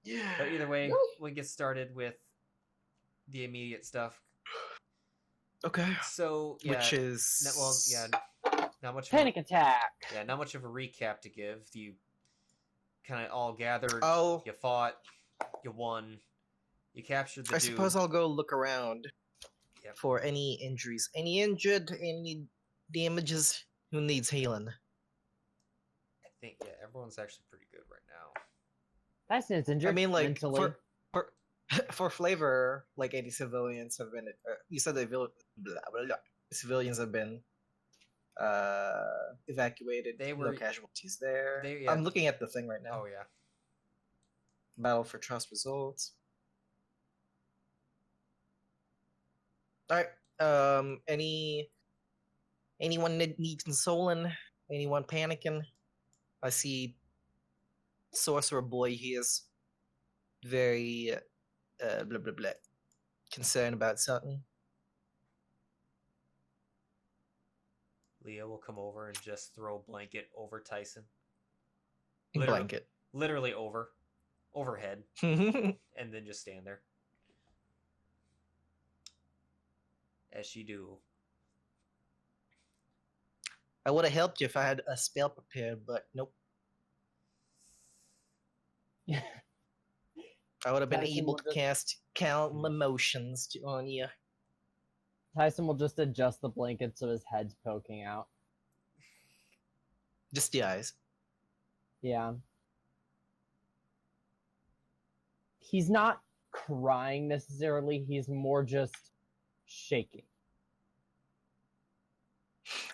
Yeah. But either way, Really? we get started with the immediate stuff. Okay. So yeah, Which is not much. Panic attack. Yeah, not much of a recap to give. You kind of all gathered. Oh, You fought. You won. You captured the I dude. suppose I'll go look around Yep. for any injuries. Any injured? Any damages? Who needs healing? I think everyone's actually pretty good right now. Tycen is injured. I mean, like mentally. for flavor, like any civilians have been. You said the civilians have been evacuated. They were no casualties there. yeah. I'm looking at the thing right now. Oh yeah. Battle for trust results. All right. Anyone needs consoling? Anyone panicking? I see Sorcerer Boy. He is very blah blah blah concerned about something. Lia will come over and just throw a blanket over Tycen. Blanket. Literally overhead, I and then just stand there. As she do. would have helped you if I had a spell prepared, but nope. I would have been Tycen able will to just- cast Calm Emotions on you. Tycen will just adjust the blanket so his head's poking out. Just the eyes. Yeah. He's not crying necessarily, he's more just shaking.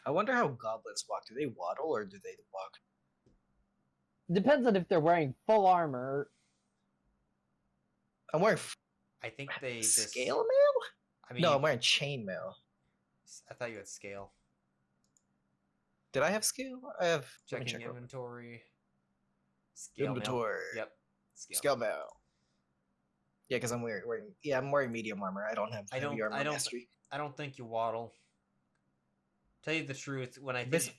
I wonder how goblins walk. Do they waddle or do they walk? Depends on if they're wearing full armor. I'm wearing I think they just scale mail? I mean, No, I'm wearing chainmail. I thought you had scale. Did I have scale? I have. let me Checking check real quick. inventory. Scale mail. Inventory. Yep. Scale. Scale mail. Yeah, because I'm wearing. Yeah, I'm wearing medium armor. I don't have heavy armor mastery. I don't think you waddle. Tell you the truth, when I This-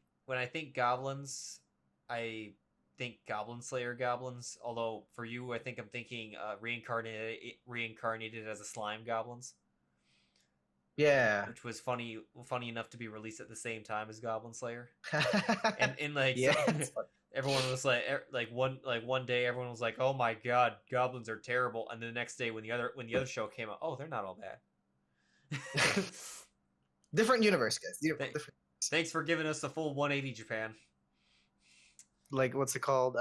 think goblins, I think Goblin Slayer goblins. Although for you, I think I'm thinking reincarnated as a slime goblins, Yeah. which was funny enough to be released at the same time as Goblin Slayer. And like yeah. It's fun. everyone was like one day everyone was like, oh my god, goblins are terrible, and the next day when the other show came out, oh, they're not all bad. Different universe, guys. Different. Thanks for giving us a full 180, Japan. Like, what's it called?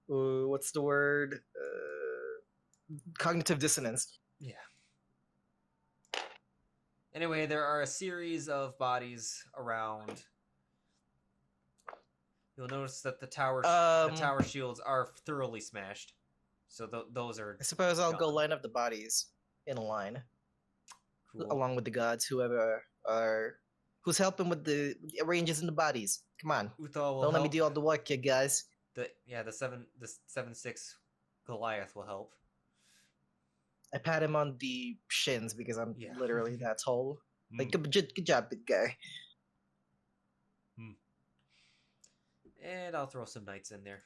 What's the word? Cognitive dissonance. Yeah. Anyway, there are a series of bodies around. You'll notice that the tower shields are thoroughly smashed. So those are I suppose I'll go gone. line up the bodies in a line, Cool. along with the gods, who's helping with the arranges in the bodies. Come on, Uthal will don't let me help. do all the work, you guys. The 7/6 Goliath will help. I pat him on the shins because I'm Yeah. literally that tall. Like, Mm. good job, big guy. And I'll throw some knights in there.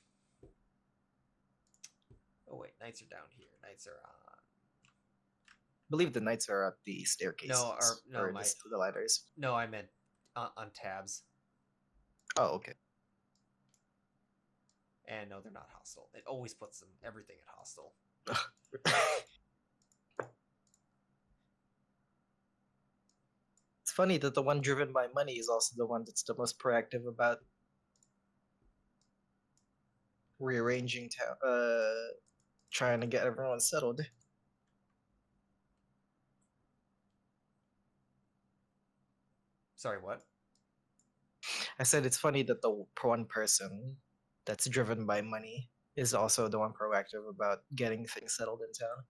Oh wait, knights are down here. Knights are on. I believe the knights are up the staircase. No, the ladders. No, I meant on tabs. Oh, okay. And no, they're not hostile. It always puts everything at hostile. It's funny that the one driven by money is also the one that's the most proactive about rearranging trying to get everyone settled. Sorry, what? I said it's funny that the one person that's driven by money is also the one proactive about getting things settled in town.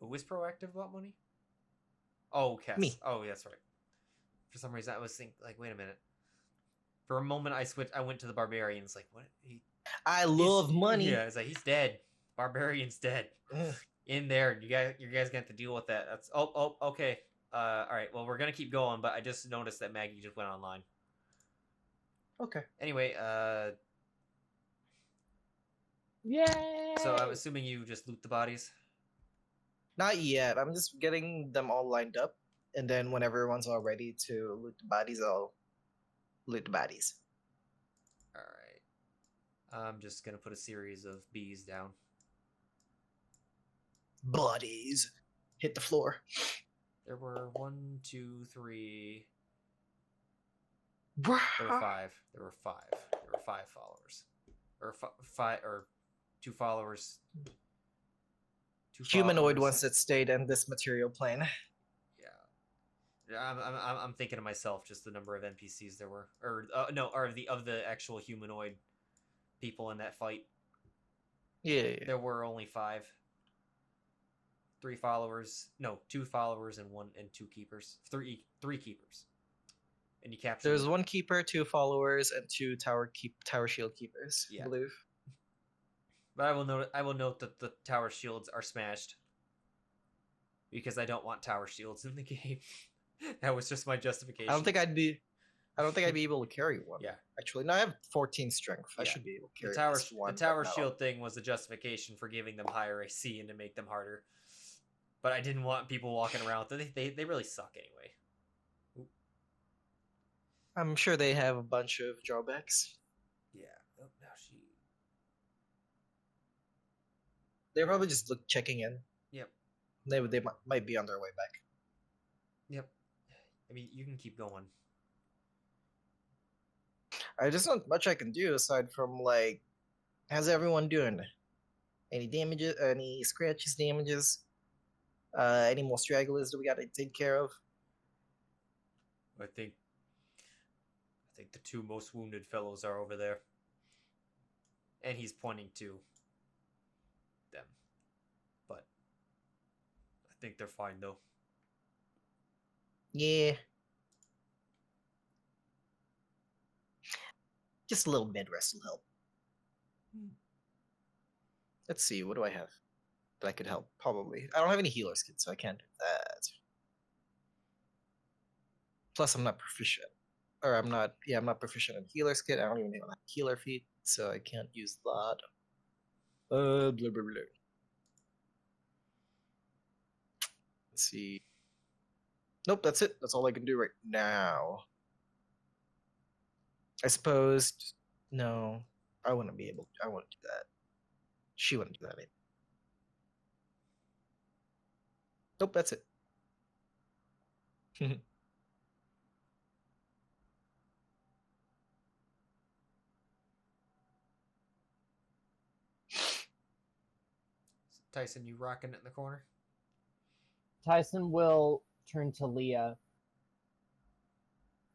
Oh, who is proactive about money? Oh, Kess. Me. Oh, that's right. For some reason, I was thinking, like, wait a minute. For a moment, I went to the barbarians. Like, what? I love money. Yeah, it's like he's dead. Barbarian's dead. In there, you guys gonna have to deal with that. That's okay. All right. Well, we're gonna keep going, but I just noticed that Maggie just went online. Okay. Anyway, Yay! so I'm assuming you just loot the bodies. Not yet. I'm just getting them all lined up, and then when everyone's all ready to loot the bodies, I'll loot the bodies. All right. I'm just gonna put a series of bees down. Bodies hit the floor. There were 1, 2, 3. Bruh. There were 5. There were 5. There were 5 followers, or 5 or 2 followers. 2 Humanoid followers. ones that stayed in this material plane. Yeah, I'm thinking to myself just the number of NPCs there were, or no, or of the actual humanoid people in that fight. Yeah. There were only 5. 3 followers, no, 2 followers and 2 keepers. 3 keepers. And you captured. There's 1 keeper, 2 followers, and 2 tower shield keepers. Yeah. I believe. But I will note that the tower shields are smashed because I don't want tower shields in the game. That was just my justification. I don't think I'd be able to carry one. Yeah. Actually, no, I have 14 strength. I Yeah. should be able to carry the tower at least one. the tower but no. shield thing was the justification for giving them higher AC and to make them harder. But I didn't want people walking around. They really suck anyway. Oop. I'm sure they have a bunch of drawbacks. Yeah. Oh, now she. They're probably just checking in. Yep. They might be on their way back. Yep. I mean, you can keep going. There's not much I can do aside from like, how's everyone doing? Any damages? Any scratches, damages? Any more stragglers that we got to take care of? I think the 2 most wounded fellows are over there. And he's pointing to them. But I think they're fine though. Yeah. Just a little mid rest will help. Let's see, what do I have that could help? Probably. I don't have any healer's kit, so I can't do that. Plus, I'm not proficient. Or I'm not proficient in healer's kit. I don't even have a healer feat, so I can't use that. Blah, blah, blah. Let's see. Nope, that's it. That's all I can do right now. I suppose. No, I wouldn't be able. I wouldn't do that. She wouldn't do that either. Nope, that's it. Tycen, you rocking it in the corner? Tycen will turn to Lia.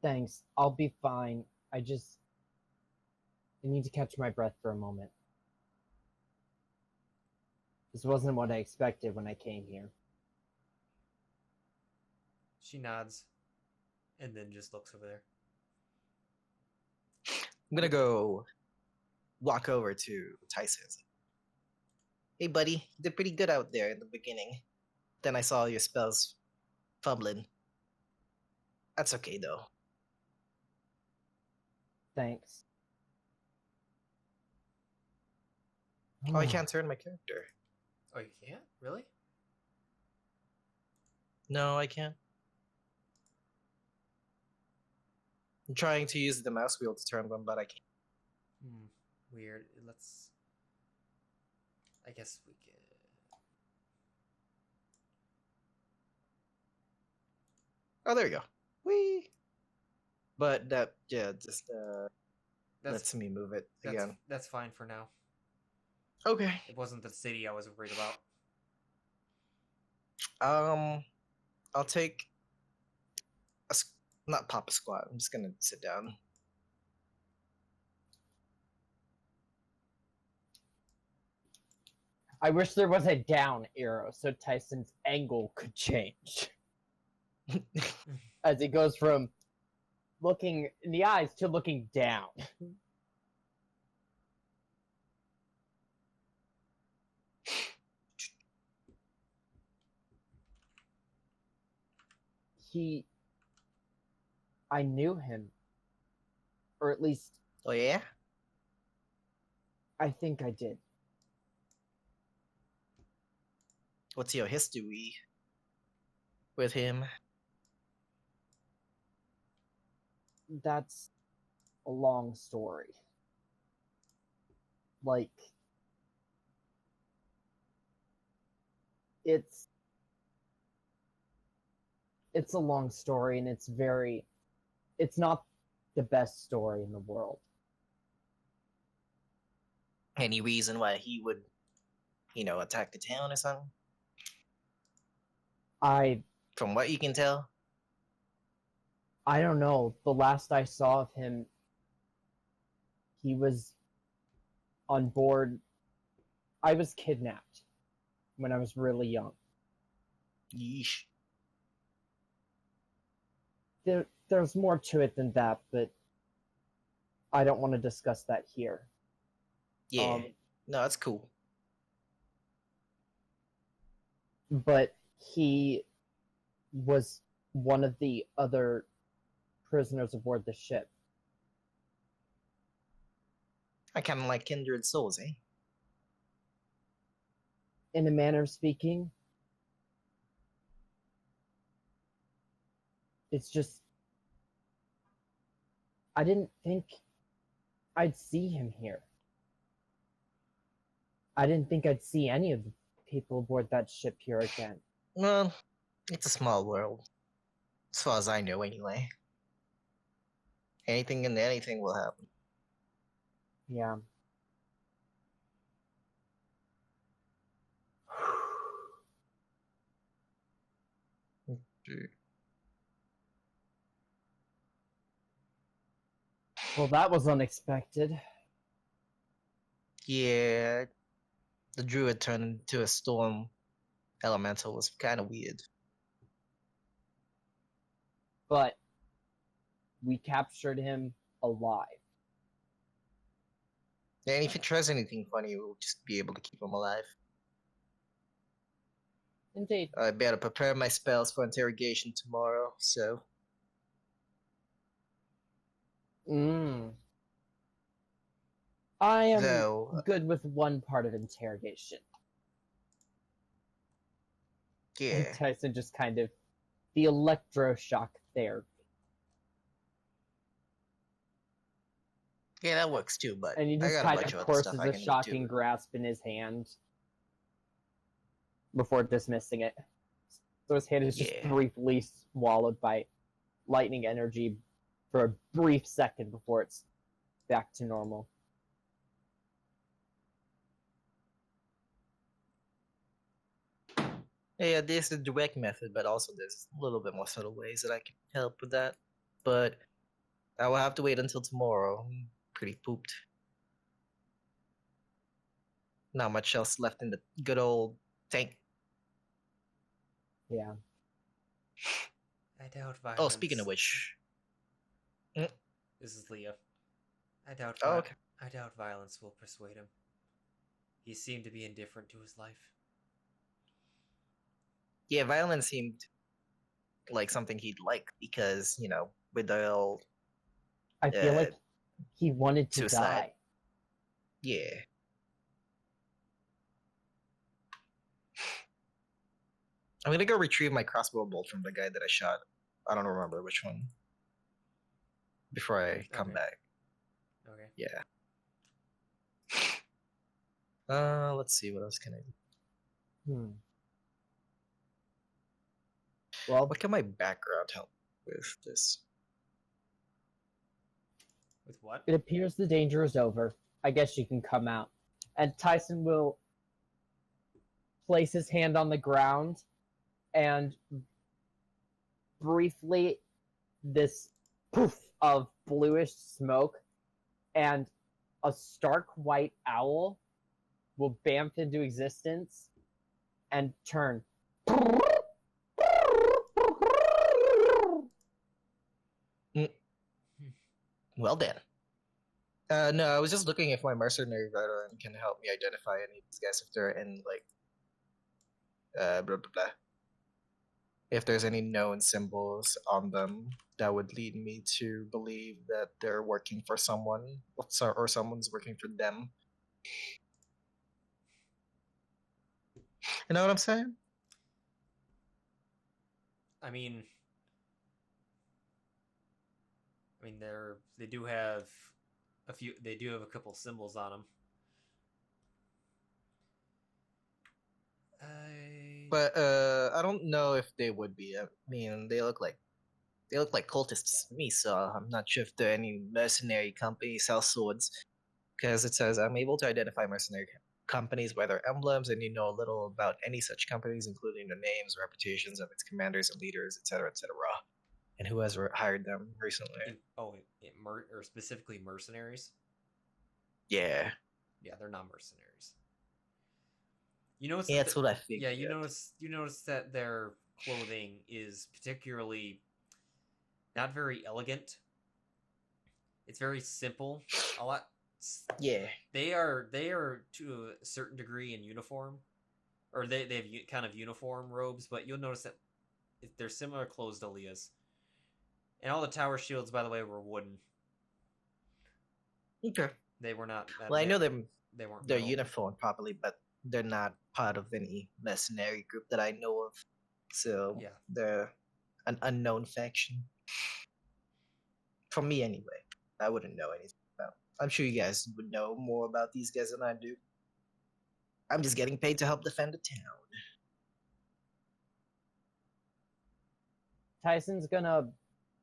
Thanks, I'll be fine. I need to catch my breath for a moment. This wasn't what I expected when I came here. She nods and then just looks over there. I'm gonna go walk over to Tycen. Hey, buddy, you did pretty good out there in the beginning. Then I saw your spells fumbling. That's okay, though. Thanks. Oh, I can't turn my character. Oh, you can't? Really? No, I can't. I'm trying to use the mouse wheel to turn them, but I can't. Weird. Let's... I guess we can... Oh, there you go. Whee! But that, yeah, just lets me move it again. That's fine for now. Okay. It wasn't the city I was worried about. I'll take not pop a squat. I'm just gonna sit down. I wish there was a down arrow so Tycen's angle could change. As it goes from looking in the eyes to looking down. I knew him. Or at least, Oh yeah? I think I did. What's your history with him? That's a long story. Like, it's a long story, and it's not the best story in the world. Any reason why he would, attack the town or something? From what you can tell? I don't know. The last I saw of him, he was on board. I was kidnapped when I was really young. Yeesh. There's more to it than that, but I don't want to discuss that here. Yeah. No, that's cool. But he was one of the other prisoners aboard the ship. I kind of like kindred souls, eh? In a manner of speaking, it's just, I didn't think I'd see him here. I didn't think I'd see any of the people aboard that ship here again. Well, it's a small world. As far as I know, anyway. Anything and anything will happen. Yeah. Well, that was unexpected. Yeah, the druid turned into a storm elemental was kind of weird. But we captured him alive. And if he tries anything funny, we'll just be able to keep him alive. Indeed. I better prepare my spells for interrogation tomorrow, so... I am good with one part of interrogation. Yeah. And Tycen just kind of... The electroshock therapy. Yeah, that works too, but and he just I got kind a bunch of of courses other stuff I a can shocking do. grasp in his hand before dismissing it. So his hand is just briefly swallowed by lightning energy for a brief second before it's back to normal. Yeah, there's the direct method, but also there's a little bit more subtle ways that I can help with that. But I will have to wait until tomorrow. I'm pretty pooped. Not much else left in the good old tank. Yeah. I doubt violence. Oh, speaking of which... This is Lia. I doubt violence will persuade him. He seemed to be indifferent to his life. Yeah, violence seemed like something he'd like because, with the old... I feel like he wanted to suicide. die. Yeah. I'm gonna go retrieve my crossbow bolt from the guy that I shot. I don't remember which one. Before I come back. Okay. Yeah. Let's see, what else can I do? Well, what can my background help with this? With what? It appears the danger is over. I guess you can come out. And Tycen will place his hand on the ground, and briefly, this poof of bluish smoke and a stark white owl will bamf into existence and turn. Well then. No, I was just looking if my mercenary veteran can help me identify any of these guys if they're in, blah, blah, blah. if there's any known symbols on them that would lead me to believe that they're working for someone, or someone's working for them. You know what I'm saying? I mean, they do have a few. They do have a couple symbols on them. But I don't know if they would be. I mean, they look like cultists to me, so I'm not sure if they're any mercenary companies sell swords. Because it says I'm able to identify mercenary companies by their emblems, and you know a little about any such companies, including the names, reputations of its commanders and leaders, etc., etc., and who has hired them recently. Or specifically mercenaries? Yeah. Yeah, they're not mercenaries. You notice that's what I think. Yeah, you notice that their clothing is particularly not very elegant. It's very simple. A lot. Yeah. They are to a certain degree in uniform, or they have kind of uniform robes, but you'll notice that they're similar clothes to Lia's. And all the tower shields, by the way, were wooden. Okay. They were not. Well, I know them. They weren't. They're uniformed properly, but they're not part of any mercenary group that I know of. So yeah, they're an unknown faction. For me, anyway. I wouldn't know anything about. I'm sure you guys would know more about these guys than I do. I'm just getting paid to help defend the town. Tycen's gonna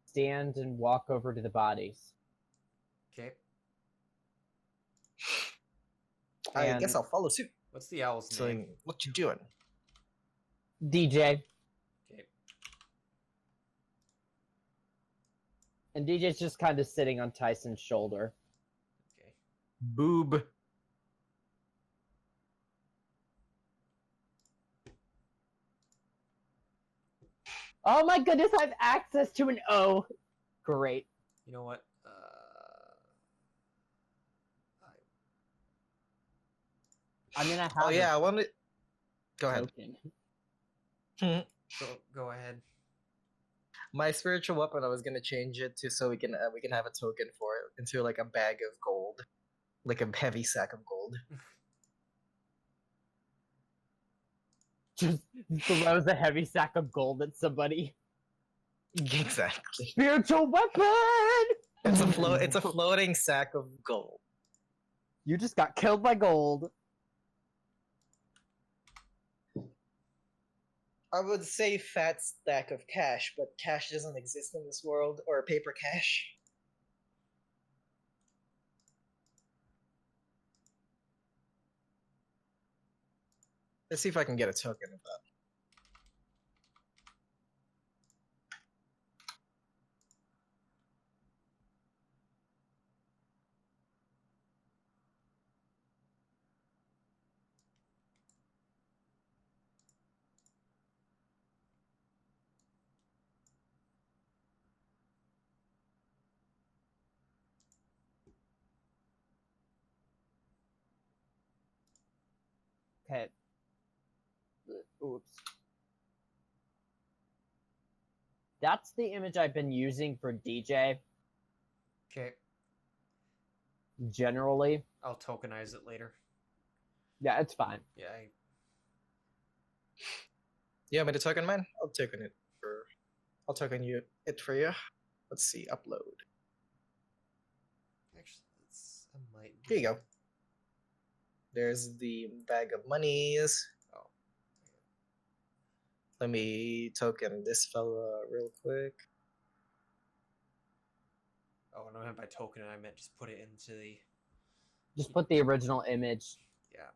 stand and walk over to the bodies. Okay. I guess I'll follow suit. What's the owl's name? What you doing? DJ. Okay. And DJ's just kind of sitting on Tycen's shoulder. Okay. Boob. Oh my goodness, I have access to an O. Great. You know what? I'm gonna have. Oh yeah, I want to. Go ahead. Go ahead. My spiritual weapon, I was gonna change it to so we can have a token for it into like a bag of gold, like a heavy sack of gold. Just throws a heavy sack of gold at somebody. Exactly. Spiritual weapon. It's a floating sack of gold. You just got killed by gold. I would say fat stack of cash, but cash doesn't exist in this world, or paper cash. Let's see if I can get a token of that. Okay. Oops. That's the image I've been using for DJ. Okay. Generally. I'll tokenize it later. Yeah, it's fine. Yeah. You want me to token mine? I'll token it for you. Let's see, upload. Actually, Here you go. There's the bag of monies. Oh. Let me token this fella real quick. Oh, when I meant by token, I meant just put it into the... Just put the original image. Yeah.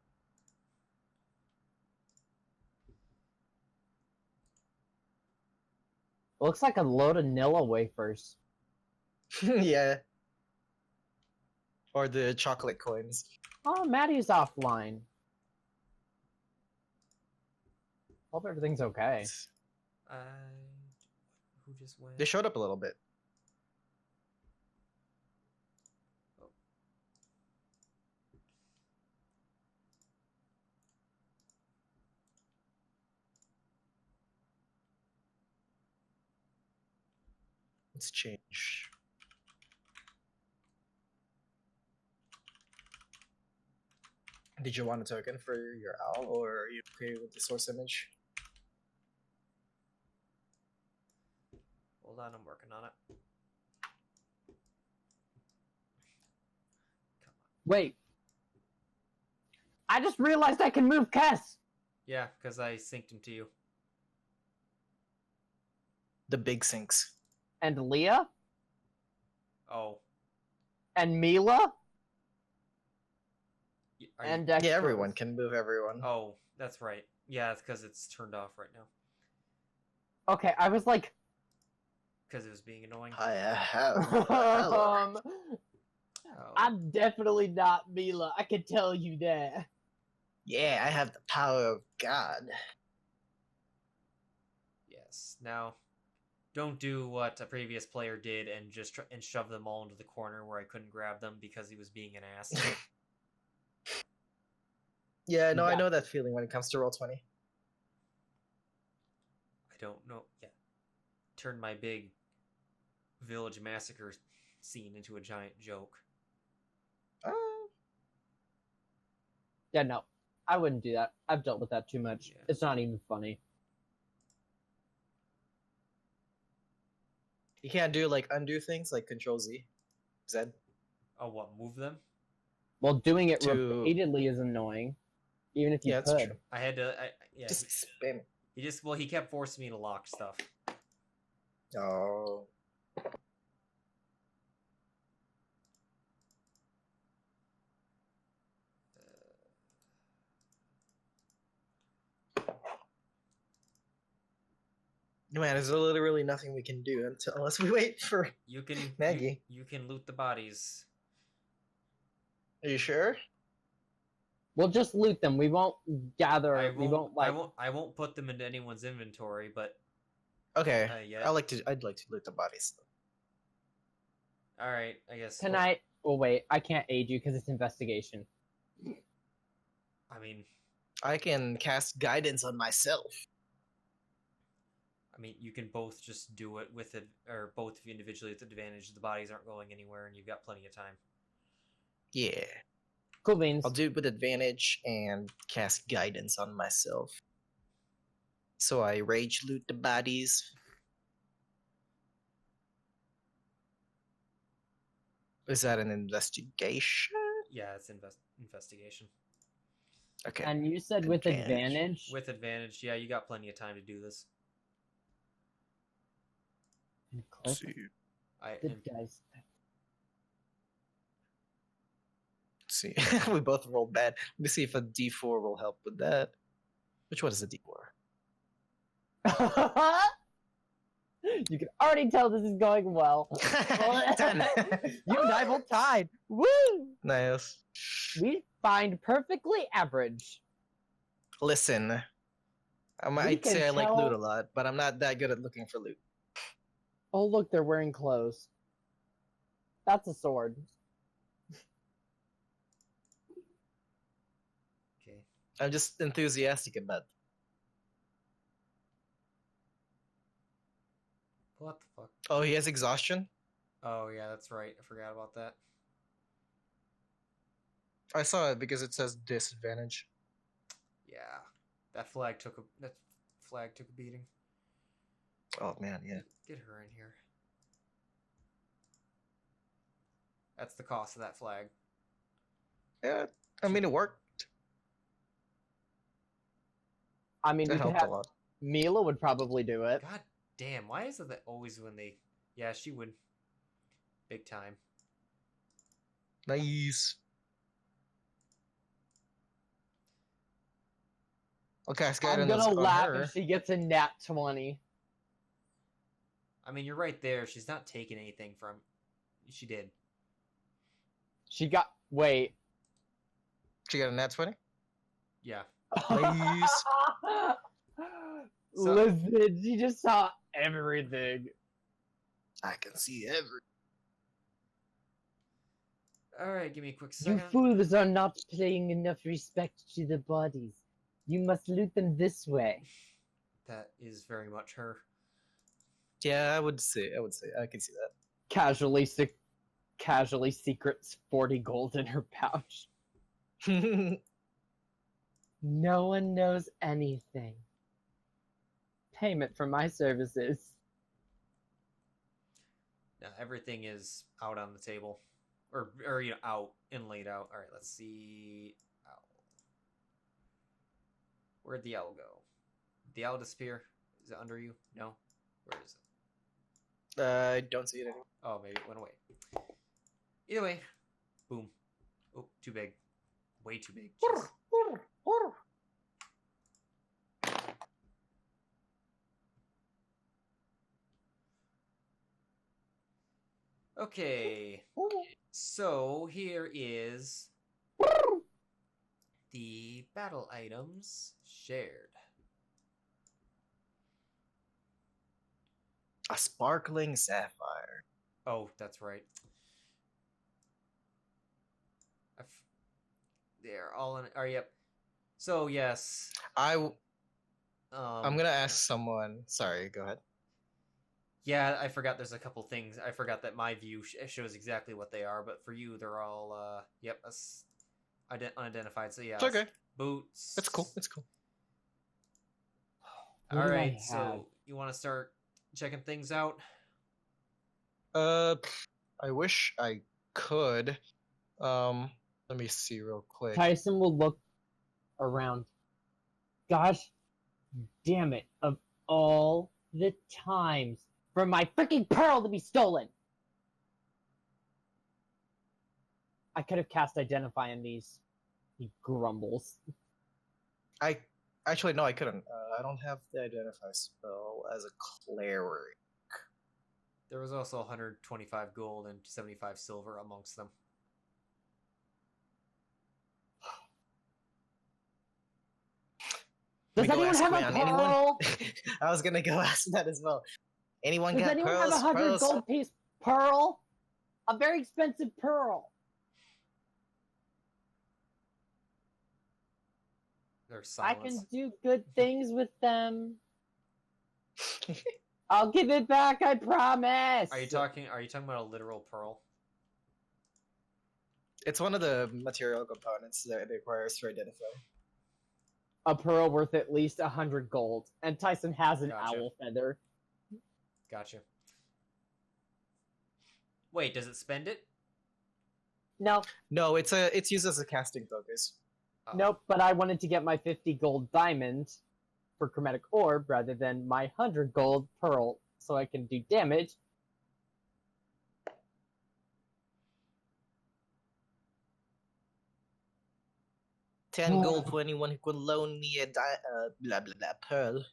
Looks like a load of Nilla wafers. Yeah. Or the chocolate coins. Oh, Maddie's offline. Hope everything's okay. Who just went? They showed up a little bit. Oh. Let's change. Did you want a token for your owl, or are you okay with the source image? Hold on, I'm working on it. Wait. I just realized I can move Kess. Yeah, because I synced him to you. The big sinks. And Lia? Oh. And Mila? Are And you... Dexiteros. Yeah, everyone can move everyone. Oh, that's right. Yeah, it's because it's turned off right now. Okay, I was like... Because it was being annoying. I have. um, Oh. I'm definitely not Mila. I can tell you that. Yeah, I have the power of God. Yes. Now, don't do what a previous player did and just and shove them all into the corner where I couldn't grab them because he was being an ass. Yeah, no, I Yeah. know that feeling when it comes to Roll20. I don't know. Yeah. Turn my big village massacre scene into a giant joke. Yeah, no. I wouldn't do that. I've dealt with that too much. Yeah. It's not even funny. You can't do like undo things like Control Z. Z. Oh, what? Move them? Well, doing it To- repeatedly is annoying. Even if you Yeah, that's could. true. I had to. Yeah. Just spam. He kept forcing me to lock stuff. Oh. Man, there's literally nothing we can do unless we wait for. You can Maggie. You can loot the bodies. Are you sure? We'll just loot them. We won't gather. We won't like. I won't put them into anyone's inventory, but Okay. yeah. I'd like to loot the bodies. All right, I guess. Tonight. Well, wait. I can't aid you because it's investigation. I mean, I can cast guidance on myself. you can both just do it with it, or both of you individually with advantage. The bodies aren't going anywhere, and you've got plenty of time. Yeah. Cool beans. I'll do it with advantage and cast guidance on myself. So I rage loot the bodies. Is that an investigation? Yeah, it's investigation. Okay. And you said with Advantage. advantage. With advantage, yeah, you got plenty of time to do this. Let's see. Good guys. Let's see. We both rolled bad. Let me see if a D4 will help with that. Which one is a D4? You can already tell this is going well. 10. You and I both tied. Woo! Nice. We find perfectly average. Listen, I might can say I like tell- loot a lot, but I'm not that good at looking for loot. Oh, look, they're wearing clothes. That's a sword. Okay. I'm just enthusiastic about. What the fuck? Oh, he has exhaustion? Oh yeah, that's right. I forgot about that. I saw it because it says disadvantage. Yeah, that flag took a beating. Oh man, yeah. Get her in here. That's the cost of that flag. Yeah, I mean it worked. I mean, It we could helped a have lot. Mila would probably do it. God damn, why is it that always when they... Yeah, she would. Big time. Nice. Okay, I got I'm gonna laugh if she gets a nat 20. I mean, you're right there. She's not taking anything from... She did. She got... Wait. She got a nat 20? Yeah. Nice. So- Listen, she just saw everything. I can see every. Alright, give me a quick You second. fools are not paying enough respect to the bodies. You must loot them this way. That is very much her. Yeah, I would say. I can see Casually secrets 40 gold in her pouch. that. No one knows anything. Payment for my services. Now everything is out on the table, or out and laid out. All right, let's see. Owl. Where'd the owl go? Did the owl disappear? Is it under you? No. Where is it? I don't see it anymore. Oh, maybe it went away. Either way, boom. Oh, too big. Way too big. Jeez. Okay, so here is the battle items shared. A sparkling sapphire. Oh, that's right. They're all in. Yep. So yes, I'm gonna ask someone. Sorry, go ahead. Yeah, I forgot there's a couple things. I forgot that my view shows exactly what they are, but for you, they're all, yep, unidentified. So yeah. It's okay. Boots. It's cool. It's cool. What do I Alright, have? so you want to start checking things out? I wish I could. Let me see real quick. Tycen will look around. Gosh damn it, of all the times for my freaking pearl to be stolen! I could have cast Identify on these. He grumbles. I actually no, I couldn't. I don't have the identify spell as a cleric. There was also 125 gold and 75 silver amongst them. Does Let me go anyone ask have a around. pearl? I was gonna go ask that as well. Anyone Does got anyone pearls? have a 100 Pearls? gold piece pearl? A very expensive pearl. There's I silence. can do good things with them. I'll give it back, I promise. Are you talking about a literal pearl? It's one of the material components that it requires to identify. A pearl worth at least 100 gold, and Tycen has an Gotcha. owl feather. Gotcha. Wait, does it spend it? No, No, it's used as a casting focus. Oh. nope. But I wanted to get my 50 gold diamond for chromatic orb rather than my 100 gold pearl, so I can do damage. $10 gold for anyone who could loan me a blah blah blah pearl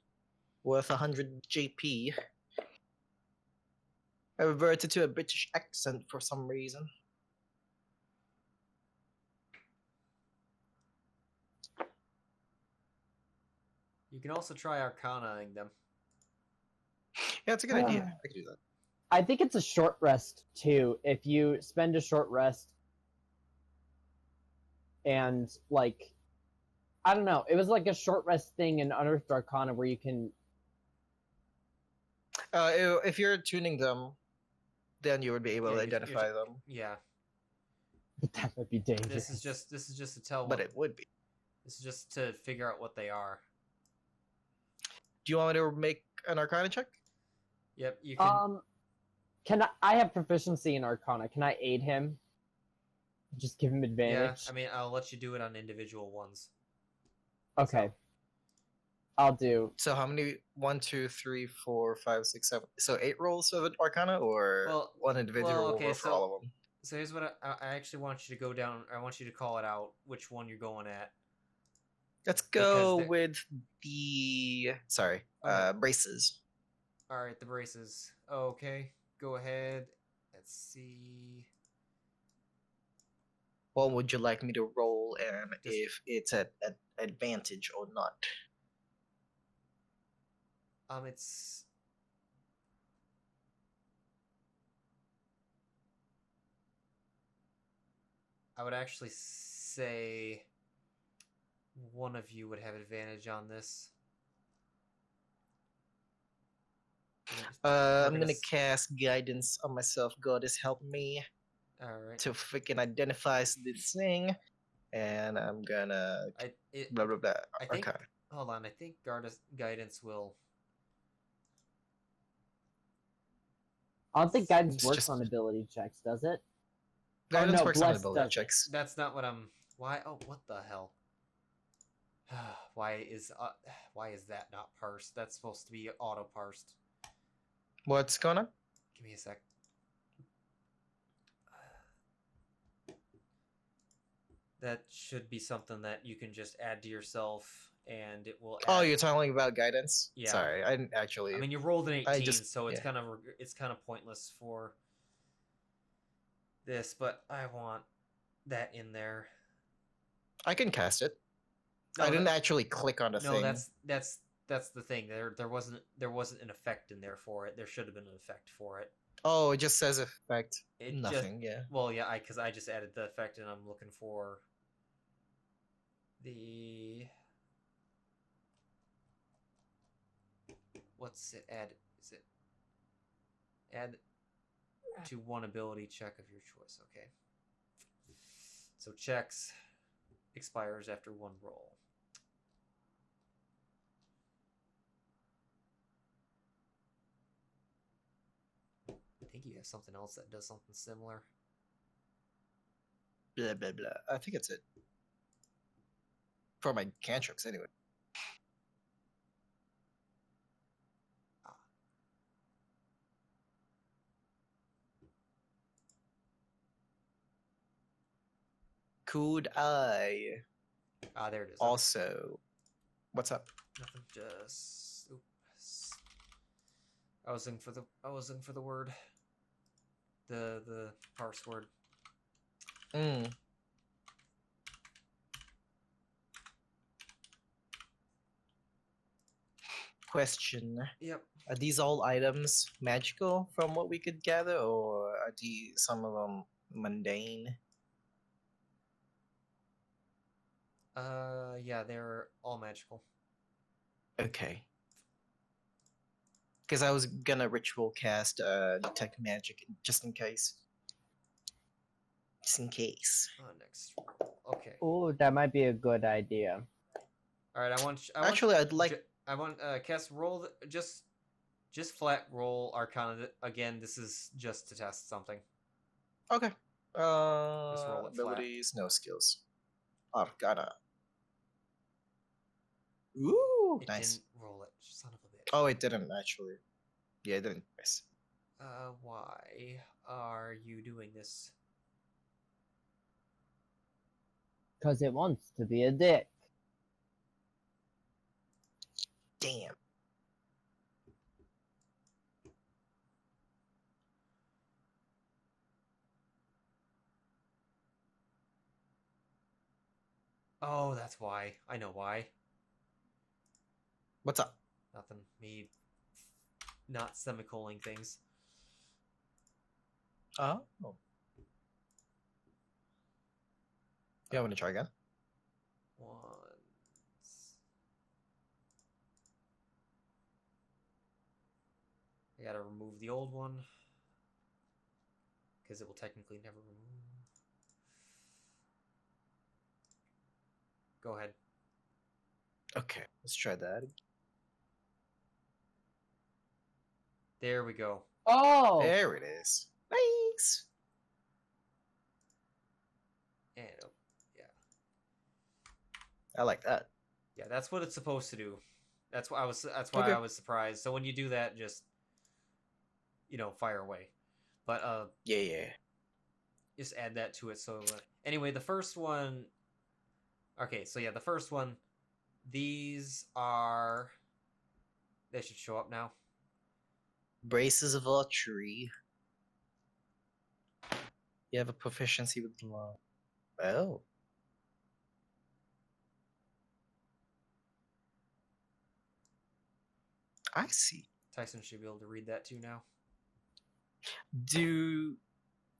worth 100 JP. I reverted to a British accent for some reason. You can also try Arcanaing them. Yeah, it's a good idea. I could do that. I think it's a short rest too. If you spend a short rest and like, I don't know, it was like a short rest thing in Unearthed Arcana where you can. If you're tuning them, then you would be able to identify them. Yeah. But that would be dangerous. This is just to tell. But it would be. This is just to figure out what they are. Do you want me to make an Arcana check? Yep, you can. Can I have proficiency in Arcana? Can I aid him? Just give him Yeah, advantage. I mean, I'll let you do it on individual ones. Okay. I'll do. So how many? 1, 2, 3, 4, 5, 6, 7. So 8 rolls of Arcana, or one individual roll for all of them? So here's what I actually want you to go down. I want you to call it out which one you're going at. Let's go with the braces. All right, the braces. Okay, go ahead. Let's see. What would you like me to roll, and if it's at advantage or not? It's. I would actually say one of you would have advantage on this. I'm gonna gonna s- cast guidance on myself. God is helping me All right. to freaking identify this thing, and I'm gonna blah blah blah. I think. Okay. Hold on. I think guidance will. I don't think guidance It's works just on ability checks, does it? guidance no, works on bless ability doesn't. checks. That's not what I'm. Why? Oh, what the hell? Why is that not parsed? That's supposed to be auto parsed. What's going on? Give me a sec. That should be something that you can just add to yourself, and it will. Oh, you're talking about guidance? Yeah. Sorry, I didn't actually. I mean, you rolled an 18, so it's yeah. kind of pointless for this, but I want that in there. I can cast it. No, I didn't actually click on the thing. No, that's the thing. There wasn't an effect in there for it. There should have been an effect for it. Oh, it just says effect. It Nothing. Yeah. Well, yeah, because I just added the effect, and I'm looking for the what's it add? Is it add to one ability check of your choice? Okay. So checks expires after one roll. I think you have something else that does something similar. Blah blah blah. I think it's it. For my cantrips, anyway. Could I There it is. also? What's up? Nothing. Just. Oops. I was looking for the word. The parse word. Question. Yep. Are these all items magical from what we could gather, or are some of them mundane? Yeah, they're all magical. Okay. Because I was gonna ritual cast detect magic just in case. Just in case. Next roll. Okay. Oh, that might be a good idea. All right. I'd like. I want Kess roll just flat roll Arcana again. This is just to test something. Okay. Just roll it abilities, no skills. Arcana. Ooh, It nice. didn't roll it, son of a bitch. Oh, it didn't actually. Yeah, it didn't. Nice. Why are you doing this? Because it wants to be a dick. Damn. Oh, that's why. I know why. What's up? Nothing. Me not semicolon things. Oh. Yeah, I'm gonna try again. I gotta remove the old one because it will technically never remove. Go ahead. Okay, let's try that. There we go. Oh! There it is. Nice. And yeah, I like that. yeah, that's what it's supposed to do. That's why Okay. I was surprised. So when you do that, just fire away. But Yeah. just add that to it. So anyway, the first one. Okay, so yeah, the first one. These are. They should show up now. Braces of archery. You have a proficiency with law. Oh. I see. Tycen should be able to read that too now.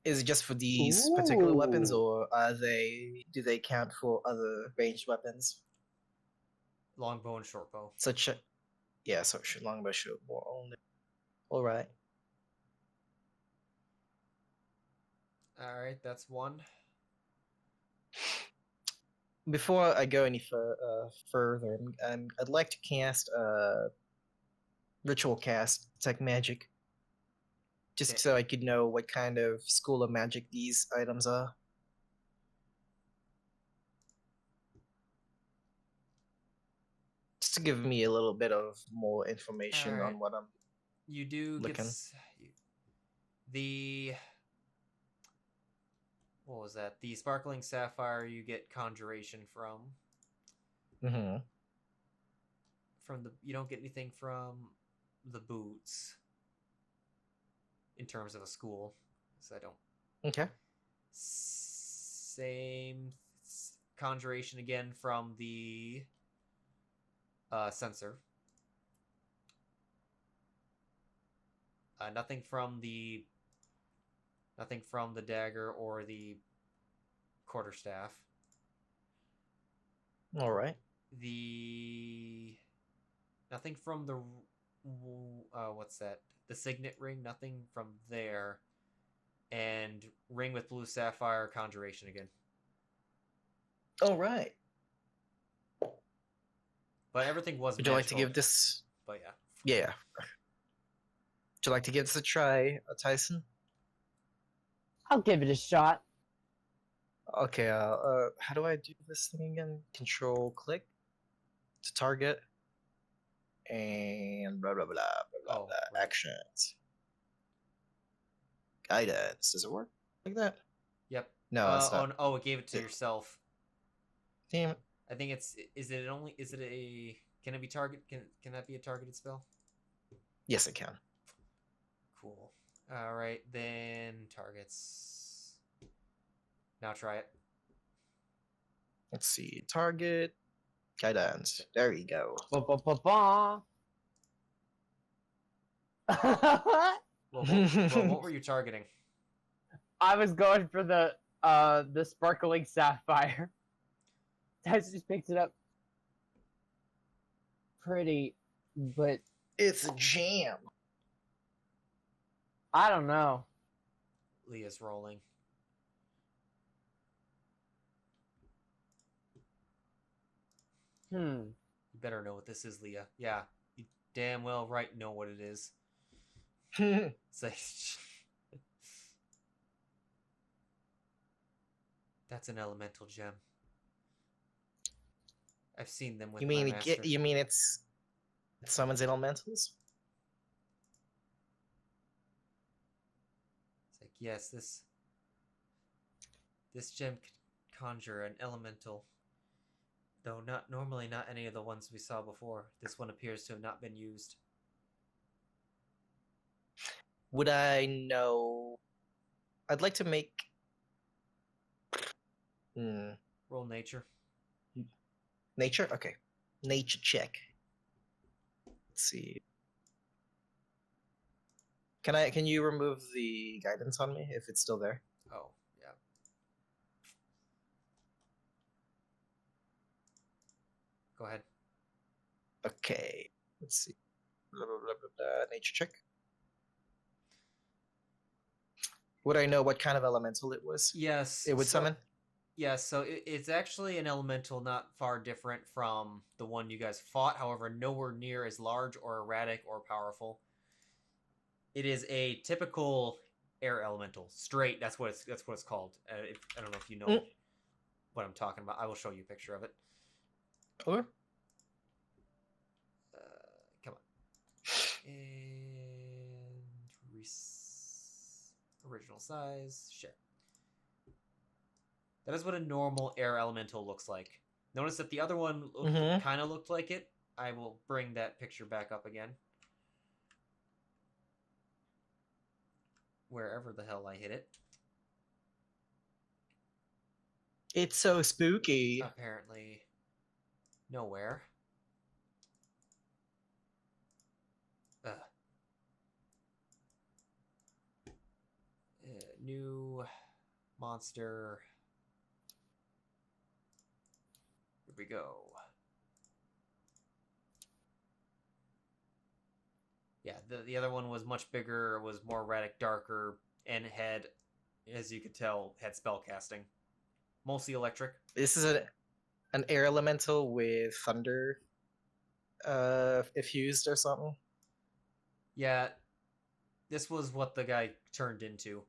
Is it just for these particular weapons, or do they count for other ranged weapons? Longbow and shortbow. So longbow, shortbow only. All right. All right, that's one. Before I go any further, I'd like to cast ritual cast detect magic, just Okay. so I could know what kind of school of magic these items are. Just to give me a little bit of more information Alright. on what I'm You do looking. the what was that? The sparkling sapphire you get conjuration from. Mm-hmm. You don't get anything from the boots in terms of a school, so I don't. Okay. Same conjuration again from the sensor. Nothing from the dagger or the quarterstaff. All right. Nothing from the what's that? The signet ring. Nothing from there. And ring with blue sapphire conjuration again. All right. But everything was. Would you like to give this? But yeah. Yeah. Would you like to give this a try, Tycen? I'll give it a shot. Okay. How do I do this thing again? Control click to target, and blah blah blah blah blah. Right. Actions. Guidance. Does it work like that? Yep. No, it's not. It gave it to yourself. Damn it. I think it's. Is it a? Can it be target? Can that be a targeted spell? Yes, it can. Cool. All right, then targets. Now try it. Let's see. Target. Guidance. There you go. Ba-ba-ba-ba. Well, what were you targeting? I was going for the sparkling sapphire. Tyson just picked it up. Pretty, but It's a jam. I don't know. Lia's rolling. You better know what this is, Lia. Yeah, you damn well right know what it is. It's like, that's an elemental gem. I've seen them with You my mean master. it summons elementals? It's like, yes, this gem can conjure an elemental, though not any of the ones we saw before. This one appears to have not been used. Would I know? I'd like to make. Roll nature. Nature? Okay. Nature check. Let's see. Can you remove the guidance on me if it's still there? Oh, yeah. Go ahead. Okay. Let's see. Blah, blah, blah, blah, blah. Nature check. Would I know what kind of elemental it was? Yes. It would summon? Yes, so it's actually an elemental not far different from the one you guys fought, however, nowhere near as large or erratic or powerful. It is a typical air elemental. Straight, that's what it's called. I don't know if you know what I'm talking about. I will show you a picture of it. Okay. Come on. And original size. Share. That is what a normal air elemental looks like. Notice that the other one kind of looked like it. I will bring that picture back up again. Wherever the hell I hit it. It's so spooky. Apparently, nowhere. New monster. Here we go. Yeah, the other one was much bigger, was more erratic, darker, and had, as you could tell, had spell casting. Mostly electric. This is an air elemental with thunder effused or something. Yeah, this was what the guy turned into.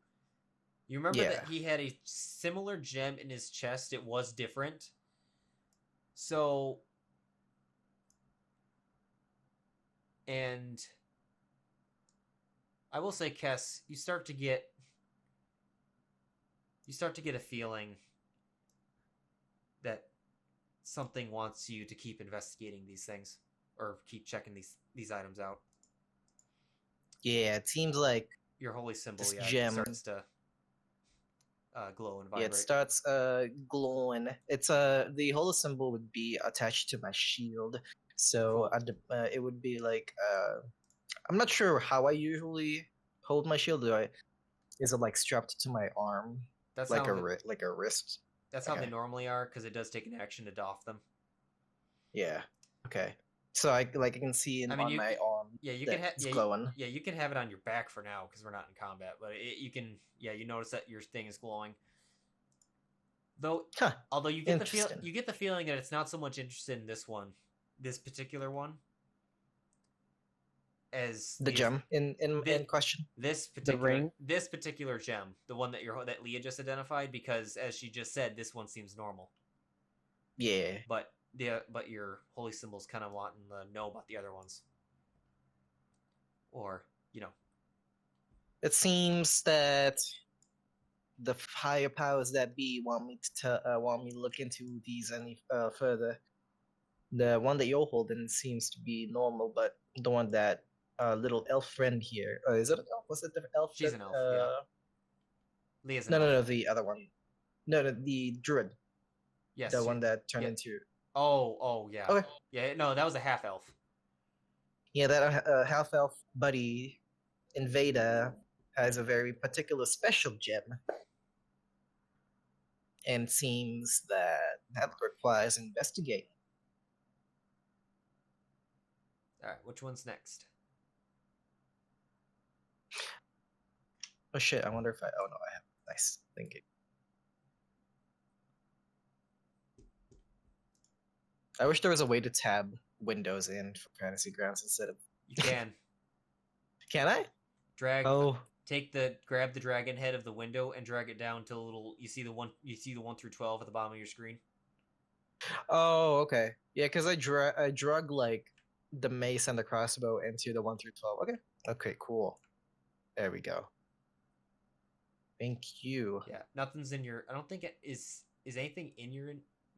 You remember that he had a similar gem in his chest? It was different. So, and I will say, Kess, you start to get a feeling that something wants you to keep investigating these things or keep checking these items out. Yeah, it seems like your holy symbol, this yeah, gem starts to glow and vibrate. Yeah, it starts glowing. It's the holy symbol would be attached to my shield, so Cool. it would be like I'm not sure how I usually hold my shield. Is it like strapped to my arm? That's like how like a wrist. That's how they normally are, because it does take an action to doff them. Yeah. Okay. So I can see on my arm. Yeah, you can have glowing. Yeah, you can have it on your back for now because we're not in combat. But you can. Yeah, you notice that your thing is glowing. Though, although you get the feeling that it's not so much interested in this particular one, as the gem in question. This particular gem, the one that Lia just identified, because as she just said, this one seems normal. Yeah. But your holy symbol's kind of wanting to know about the other ones, or it seems that the higher powers that be want me to look into these any further. The one that you're holding seems to be normal, but the one that little elf friend here, is it an elf? Was it the elf? She's an elf. Yeah. Lia's an elf. No, the other one. No, the druid. Yes. The one that turned into. Oh, yeah. Okay. Yeah, no, that was a half elf. Yeah, that half elf buddy invader has a very particular special gem. And seems that requires investigating. All right, which one's next? Oh shit! I wonder if I have. Nice thinking. I wish there was a way to tab windows in for Fantasy Grounds instead of. You can. Can I? Drag. Grab the dragon head of the window and drag it down to a little. You see the 1 through 12 at the bottom of your screen. Oh, okay. Yeah, because I drug like the mace and the crossbow into the 1 through 12. Okay. Okay. Cool. There we go. Thank you. Yeah, nothing's in your. I don't think it is anything in your.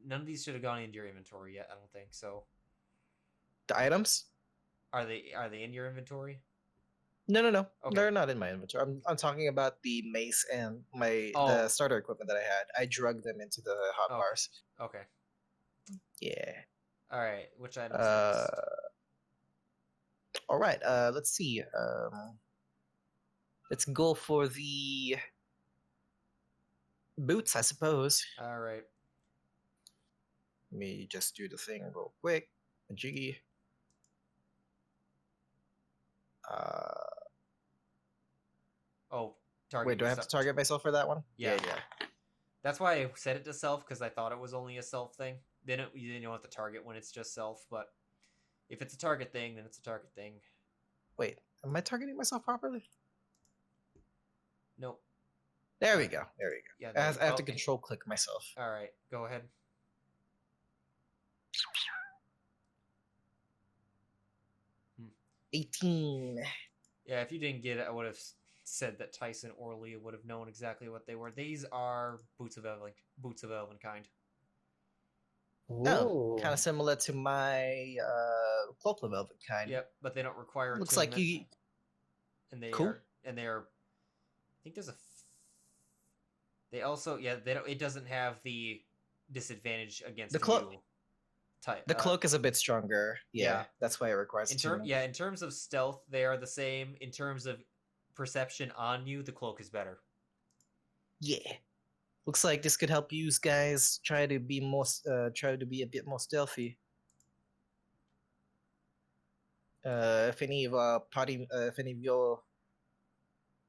None of these should have gone into your inventory yet. I don't think so. The items? Are they in your inventory? No. Okay. They're not in my inventory. I'm talking about the mace and the starter equipment that I had. I drugged them into the hotbars. Okay. Yeah. All right. Which items? All right. Let's see. Let's go for the boots, I suppose. All right. Let me just do the thing real quick. A jiggy. Target. Wait, do I have to target myself for that one? Yeah. That's why I said it to self, because I thought it was only a self thing. You don't have to target when it's just self, but if it's a target thing, then it's a target thing. Wait, am I targeting myself properly? Nope. There we go. Yeah, I have to control click myself. All right, go ahead. Hmm. 18. Yeah, if you didn't get it, I would have said that Tycen or Lia would have known exactly what they were. These are boots of elven kind. Oh, kind of similar to my cloak of elven kind. Yep, but they don't require. Looks like you. And they cool. are. I think there's a. They also they don't. It doesn't have the disadvantage against the cloak. Type. The cloak is a bit stronger. Yeah, that's why it requires. In terms of stealth, they are the same. In terms of perception on you, the cloak is better. Yeah, looks like this could help you guys try to be a bit more stealthy. If any of our party, if any of your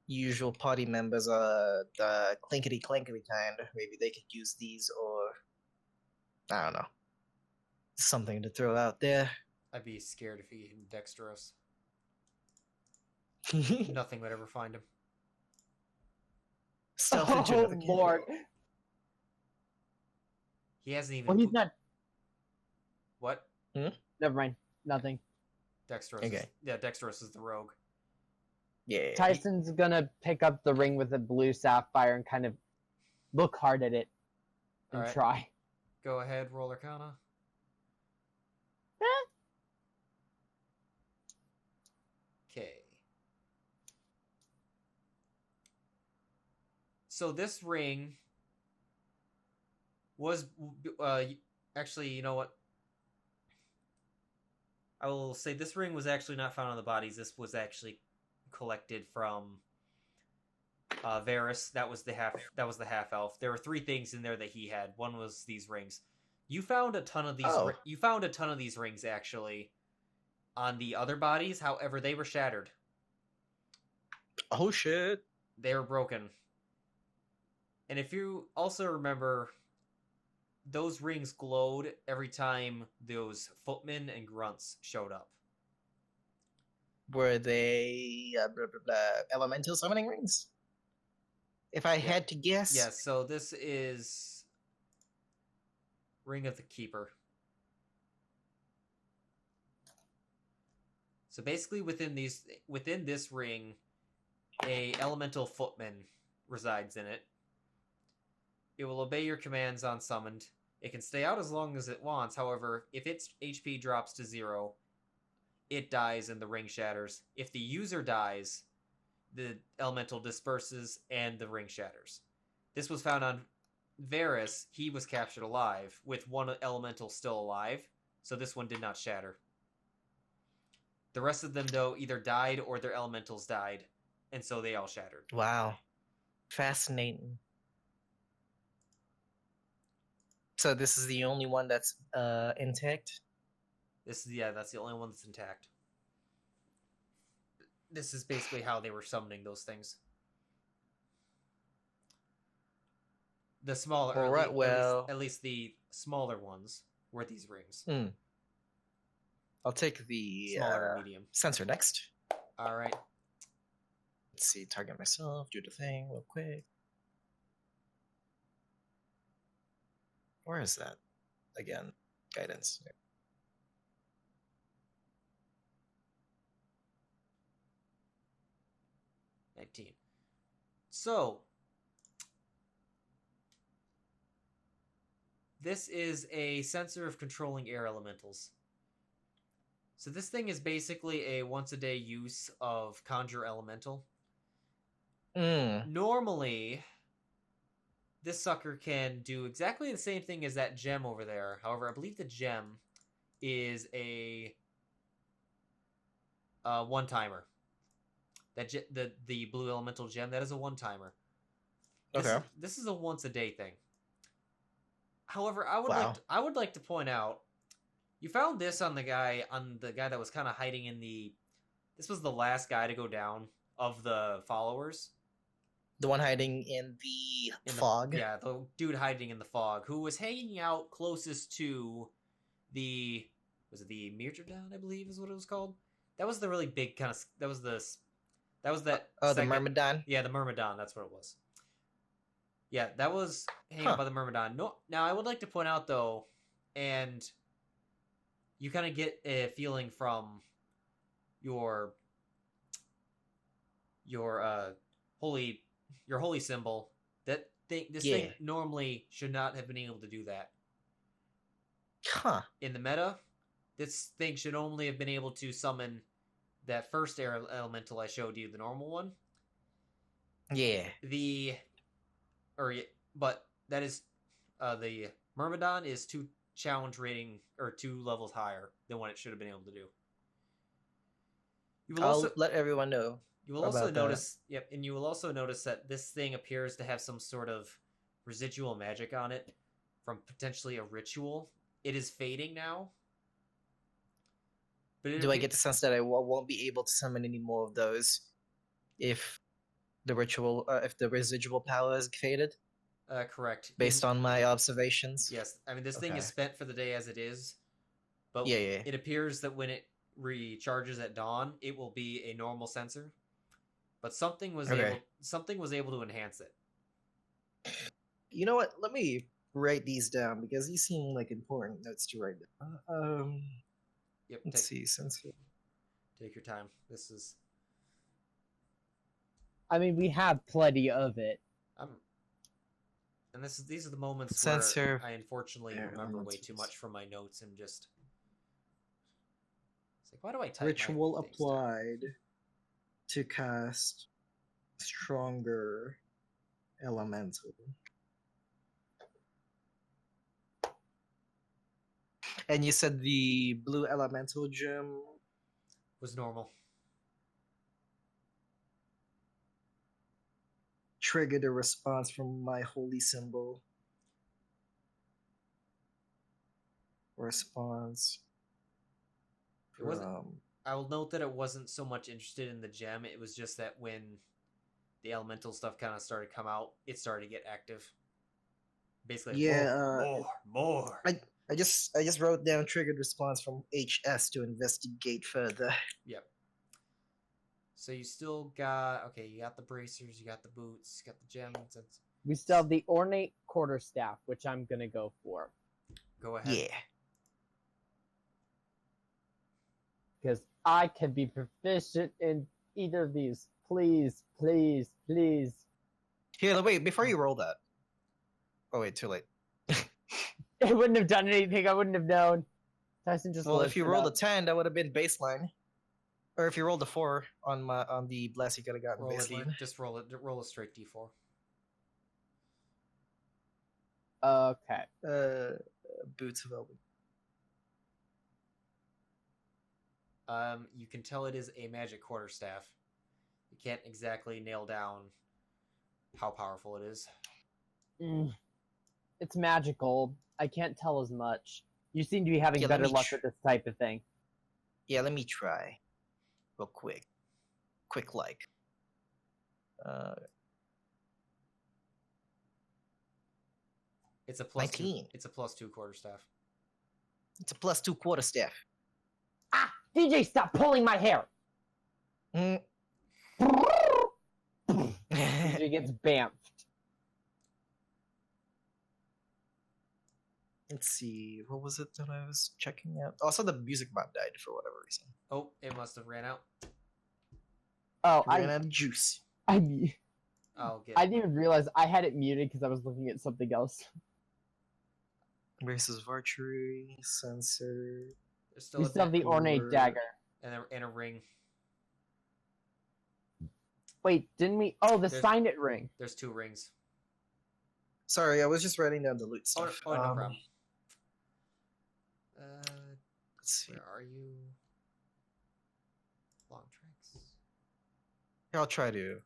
usual party members are the clinkety clankety kind, maybe they could use these, or I don't know, something to throw out there. I'd be scared if he hit Dexiteros. Nothing would ever find him. Stealth into Oh another Lord! He hasn't even. Well, he's not. What? Never mind. Nothing. Dexiteros. Okay. Dexiteros is the rogue. Yeah. Tycen's gonna pick up the ring with a blue sapphire and kind of look hard at it and Alright. try. Go ahead, roll Arcana. Okay. So this ring was actually, you know what? I will say this ring was actually not found on the bodies. This was actually collected from Varys. That was the half elf. There were 3 things in there that he had. One was these rings. You found a ton of these. Oh. You found a ton of these rings actually on the other bodies. However, they were shattered. Oh shit! They were broken. And if you also remember, those rings glowed every time those footmen and grunts showed up. Were they elemental summoning rings? If I had to guess. Yes, so this is Ring of the Keeper. So basically within this ring, a elemental footman resides in it. It will obey your commands on summoned. It can stay out as long as it wants. However, if its HP drops to 0, it dies and the ring shatters. If the user dies, the elemental disperses and the ring shatters. This was found on Varys. He was captured alive, with one elemental still alive, so this one did not shatter. The rest of them, though, either died or their elementals died, and so they all shattered. Wow. Fascinating. So this is the only one that's intact? That's the only one that's intact. This is basically how they were summoning those things. The smaller, All right, at least the smaller ones were these rings. I'll take the Smaller and medium. sensor next. All right. Let's see, target myself, do the thing real quick. Where is that? Again, guidance. 19. So, this is a sensor of controlling air elementals. So this thing is basically a once-a-day use of Conjure Elemental. Normally, this sucker can do exactly the same thing as that gem over there. However, I believe the gem is a one-timer. The blue elemental gem, that is a one-timer. Okay. This is a once-a-day thing. However, I would like to point out, you found this on the guy that was kind of hiding in the. This was the last guy to go down of the followers. The one hiding in the fog. The dude hiding in the fog, who was hanging out closest to the. Was it the Mirtodon, I believe is what it was called? That was the really big kind of. That was that. Oh, the Myrmidon? Yeah, the Myrmidon. That's what it was. Yeah, that was hanging out by the Myrmidon. No, now, I would like to point out, though, and you kind of get a feeling from your holy symbol that this thing normally should not have been able to do that. Huh. In the meta, this thing should only have been able to summon that first air elemental I showed you, the normal one. Yeah. But that is the Myrmidon is 2 challenge rating or 2 levels higher than what it should have been able to do. I'll let everyone know. You will also notice, and you will also notice that this thing appears to have some sort of residual magic on it from potentially a ritual. It is fading now. But do I get the sense that I won't be able to summon any more of those if the residual power is faded? Correct. Based on my observations? Yes, I mean this thing is Okay. spent for the day as it is, but Yeah, yeah. it appears that when it recharges at dawn, it will be a normal sensor. But something was Okay. able to enhance it. You know what? Let me write these down because these seem like important notes to write down. Yep. Let's see. Take your time. This is. I mean, we have plenty of it. And these are the moments Sensor. where I unfortunately remember way too much from my notes and just. It's like, why do I type Ritual my things applied to cast stronger elemental. And you said the blue elemental gem was normal. Triggered a response from my holy symbol. Response. It wasn't. I will note that it wasn't so much interested in the gem. It was just that when the elemental stuff kind of started to come out, it started to get active. Basically, yeah. More. I just wrote down triggered response from HS to investigate further. Yep. So you still got you got the bracers, you got the boots, you got the gems. We still have the ornate quarterstaff, which I'm gonna go for. Go ahead. Yeah. Because I can be proficient in either of these. Please, please, please. Here, wait, before you roll that. Oh wait, too late. It wouldn't have done anything. I wouldn't have known. Tycen just. Well, if you rolled a 10, that would have been baseline. Or if you rolled a 4 on the blast, you could have gotten baseline. Just roll it. Roll a straight D4. Okay. Boots of Elven. You can tell it is a magic quarterstaff. You can't exactly nail down how powerful it is. It's magical. I can't tell as much. You seem to be having better luck with this type of thing. Yeah, let me try. Real quick. Quick like. It's a plus 19. It's a +2 quarterstaff. It's a +2 quarterstaff. Ah! DJ, stop pulling my hair! DJ gets bamfed. Let's see. What was it that I was checking out? Also, the music mod died for whatever reason. Oh, it must have ran out. Oh, I ran out of juice. I didn't even realize I had it muted because I was looking at something else. Versus archery, sensor. We still have the ornate dagger. And a ring. Wait, didn't we? Oh, the sign it ring. There's 2 rings. Sorry, I was just writing down the loot stuff. No problem. Let's see. Where are you? Long tracks. Here, I'll try to.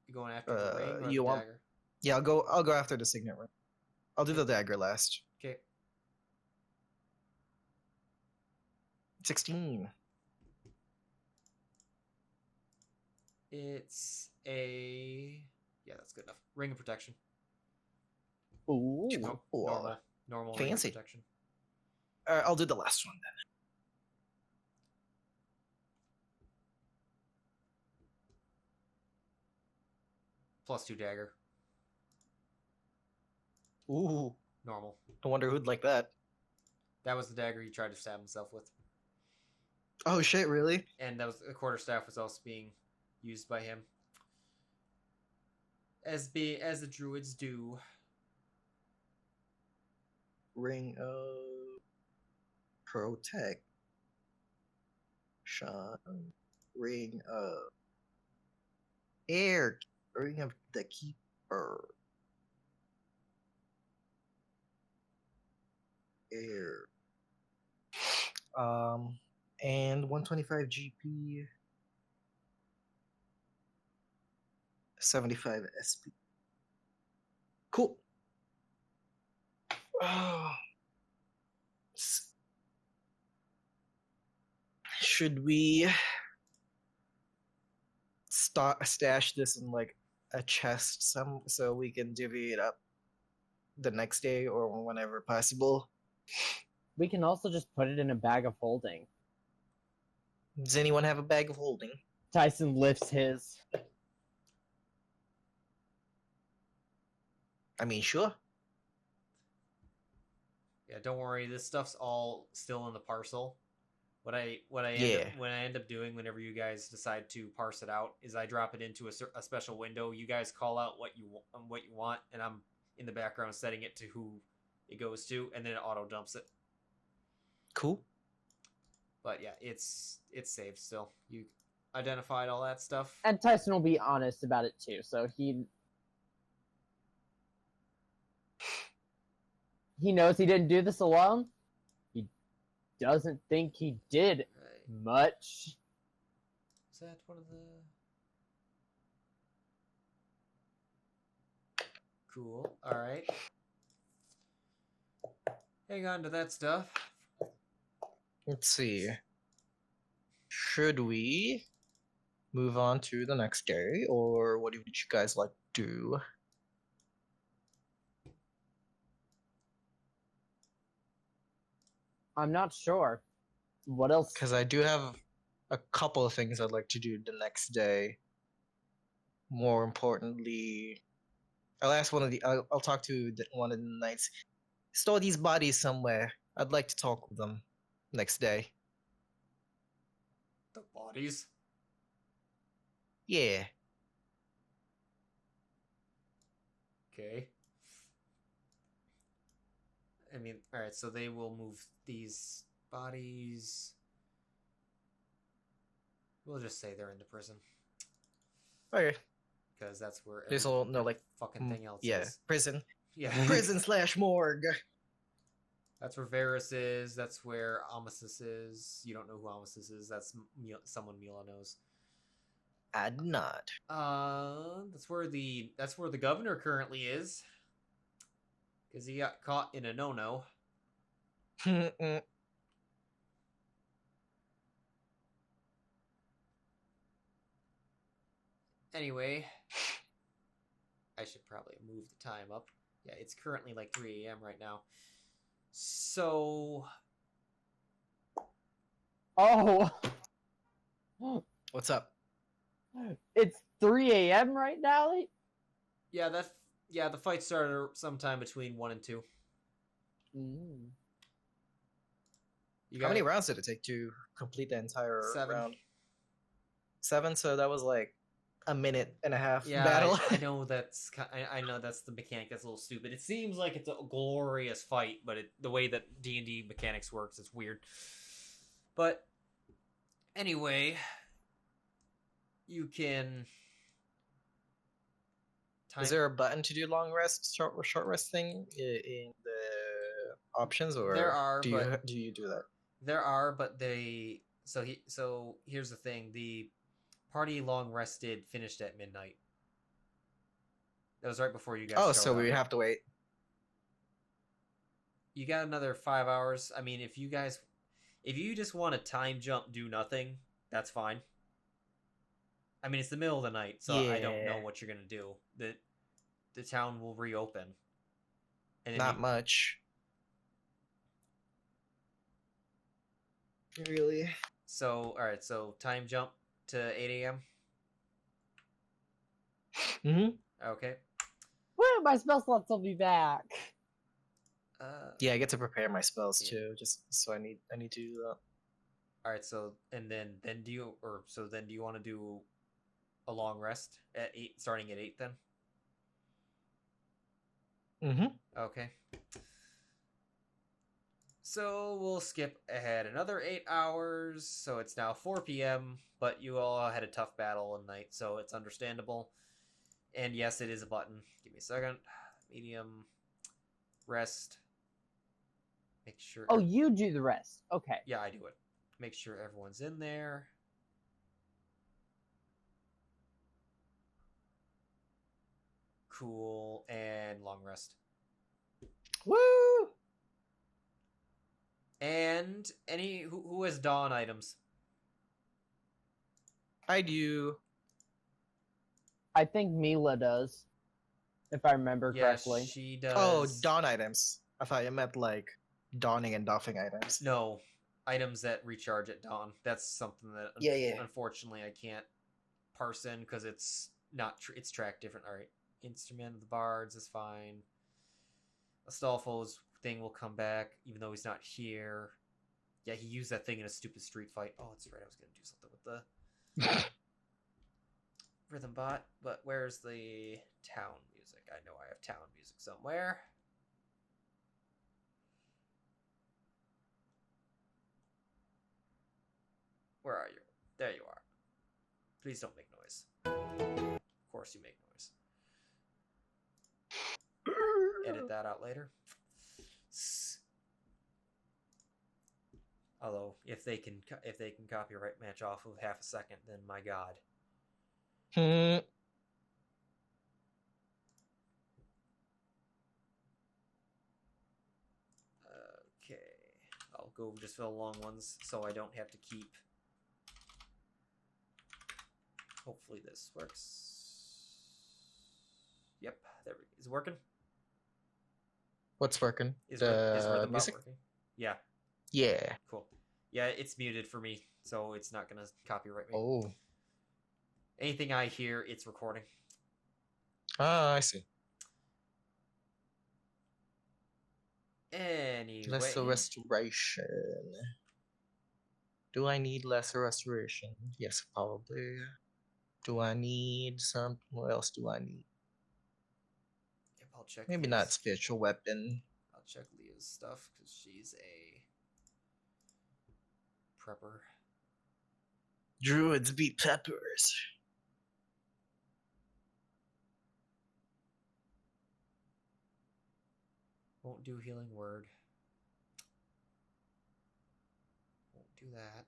You going after the ring or you the want? dagger? Yeah, I'll go after the signet ring. I'll do the dagger last. Okay. 16. It's a that's good enough. Ring of protection. Ooh. Normal Fancy. ring of protection. I'll do the last one then. +2 dagger. Ooh. Normal. I wonder who'd like that. That was the dagger he tried to stab himself with. Oh shit! Really? And that was the quarterstaff was also being used by him, as the druids do. Ring of protection. Ring of air. Ring of the keeper. Air. And 125 GP. 75 SP. Cool. Oh. should we stash this in like a chest so we can divvy it up the next day or whenever possible? We can also just put it in a bag of holding. Does anyone have a bag of holding? Tycen lifts his. I mean, sure. Yeah, don't worry. This stuff's all still in the parcel. What I end up doing whenever you guys decide to parse it out is I drop it into a special window. You guys call out what you want, and I'm in the background setting it to who it goes to, and then it auto dumps it. Cool. But yeah, it's saved still. You identified all that stuff. And Tycen will be honest about it too, so he knows he didn't do this alone. He doesn't think he did much. Is that one of the... Cool. Alright. Hang on to that stuff. Let's see. Should we move on to the next day, or what would you guys like to do? I'm not sure. What else? Because I do have a couple of things I'd like to do the next day. More importantly, I'll talk to one of the knights. Store these bodies somewhere. I'd like to talk with them next day. The bodies? Yeah. Okay. I mean, alright, so they will move these bodies. We'll just say they're in the prison. Okay. Because that's where There's a little, no, like, fucking thing else yeah, is. prison. Yeah. Prison/morgue. That's where Varus is. That's where Amastacia is. You don't know who Amastacia is. That's someone Mila knows. I do not. That's where the governor currently is. Because he got caught in a no-no. Anyway, I should probably move the time up. Yeah, it's currently like 3 a.m. right now. So... Oh! What's up? It's 3 a.m. right now? Yeah, the fight started sometime between 1 and 2. Mm. How many rounds did it take to complete the entire 7 round? 7, so that was like a minute and a half yeah, battle. I know I know that's the mechanic that's a little stupid. It seems like it's a glorious fight, but the way that D&D mechanics works, it's weird. But anyway, you can... Is there a button to do long rest, short rest thing in the options, or there are? Do you do that? There are, but they... So here's the thing: the party long rested finished at midnight. That was right before you guys. Oh, so we have to wait. You got another 5 hours. I mean, if you just want to time jump, do nothing, that's fine. I mean, it's the middle of the night, so I don't know what you're gonna do. The town will reopen. And Not much. Really? So, alright, so time jump to 8 a.m.? Mm-hmm. Okay. Woo! My spell slots will be back. Yeah, I get to prepare my spells too. Just so I need to do that. All right. So then do you want to do a long rest at 8, starting at 8 then? Mm-hmm. Okay. So we'll skip ahead another 8 hours. So it's now 4 p.m. But you all had a tough battle at night, so it's understandable. And yes, it is a button. Give me a second. Medium rest. Make sure. Oh, you do the rest. Okay. Yeah, I do it. Make sure everyone's in there. Cool. And long rest. Woo! And who has dawn items? I do. I think Mila does, if I remember Yeah, correctly. she does. Oh, dawn items. I thought you meant like donning and doffing items. No, items that recharge at dawn. That's something that Yeah. unfortunately I can't parse in because it's not. It's tracked different. All right, instrument of the bards is fine. Astolfo's thing will come back even though he's not here. Yeah, he used that thing in a stupid street fight. Oh, that's right. I was gonna do something with the rhythm bot, but where's the town music? I know I have town music somewhere. Where are you? There you are. Please don't make noise. Of course you make noise. Edit that out later. Although, if they can copyright match off of half a second, then my god. Okay, I'll go just for the long ones so I don't have to keep. Hopefully this works. Yep, there we go. Is it working? What's working? Is The Rhythm music? Bot working? Yeah. Yeah. Cool. Yeah, it's muted for me, so it's not gonna copyright me. Oh. Anything I hear, it's recording. Ah, I see. Anyway. Lesser restoration. Do I need lesser restoration? Yes, probably. Do I need some? What else do I need? Yep, I'll check. Maybe not spiritual weapon. I'll check Lia's stuff because she's a prepper. Druids beat peppers. Won't do healing word. Won't do that.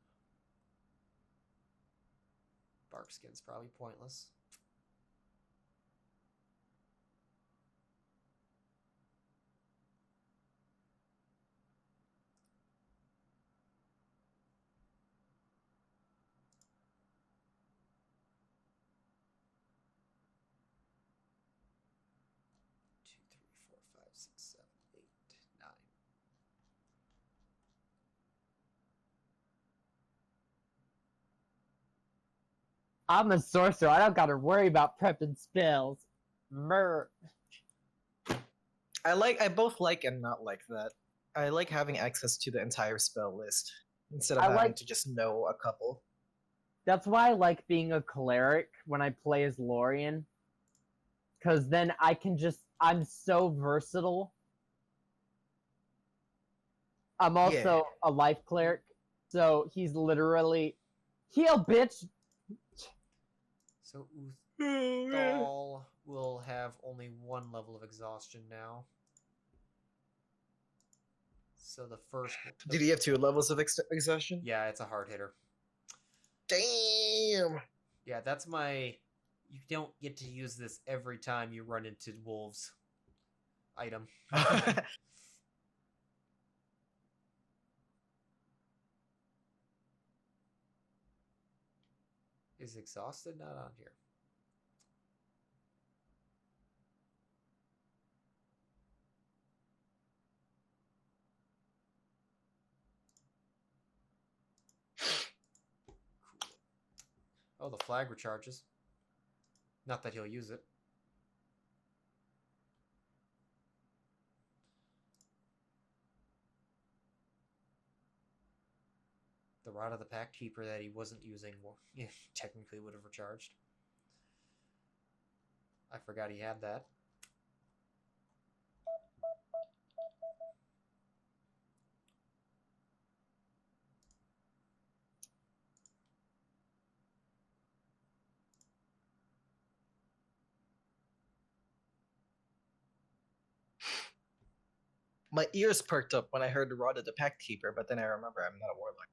Barkskin's probably pointless. I'm a sorcerer. I don't gotta worry about prepping spells. I both like and not like that. I like having access to the entire spell list instead of having to just know a couple. That's why I like being a cleric when I play as Lorien. Because then I can I'm so versatile. I'm also a life cleric, so he's literally heal, bitch. So Uthal will have only one level of exhaustion now. So the first. Did he have 2 levels of exhaustion? Yeah, it's a hard hitter. Damn. Yeah, that's my. You don't get to use this every time you run into wolves. Item. Is exhausted not on here? Cool. Oh, the flag recharges. Not that he'll use it. The Rod of the Pact Keeper that he wasn't using technically would have recharged. I forgot he had that. My ears perked up when I heard the Rod of the Pact Keeper, but then I remember I'm not a warlock.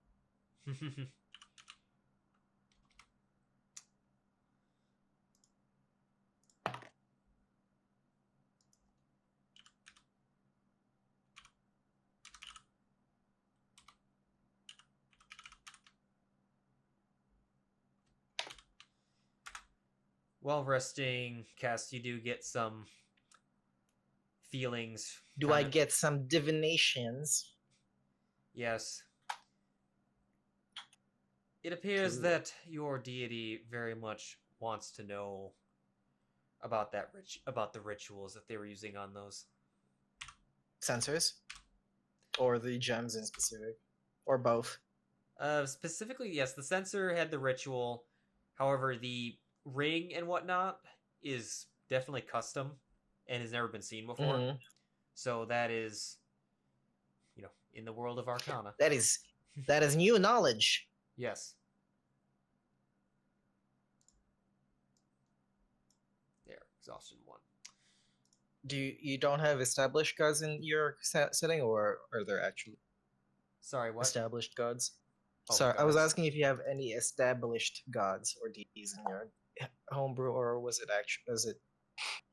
while resting, Kess, you do get some feelings. Do I get some divinations? Yes. It appears that your deity very much wants to know about about the rituals that they were using on those Sensors? Or the gems in specific? Or both? Specifically, yes, the sensor had the ritual. However, the ring and whatnot is definitely custom and has never been seen before. Mhm. So that is, in the world of Arcana. That is new knowledge. Yes. There, exhaustion 1. You don't have established gods in your setting, or are there actually Sorry, what? established gods? Oh, Sorry, I was gods. asking if you have any established gods or deities in your homebrew, or was it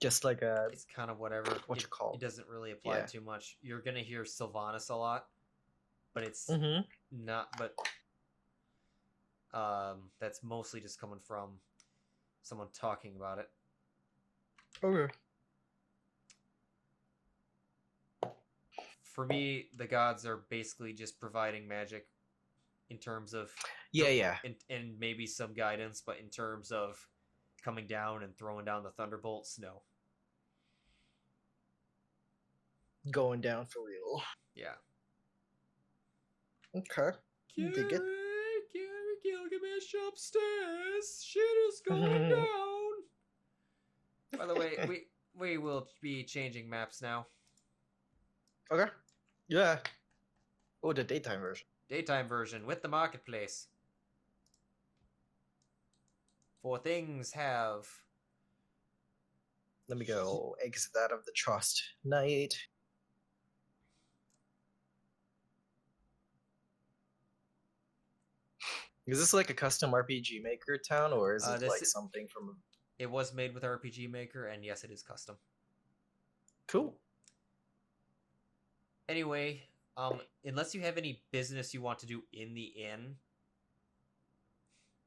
just like a It's kind of whatever. What you call? It doesn't really apply Yeah. too much. You're gonna hear Sylvanas a lot, but it's not. But that's mostly just coming from someone talking about it. Okay. For me, the gods are basically just providing magic in terms of Yeah. and maybe some guidance, but in terms of coming down and throwing down the thunderbolts, no. Going down for real. Yeah. Okay. Dig it. Gary Gilgamesh upstairs. Shit is going down. By the way, we will be changing maps now. Okay. Yeah. Oh, the daytime version. Daytime version with the marketplace. For things have. Let me go exit out of the trust. Night. Is this like a custom RPG Maker town, or is it like something from? It was made with RPG Maker, and yes, it is custom. Cool. Anyway, unless you have any business you want to do in the inn.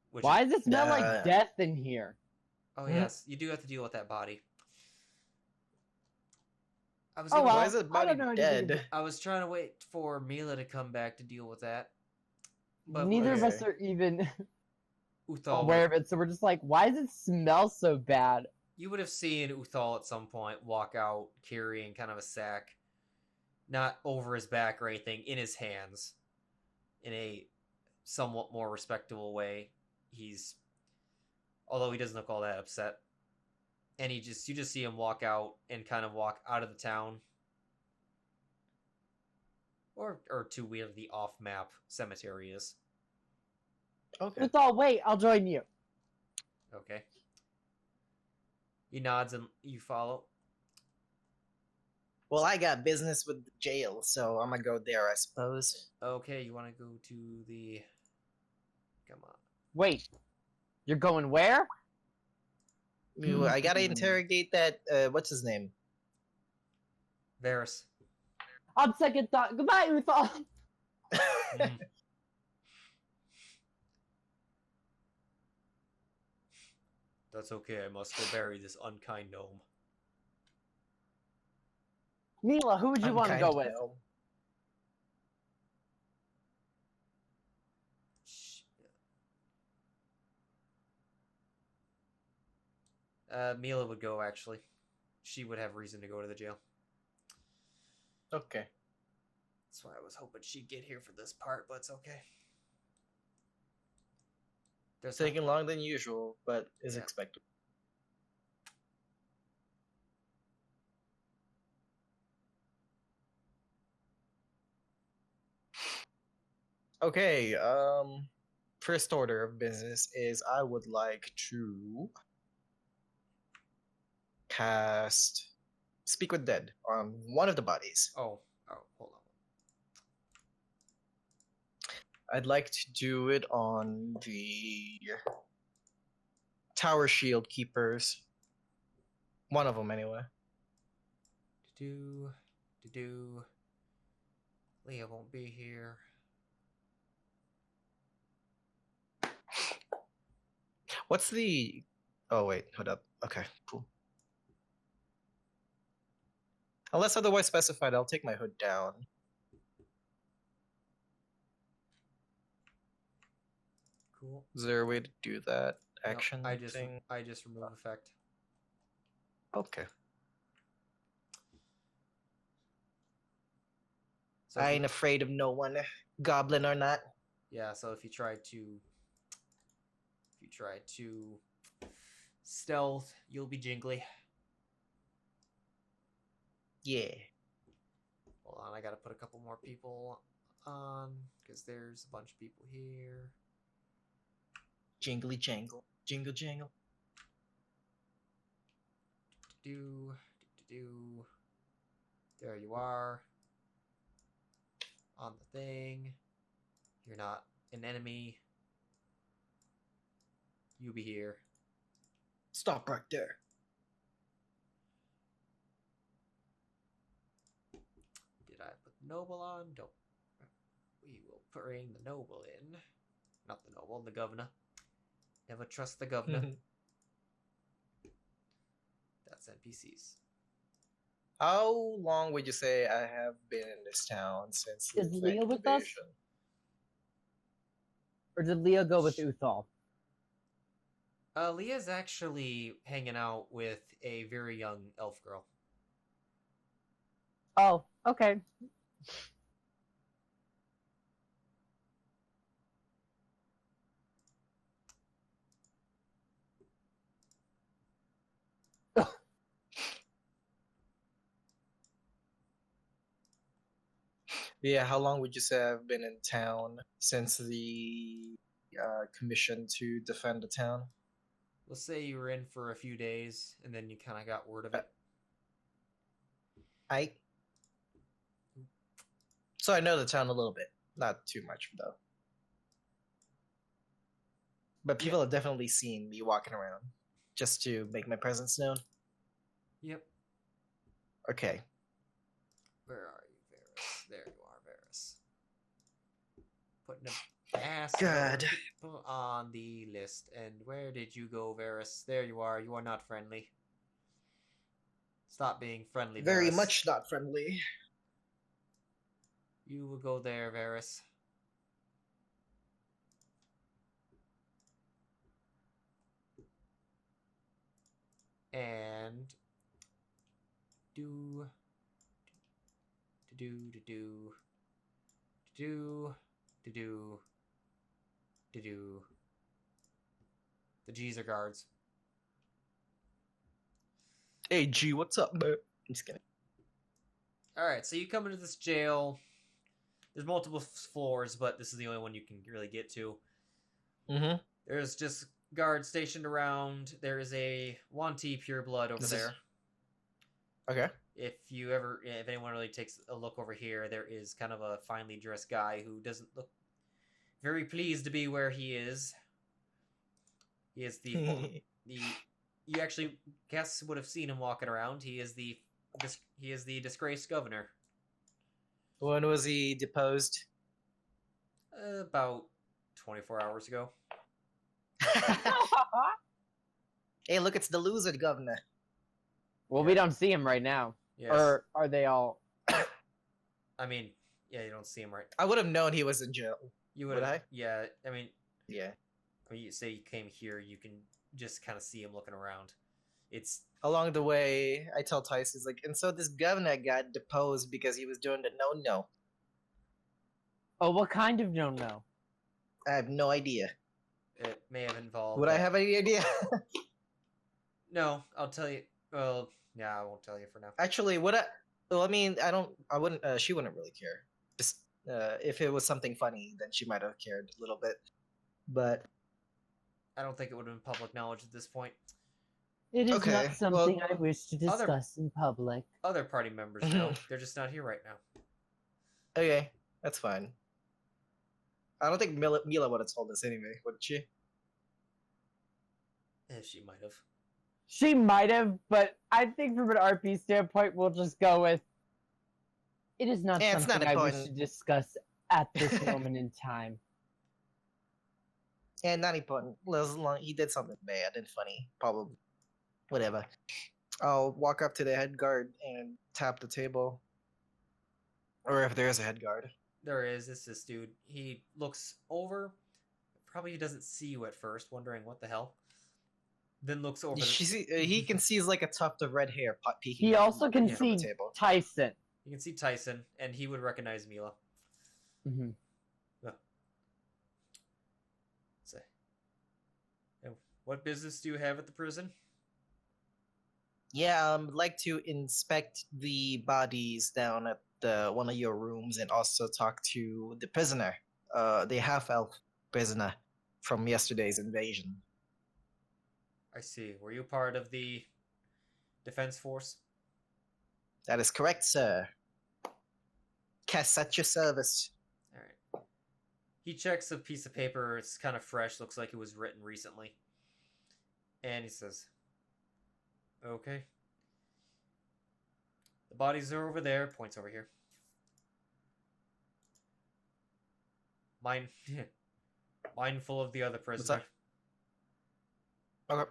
Why does it smell like death in here? Oh, yes, you do have to deal with that body. Why is it body dead? I was trying to wait for Mila to come back to deal with that. But neither of us are even aware of it, so we're just like, why does it smell so bad? You would have seen Uthal at some point walk out carrying kind of a sack, not over his back or anything, in his hands, in a somewhat more respectable way. Although he doesn't look all that upset, and you just see him walk out and kind of walk out of the town, or to where the off-map cemetery is. Okay. Uthal, wait, I'll join you. Okay. He nods and you follow. Well, I got business with the jail, so I'm gonna go there, I suppose. Okay, you want to go to the... Come on. Wait, you're going where? I gotta interrogate that, what's his name? Varys. On second thought, goodbye, Uthal! That's okay, I must go bury this unkind gnome. Mila, who would you want to go with? Mila would go, actually. She would have reason to go to the jail. Okay. That's why I was hoping she'd get here for this part, but it's okay. It's taking longer than usual, but is expected. Okay, first order of business is I would like to cast Speak with Dead on one of the bodies. Oh, hold on. I'd like to do it on the Tower Shield Keepers. One of them, anyway. Lia won't be here. What's the Oh wait, hold up. Okay, cool. Unless otherwise specified, I'll take my hood down. Cool. Is there a way to do that action No, thing? I just remove effect. Okay. So I ain't afraid of no one, goblin or not. yeah, so if you try to stealth, you'll be jingly. Yeah. Hold on, I gotta put a couple more people on because there's a bunch of people here. Jingly jangle. Jingle jangle. Do. There you are. On the thing. You're not an enemy. You be here. Stop right there. Did I put the noble on? Don't. We will bring the noble in. Not the noble, the governor. Never trust the governor. That's NPCs. How long would you say I have been in this town since Is the Lia with us? invasion? Or did Lia go with Uthal? Leah's actually hanging out with a very young elf girl. Oh, okay. Yeah, how long would you say I've been in town since the commission to defend the town? Let's say you were in for a few days, and then you kind of got word of it. So I know the town a little bit, not too much though. But people have definitely seen me walking around just to make my presence known. Yep. Okay. Where are you, Varus? There you are, Varus. Putting an ass Good. people on the list. And where did you go, Varus? There you are. You are not friendly. Stop being friendly, Very Varus. much not friendly. You will go there, Varus. And do the G's are guards. Hey G, what's up, man? I'm just kidding. Alright, so you come into this jail. There's multiple floors, but this is the only one you can really get to. Mm-hmm. There's just guards stationed around. There is a Wanti pureblood over there. Okay. If anyone really takes a look over here, there is kind of a finely dressed guy who doesn't look very pleased to be where he is. He is you actually Kess would have seen him walking around. He is the disgraced governor. When was he deposed? About 24 hours ago. Hey, look, it's the loser governor. Well, we don't see him right now. Yes. Or are they all... I mean, yeah, you don't see him right. I would have known he was in jail. You Would I? Yeah, I mean, Yeah. when you say you came here, you can just kind of see him looking around. It's Along the way, I tell Tycen, he's like, and so this governor got deposed because he was doing the no-no. Oh, what kind of no-no? I have no idea. it may have involved. Would I have any idea? No, I'll tell you. Well, yeah, I won't tell you for now. Actually, well, I mean, I wouldn't, she wouldn't really care. Just, if it was something funny, then she might have cared a little bit. But I don't think it would have been public knowledge at this point. It is Okay, not something well, I wish to discuss in public. Other party members know. They're just not here right now. okay, that's fine. I don't think Mila would have told us anyway, would she? She might have. She might have, but I think from an RP standpoint, we'll just go with... It is not Yeah, it's something not I wish important. to discuss at this moment in time. And not important. As long he did something bad and funny, probably. Whatever. I'll walk up to the head guard and tap the table. Or if there is a head guard. There is. It's this dude. He looks over. Probably doesn't see you at first, wondering what the hell. Then looks over. He can see like a tuft of red hair peeking. He also can from see the table. Tycen. You can see Tycen, and he would recognize Mila. Mm-hmm. Say, what business do you have at the prison? Yeah, I'd like to inspect the bodies down at one of your rooms and also talk to the prisoner, the half-elf prisoner from yesterday's invasion. I see. Were you part of the defense force? That is correct, sir. Kess, at your service. All right. He checks a piece of paper. It's kind of fresh. Looks like it was written recently. And he says, okay. The bodies are over there. Points over here. Mindful of the other prisoner. Okay.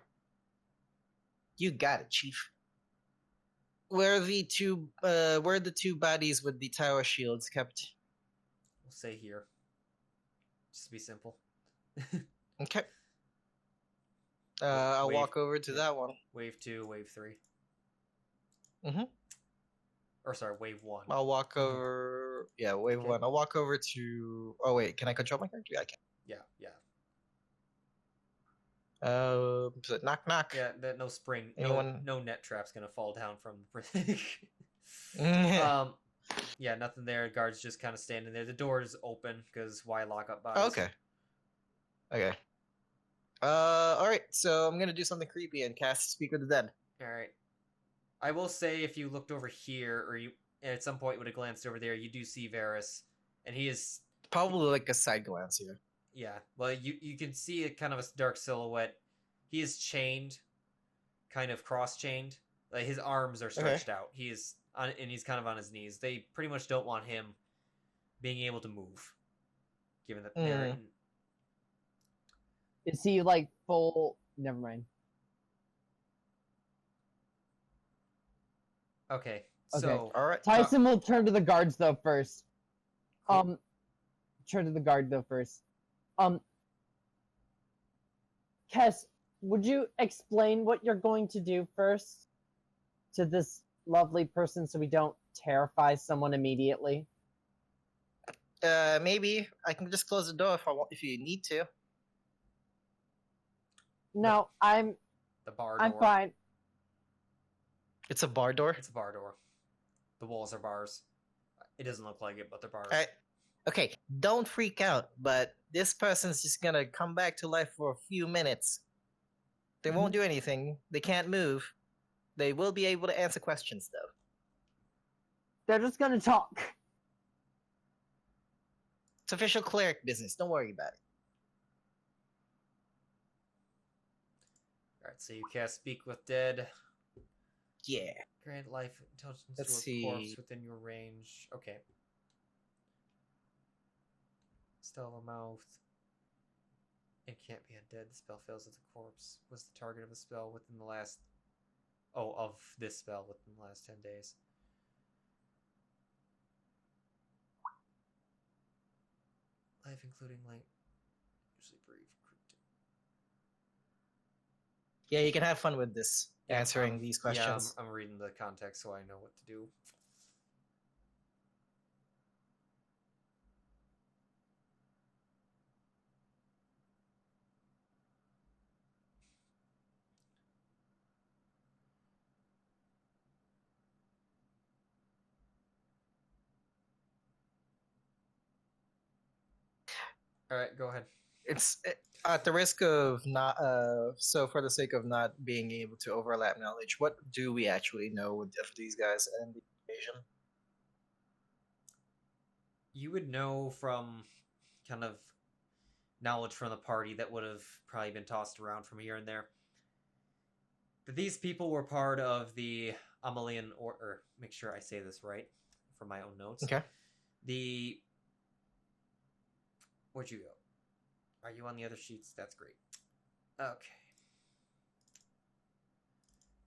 You got it, Chief. Where are the two bodies with the tower shields kept? We'll say here. Just to be simple. Okay. I'll walk over to that one. Wave 2, wave 3. Mm-hmm. Or sorry, wave 1. I'll walk over. Yeah, wave 1. I'll walk over to. Oh wait, can I control my character? Yeah, I can. Yeah. So knock knock. Yeah, no spring. Anyone? No net trap's gonna fall down from the prison. Yeah, nothing there. Guards just kind of standing there. The door is open because why lock up bodies? Okay. All right. So I'm gonna do something creepy and cast Speak with the Dead. All right. I will say if you looked over here, or you at some point would have glanced over there, you do see Varys, and he is probably like a side glance here. Yeah, well, you can see a kind of a dark silhouette. He is chained, kind of cross-chained. Like his arms are stretched out. He is and he's kind of on his knees. They pretty much don't want him being able to move, given that they're in... Is he like full? Never mind. Okay, so all right. Tycen will turn to the guards though first. Cool. Turn to the guard though first. Kess, would you explain what you're going to do first to this lovely person so we don't terrify someone immediately? Maybe I can just close the door if you need to. No, I'm the bar door. I'm fine. It's a bar door? It's a bar door. The walls are bars. It doesn't look like it, but they're bars. Okay, don't freak out, but this person's just gonna come back to life for a few minutes. They won't do anything. They can't move. They will be able to answer questions, though. They're just gonna talk. It's official cleric business. Don't worry about it. Alright, so you cast Speak with Dead. Yeah. Grant life intelligence Let's to a corpse see. within your range. Okay. Spell of a mouth. It can't be undead. The spell fails if the corpse was the target of a spell within the last... Oh, of this spell within the last 10 days. Life including light. Usually brief. Yeah, you can have fun with this, answering these questions. Yeah, I'm reading the context so I know what to do. All right, go ahead. It's at the risk of not. So for the sake of not being able to overlap knowledge, what do we actually know of these guys and the invasion? You would know from kind of knowledge from the party that would have probably been tossed around from here and there that these people were part of the Amalian, or make sure I say this right for my own notes. Okay. Where'd you go? Are you on the other sheets? That's great. Okay.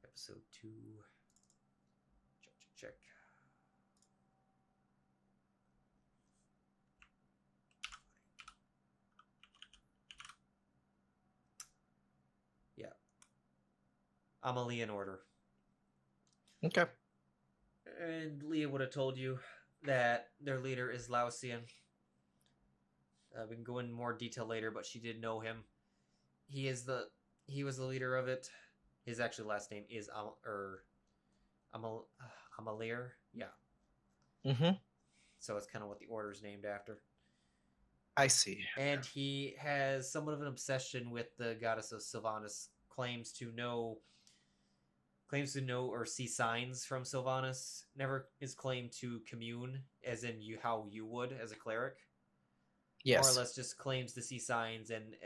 Episode 2. Check. Yeah. Lia in order. Okay. And Lia would have told you that their leader is Laosian. We can go in more detail later, but she did know him. He was the leader of it. His actual last name is Amalir. Yeah. Mm-hmm. So it's kind of what the order is named after. I see. And he has somewhat of an obsession with the goddess of Sylvanas. Claims to know or see signs from Sylvanas. Never is claimed to commune, as in how you would as a cleric. Yes. More or less, just claims to see signs and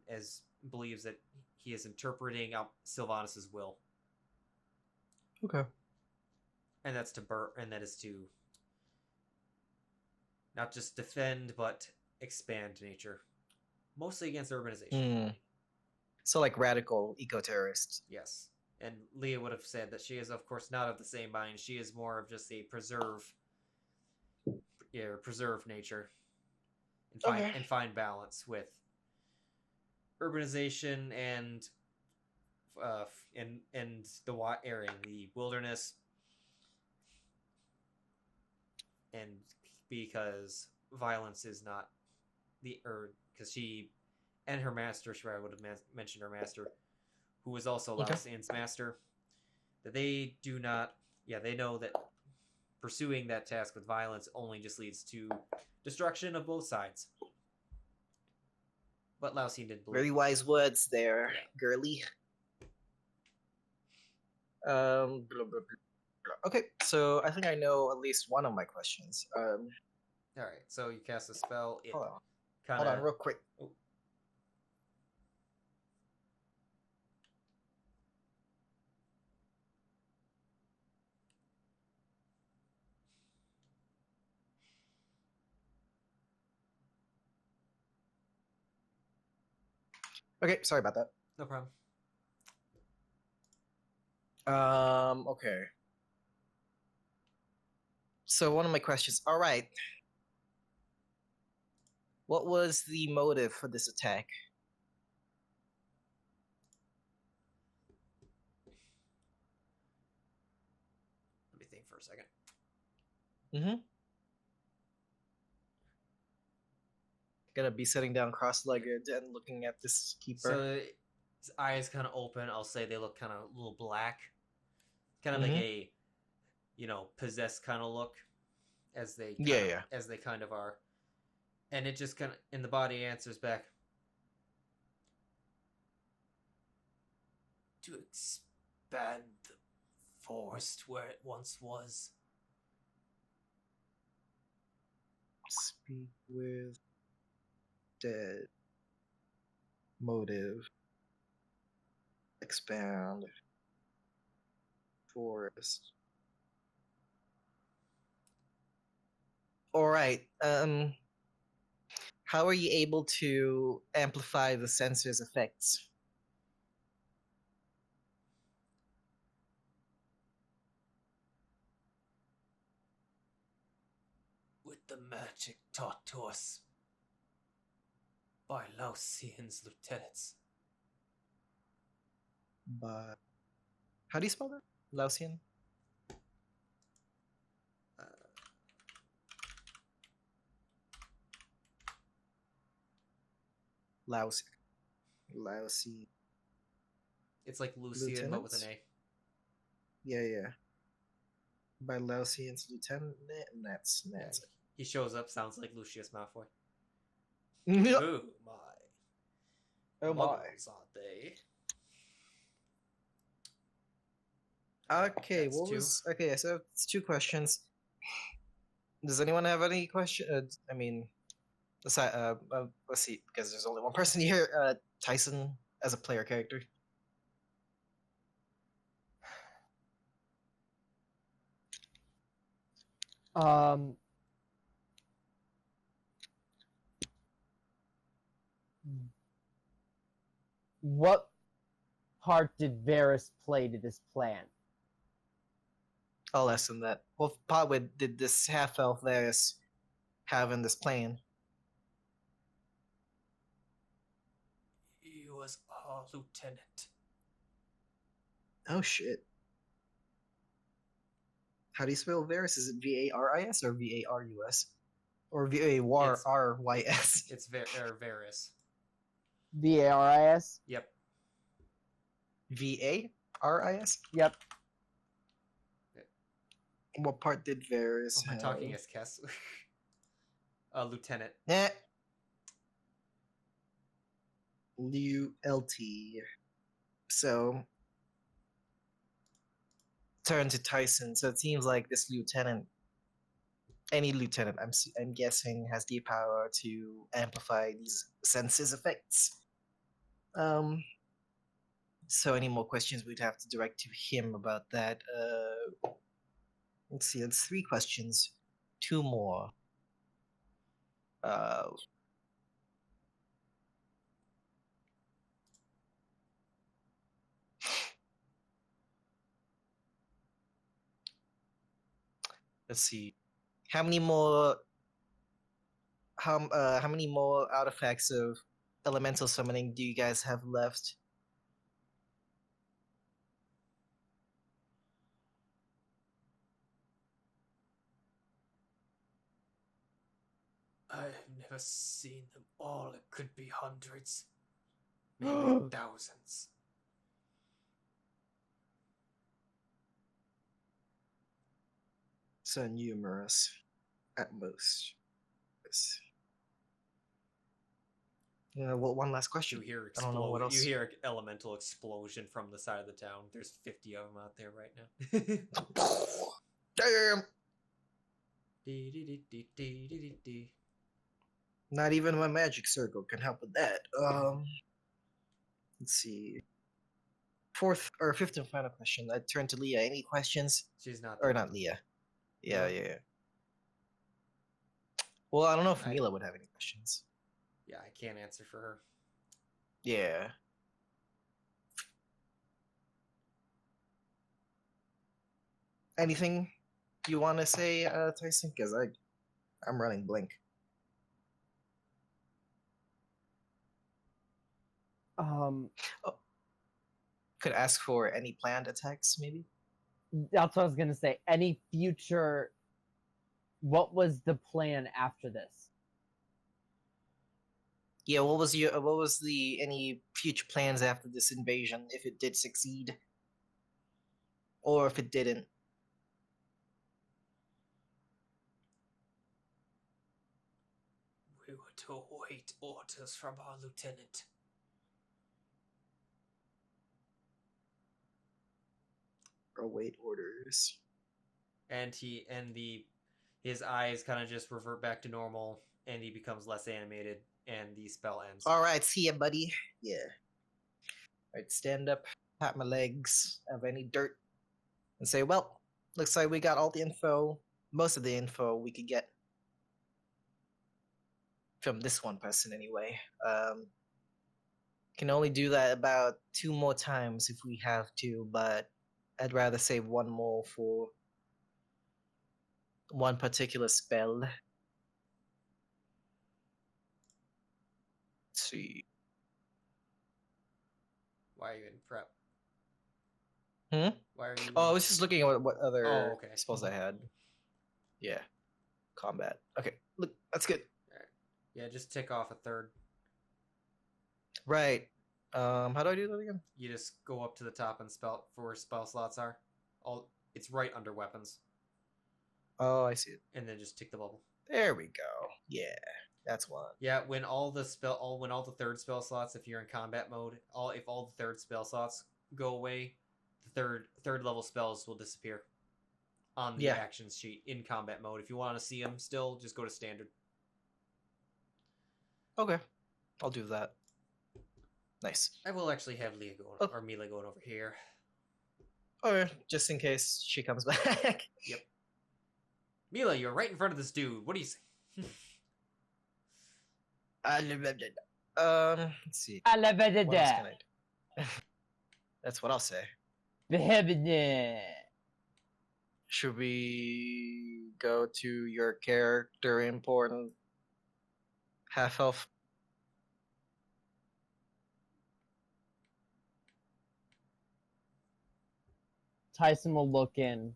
as believes that he is interpreting Sylvanas' will. Okay. And that is to not just defend but expand nature, mostly against urbanization. So like radical eco-terrorist. Yes. And Lia would have said that she is, of course, not of the same mind. She is more of just a preserve nature and find balance with urbanization and the area, the wilderness, and because violence is not because she and her master, Shrai would have mentioned her master, who was also Laosian's master, that they do not, they know that pursuing that task with violence only just leads to destruction of both sides. But Laosian did believe. Very wise words there, girly. Blah, blah, blah, blah. Okay, so I think I know at least one of my questions. All right, so you cast a spell. Hold on, real quick. Oh. Okay, sorry about that. No problem. Okay. So one of my questions. All right. What was the motive for this attack? Let me think for a second. Mm-hmm. Gonna be sitting down cross-legged and looking at this keeper. So his eyes kind of open. I'll say they look kind of a little black. Kind of like a, possessed kind of look as they as they kind of are. And it just kind of, in the body answers back. To expand the forest where it once was. Speak with dead. Motive. Expand. Forest. All right. How are you able to amplify the sensor's effects? With the magic taught to us by Laosian's lieutenants. But how do you spell that? Laosian? Laosian. It's like Lucian, but with an A. Yeah. By Laosian's lieutenant, and that's it. He shows up, sounds like Lucius Malfoy. Yep. Oh my. Oh my. Muggles, aren't they? Okay, That's two. Okay, so it's 2 questions. Does anyone have any question? Let's see, because there's only one person here. Tycen as a player character. what part did Varys play to this plan? I'll ask him that. What part did this half-elf Varys have in this plan? He was our lieutenant. Oh shit. How do you spell Varys? Is it Varis or Varus? Or Varys? It's Varys. Varis? Yep. Varis? Yep. What part did Varys Am I have? talking as Kess? Lieutenant. Nah. LT. So, turn to Tycen. So it seems like this lieutenant, any lieutenant, I'm guessing, has the power to amplify these senses effects. So any more questions we'd have to direct to him about that. Let's see, that's 3 questions. 2 more. Let's see. How many more artifacts of elemental summoning do you guys have left? I've never seen them all. It could be hundreds, maybe thousands. So numerous, at most. Yes. Yeah. Well, one last question. You hear I don't know what else. You hear an elemental explosion from the side of the town. There's 50 of them out there right now. Damn. Dee-dee-dee-dee-dee-dee-dee. Not even my magic circle can help with that. Let's see. 4th or 5th and final question. I turn to Lia. Any questions? She's not. Or not Lia. Yeah. Well, I don't know if Mila would have any questions. Yeah, I can't answer for her. Yeah. Anything you want to say, Tycen? Because I'm running blink. Could ask for any planned attacks, maybe? That's what I was gonna say. Any future... What was the plan after this? Yeah, what was any future plans after this invasion, if it did succeed? Or if it didn't? We were to await orders from our lieutenant. Await orders. And his eyes kind of just revert back to normal, and he becomes less animated, and the spell ends. Alright, see ya, buddy. Yeah. Alright, stand up, pat my legs, have any dirt, and say, well, looks like we got all the info, most of the info we could get. From this one person, anyway. Can only do that about 2 more times if we have to, but I'd rather save 1 more for one particular spell. Let's see. Why are you in prep? Hmm? Why are you? Oh, I was just looking at what other okay. spells I had. Yeah. Combat. Okay, look, that's good. Alright. Yeah, just tick off a 3rd. Right. How do I do that again? You just go up to the top and spell for where spell slots are. It's right under weapons. Oh, I see it. And then just tick the bubble. There we go. Yeah, that's one. Yeah, when all the 3rd spell slots, if you're in combat mode, if all the 3rd spell slots go away, the third level spells will disappear on the actions sheet in combat mode. If you want to see them still, just go to standard. Okay, I'll do that. Nice. I will actually have Lia going or Mila going over here. Okay, just in case she comes back. Yep. Mila, you're right in front of this dude. What do you say? Let's see. What else can I do? That's what I'll say. Beheaded. Should we go to your character important half elf? Tycen will look in.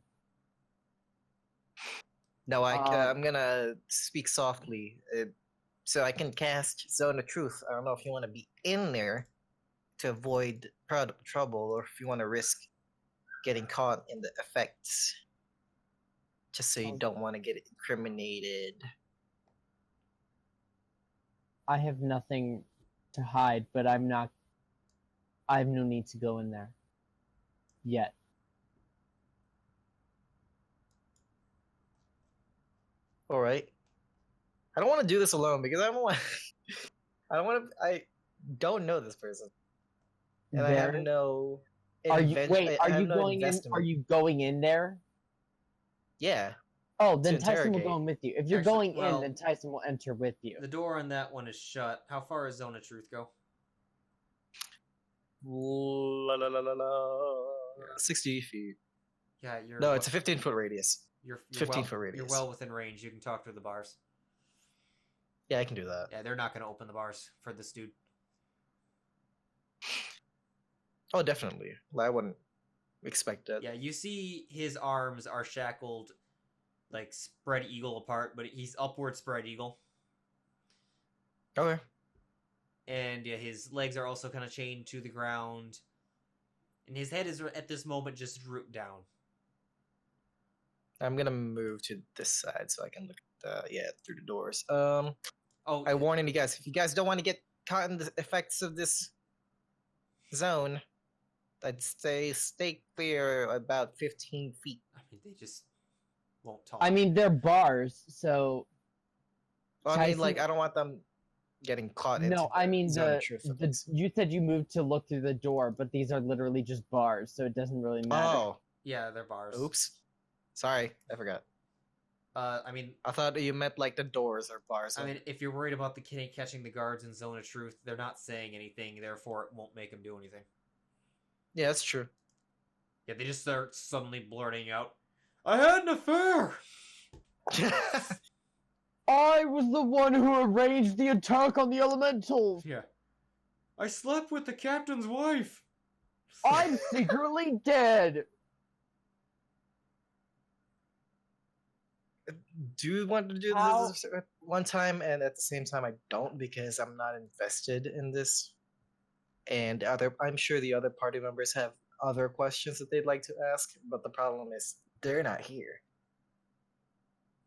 No, I'm gonna speak softly, so I can cast Zone of Truth. I don't know if you want to be in there to avoid trouble, or if you want to risk getting caught in the effects, just so you don't want to get incriminated. I have nothing to hide, but I have no need to go in there yet. All right. I don't want to do this alone because I don't want. I don't know this person, and I have no. Are you going in? Are you going in there? Yeah. Oh, then Tycen will go in with you. If you're going in, then Tycen will enter with you. The door on that one is shut. How far does Zone of Truth go? 60 feet. Yeah, you're. No, it's a 15-foot radius. You're 15-foot radius. You're well within range. You can talk to the bars. Yeah, I can do that. Yeah, they're not going to open the bars for this dude. Oh, definitely. I wouldn't expect that. Yeah, you see his arms are shackled, like spread eagle apart, but he's upward spread eagle. Okay. And yeah, his legs are also kind of chained to the ground. And his head is at this moment just drooped down. I'm gonna move to this side so I can look at through the doors. I warn you guys, if you guys don't want to get caught in the effects of this zone, I'd say stay clear about 15 feet. I mean, they just won't talk. I mean, they're bars, so. Well, I mean, like, I don't want them getting caught in. No, I mean, you said you moved to look through the door, but these are literally just bars, so it doesn't really matter. Oh. Yeah, they're bars. Oops. Sorry, I forgot. I mean, I thought you meant like the doors or bars. I mean, if you're worried about the kid catching the guards in Zone of Truth, they're not saying anything, therefore it won't make them do anything. Yeah, that's true. Yeah, they just start suddenly blurting out, "I had an affair!" I was the one who arranged the attack on the elementals! Yeah. I slept with the captain's wife! I'm secretly dead! Do you want to do this at one time, and at the same time I don't, because I'm not invested in this. And I'm sure the other party members have other questions that they'd like to ask, but the problem is they're not here.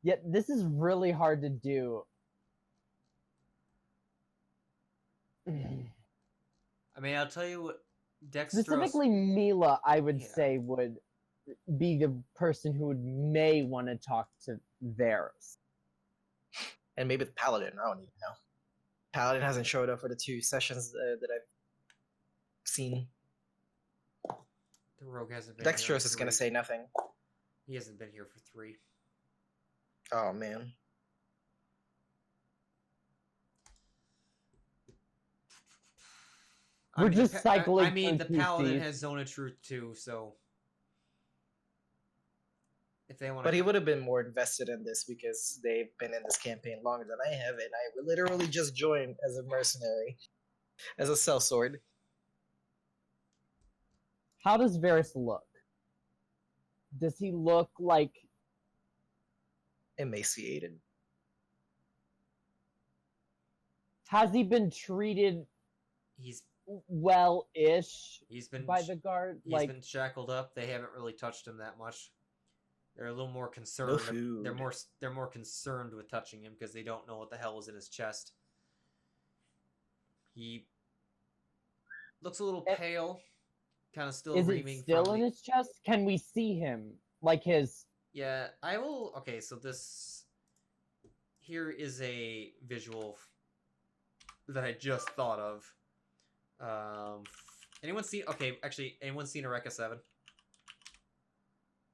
Yet this is really hard to do. I mean, I'll tell you what, Dexiteros... Specifically Mila, I would say, would be the person who may want to talk to Varus. And maybe the Paladin, I don't even know. Paladin hasn't showed up for the 2 sessions that I've seen. The rogue hasn't been here. Dexiteros is going to say nothing. He hasn't been here for 3. Oh, man. We're just cycling. I mean, the Paladin has Zone of Truth too, so if they want. But he would have been more invested in this because they've been in this campaign longer than I have, and I literally just joined as a mercenary, as a sellsword. How does Varus look? Does he look like emaciated? Has he been treated? He's well-ish. He's been by the guard. He's been shackled up. They haven't really touched him that much. They're a little more concerned. No food. They're more concerned with touching him because they don't know what the hell is in his chest. He looks a little pale, kind of still reaming. Is it still in his chest? Can we see him? Like his... Yeah, I will... Okay, so this... Here is a visual that I just thought of. Anyone seen... Okay, actually, anyone seen Eureka 7?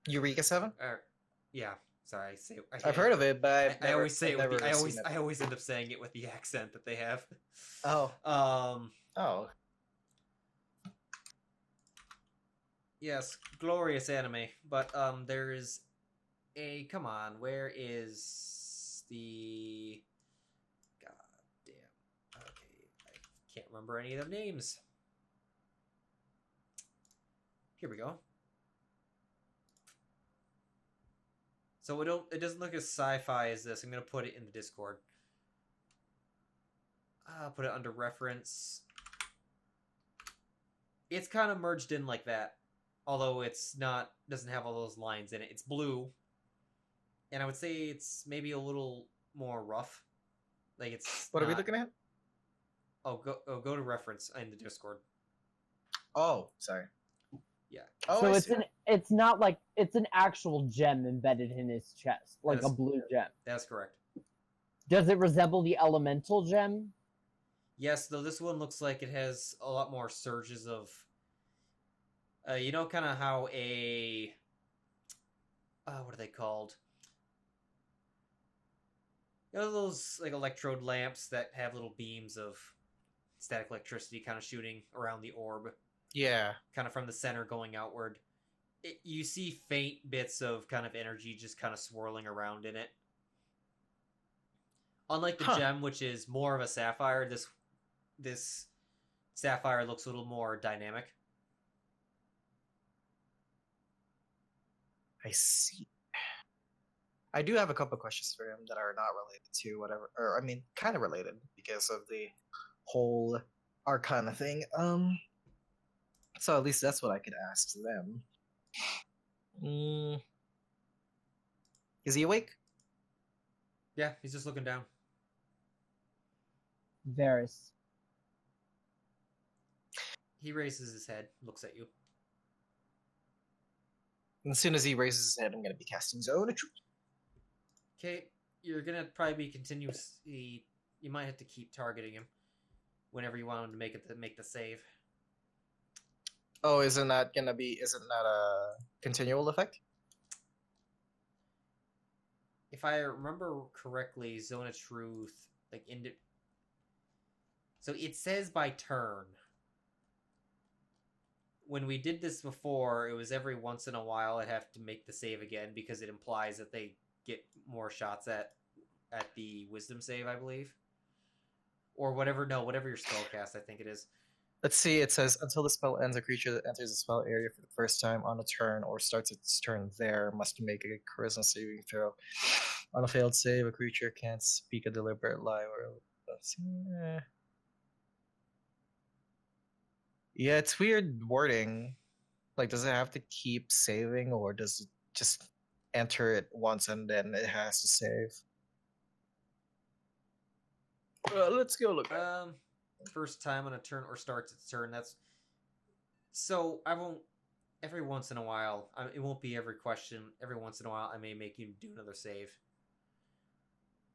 Eureka 7? Yeah. Sorry, I've heard of it, but I always say it with I always end up saying it with the accent that they have. Oh. Yes, glorious anime. But there is a come on. Where is the? God damn. Okay, I can't remember any of the names. Here we go. So it doesn't look as sci-fi as this. I'm gonna put it in the Discord. I'll put it under reference. It's kind of merged in like that, although it's not. Doesn't have all those lines in it. It's blue, and I would say it's maybe a little more rough. Like it's. What are we looking at? Go to reference in the Discord. Oh, sorry. Yeah. Oh, So I it's see. it's not like it's an actual gem embedded in his chest, like a blue gem. That's correct. Does it resemble the elemental gem? Yes, though this one looks like it has a lot more surges of. You know, kind of how a. What are they called? You know those like electrode lamps that have little beams of static electricity kind of shooting around the orb. Yeah. Kind of from the center going outward. You see faint bits of kind of energy just kind of swirling around in it. Unlike the gem, which is more of a sapphire, this sapphire looks a little more dynamic. I see. I do have a couple of questions for him that are not related to whatever, or I mean, kind of related because of the whole Arcana thing. So at least that's what I could ask them. Is he awake? Yeah, he's just looking down. Varys. He raises his head, looks at you. And as soon as he raises his head, I'm going to be casting Zone of Truth. Okay, you're gonna probably be continuously. You might have to keep targeting him whenever you want him to make the save. Oh, isn't that a continual effect? If I remember correctly, Zone of Truth, so it says by turn. When we did this before, it was every once in a while I'd have to make the save again because it implies that they get more shots at the wisdom save, I believe. Or whatever your spell cast, I think it is. Let's see, it says, until the spell ends, a creature that enters the spell area for the first time on a turn or starts its turn there must make a charisma saving throw. On a failed save, a creature can't speak a deliberate lie or... Yeah, it's weird wording. Like, does it have to keep saving, or does it just enter it once and then it has to save? Let's go look. First time on a turn or starts its turn. That's so I won't. Every once in a while, it won't be every question. Every once in a while, I may make you do another save.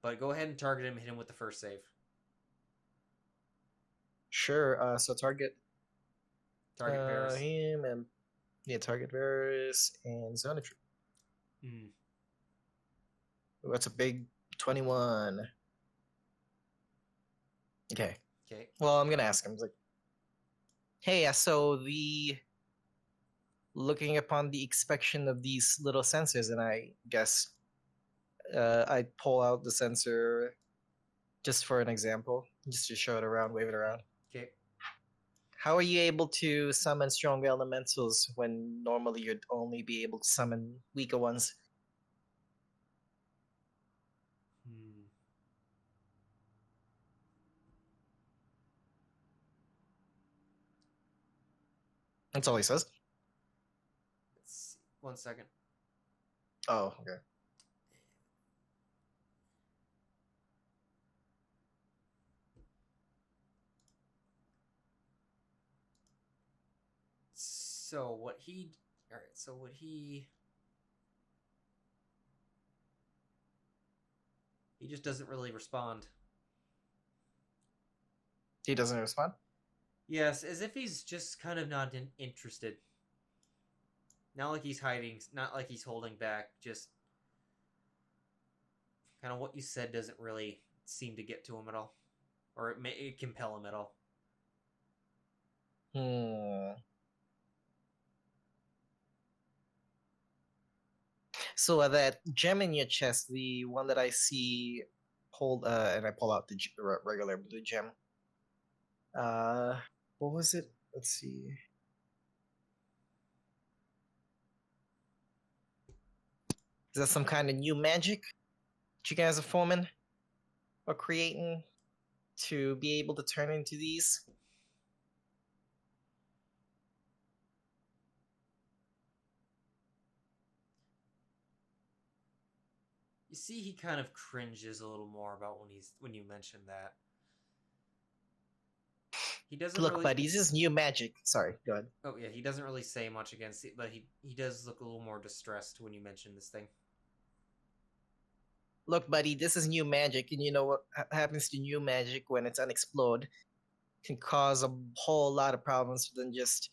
But go ahead and target him. Hit him with the first save. Sure. So target Varys. him and target Varys and Zone of Truth. That's a big 21. Okay. Well, I'm gonna ask him. Like, hey, so looking upon the inspection of these little sensors, and I guess I pull out the sensor just for an example, just to show it around, wave it around. Okay. How are you able to summon strong elementals when normally you'd only be able to summon weaker ones? That's all he says. Let's see. 1 second. Oh, okay. So what he... Alright, so what he... He just doesn't really respond. He doesn't respond? Yes, as if he's just kind of not interested. Not like he's hiding, not like he's holding back, just... Kind of what you said doesn't really seem to get to him at all. Or it compel him at all. So that gem in your chest, the one that I see, hold, and I pull out the regular blue gem. What was it? Let's see. Is that some kind of new magic that you guys are forming or creating to be able to turn into these? You see, he kind of cringes a little more about when you mention that. He doesn't Look, really... buddy, this is new magic. Sorry, go ahead. Oh yeah, he doesn't really say much against it, but he does look a little more distressed when you mention this thing. Look, buddy, this is new magic, and you know what happens to new magic when it's unexplored? Can cause a whole lot of problems than just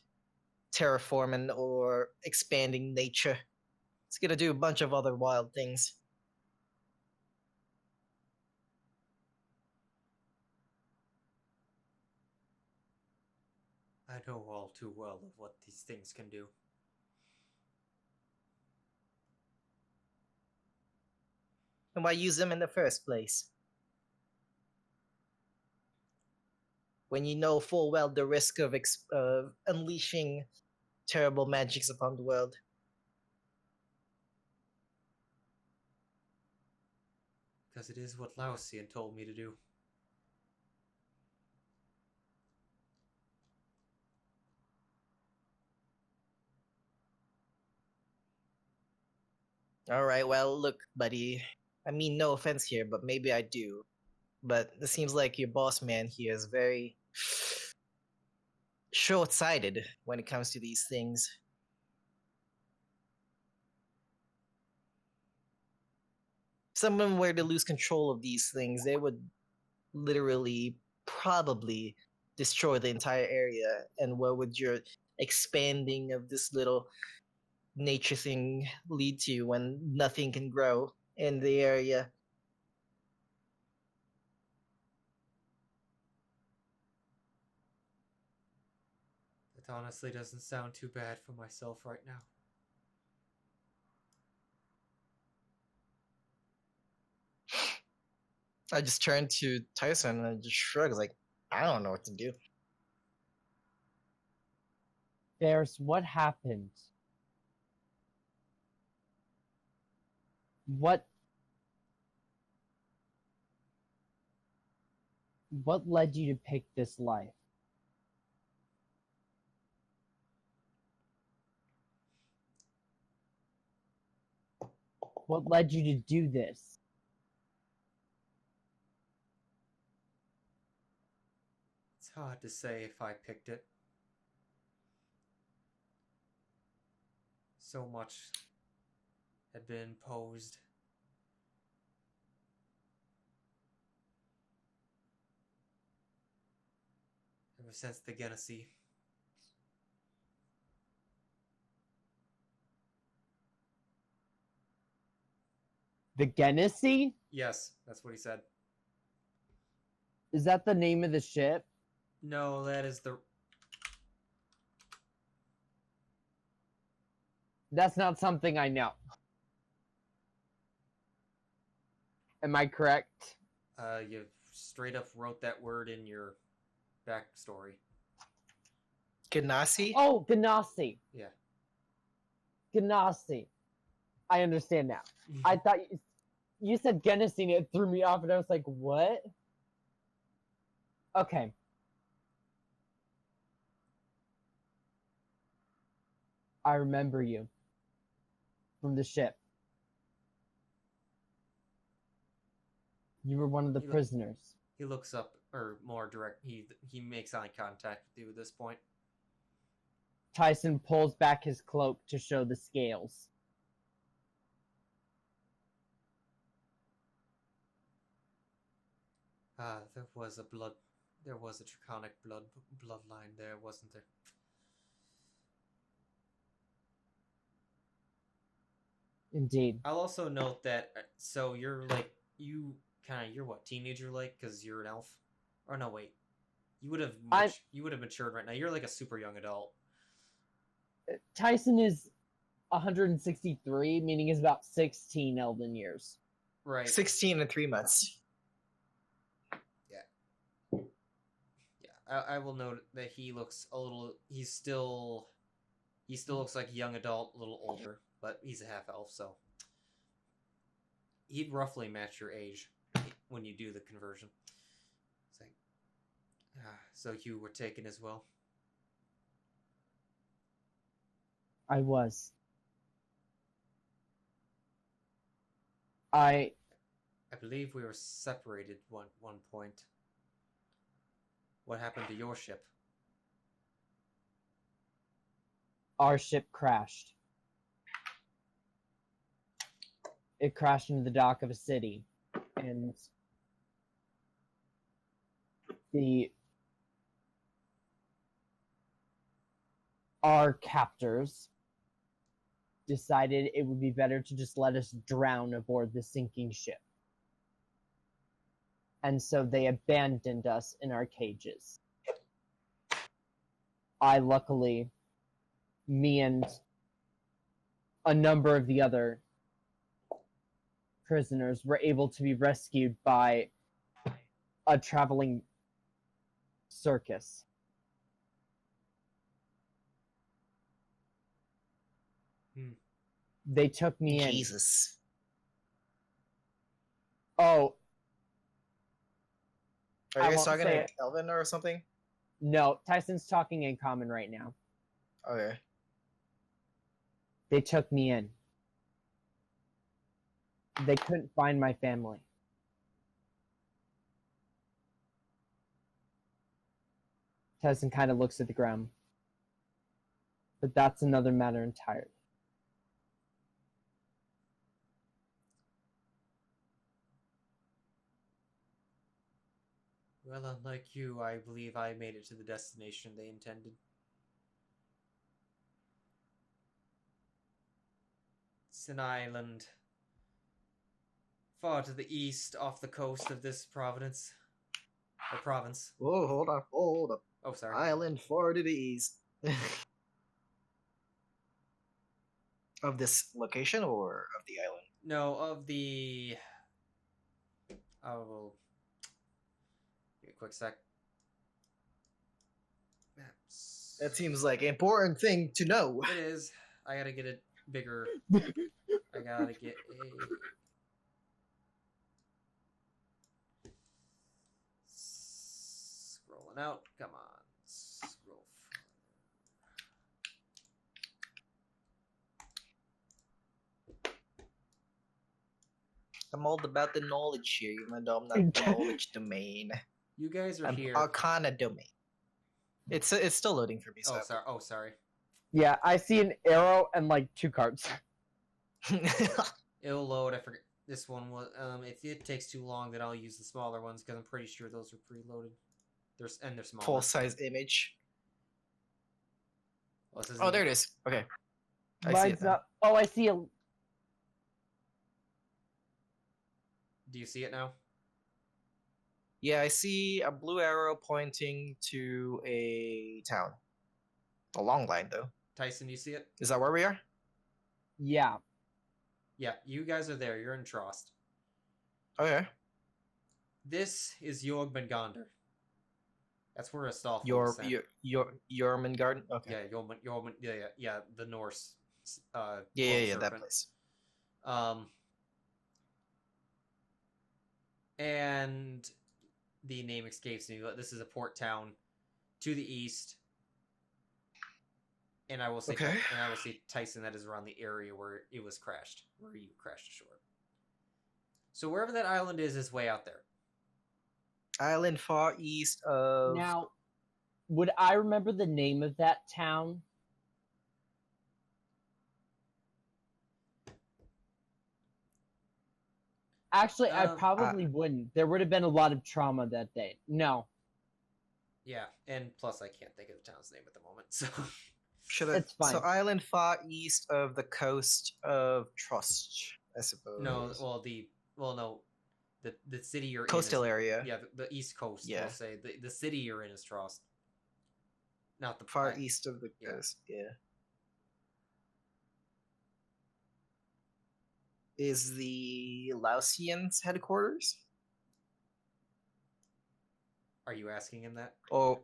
terraforming or expanding nature. It's gonna do a bunch of other wild things. I know all too well of what these things can do. And why use them in the first place? When you know full well the risk of unleashing terrible magics upon the world. Because it is what Laosian told me to do. Alright, well, look, buddy. I mean, no offense here, but maybe I do. But it seems like your boss man here is very short-sighted when it comes to these things. If someone were to lose control of these things, they would literally probably destroy the entire area. And where would your expanding of this little nature thing lead to when nothing can grow in the area? That honestly doesn't sound too bad for myself right now. I just turned to Tycen and I just shrugs like, I don't know what to do. There's what happened. What led you to pick this life? What led you to do this? It's hard to say if I picked it. So much had been imposed. Ever since the Genesee. The Genesee? Yes, that's what he said. Is that the name of the ship? No, that is the... That's not something I know. Am I correct? You straight up wrote that word in your backstory. Ganassi? Oh, Ganassi. Yeah. Ganassi. I understand now. I thought you said Genesee and it threw me off and I was like, what? Okay. I remember you. From the ship. You were one of the prisoners. He looks up, or more direct, he makes eye contact with you at this point. Tycen pulls back his cloak to show the scales. There was a draconic bloodline there, wasn't there? Indeed. I'll also note that, so you're like, you're what, teenager like, because you're an elf? Or no, wait. You would have matured right now. You're like a super young adult. Tycen is 163, meaning it's about 16 Elven years. Right. 16 and 3 months. I will note that he looks a little. He still looks like a young adult, a little older, but he's a half elf, so he'd roughly match your age when you do the conversion. It's like, so you were taken as well. I was. I believe we were separated one point. What happened to your ship? Our ship crashed. It crashed into the dock of a city, and our captors decided it would be better to just let us drown aboard the sinking ship. And so they abandoned us in our cages. Luckily, me and a number of the other prisoners were able to be rescued by a traveling circus. They took me in. Jesus. Oh. Are you I guys won't talking say to it. Elvin or something? No, Tycen's talking in common right now. Okay. They took me in. They couldn't find my family. Tycen kind of looks at the ground. But that's another matter entirely. Well, unlike you, I believe I made it to the destination they intended. It's an island far to the east off the coast of this province. Whoa, hold on. Hold up. Oh, sorry. Island far to the east. Of this location or of the island? No, of the... Oh, give me a quick sec. Maps. That seems like an important thing to know. It is. I gotta get it bigger. I gotta get a... Scrolling out. Come on. Scroll. I'm all about the knowledge here, even though I'm not the knowledge domain. You guys are I'm here. Arcana domain. It's still loading for me. So. Sorry. Yeah, I see an arrow and like 2 cards. It'll load. I forget. This one was. If it takes too long, then I'll use the smaller ones because I'm pretty sure those are preloaded. They're smaller. Full size image. Oh, there it is. Okay. I see Mine's it now. not. Oh, I see a. Do you see it now? Yeah, I see a blue arrow pointing to a town. A long line, though. Tycen, do you see it? Is that where we are? Yeah. Yeah, you guys are there. You're in Trost. Okay. This is Jormungandr. That's where Astolfo Your was sent. Jormungandr? Okay. Yeah, Jormungandr. Yeah, the Norse. Yeah, that serpent. place. And the name escapes me, but this is a port town to the east. And I will say, Okay. Tycen, that is around the area where it was crashed, where you crashed ashore. So wherever that island is way out there. Island far east of... Now, would I remember the name of that town? Actually, I probably wouldn't. There would have been a lot of trauma that day. No. Yeah, and plus I can't think of the town's name at the moment, so... It's fine. So island far east of the coast of Trust, I suppose. No, the city you're Coastal in is, area. Yeah, the east coast. Yeah. We'll say the city you're in is Trost. Not the Far east of the coast. Yeah. is the Laosians' headquarters? Are you asking him that? Or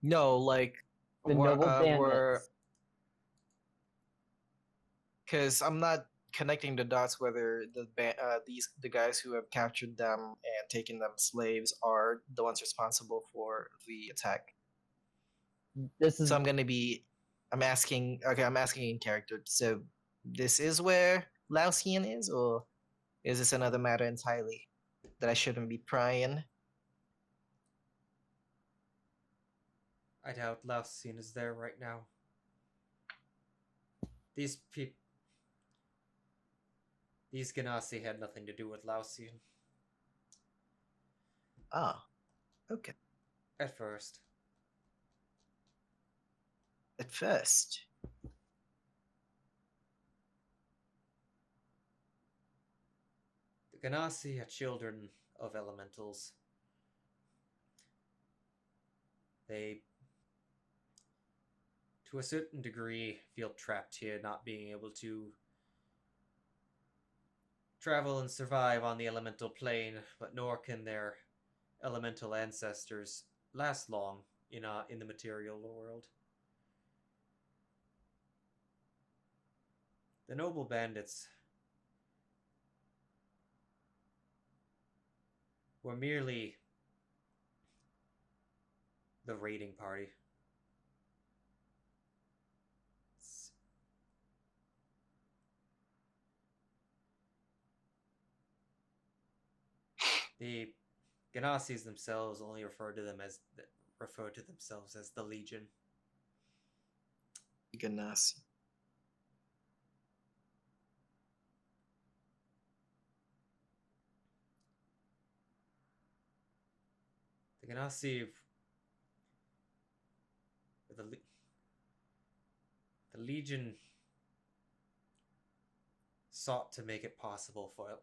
no, like The noble were bandits. because I'm not connecting the dots whether the guys who have captured them and taken them slaves are the ones responsible for the attack. This is So I'm asking in character. So this is where Laosian is, or is this another matter entirely that I shouldn't be prying? I doubt Laosian is there right now. These Ganassi had nothing to do with Laosian. Ah, okay. At first. At first. The Ganassi are children of elementals. They, to a certain degree, feel trapped here, not being able to travel and survive on the elemental plane, but nor can their elemental ancestors last long in the material world. The noble bandits were merely the raiding party. The Ganassis themselves only refer to themselves as the Legion. Ganassi. The Ganassi, the Legion sought to make it possible for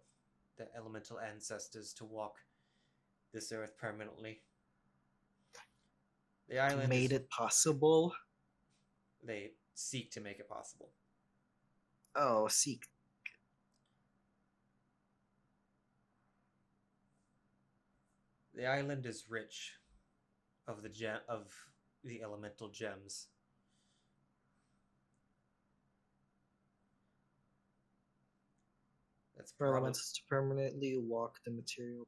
the elemental ancestors to walk this earth permanently. The island made it possible. They seek to make it possible. Oh, seek. The island is rich of the elemental gems. That's For probably elements to permanently walk the material.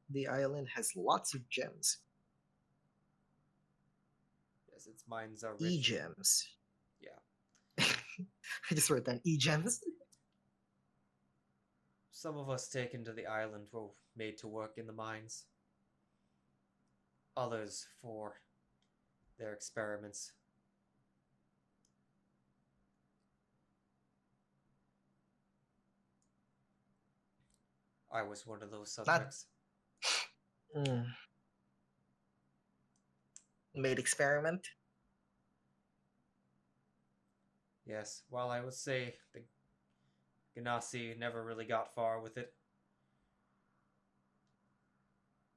The island has lots of gems. yes, its mines are rich. E-gems. Yeah. I just wrote down E-gems. Some of us taken to the island were made to work in the mines. Others for their experiments. I was one of those subjects. Made experiment. Yes, while I would say the Ganassi never really got far with it,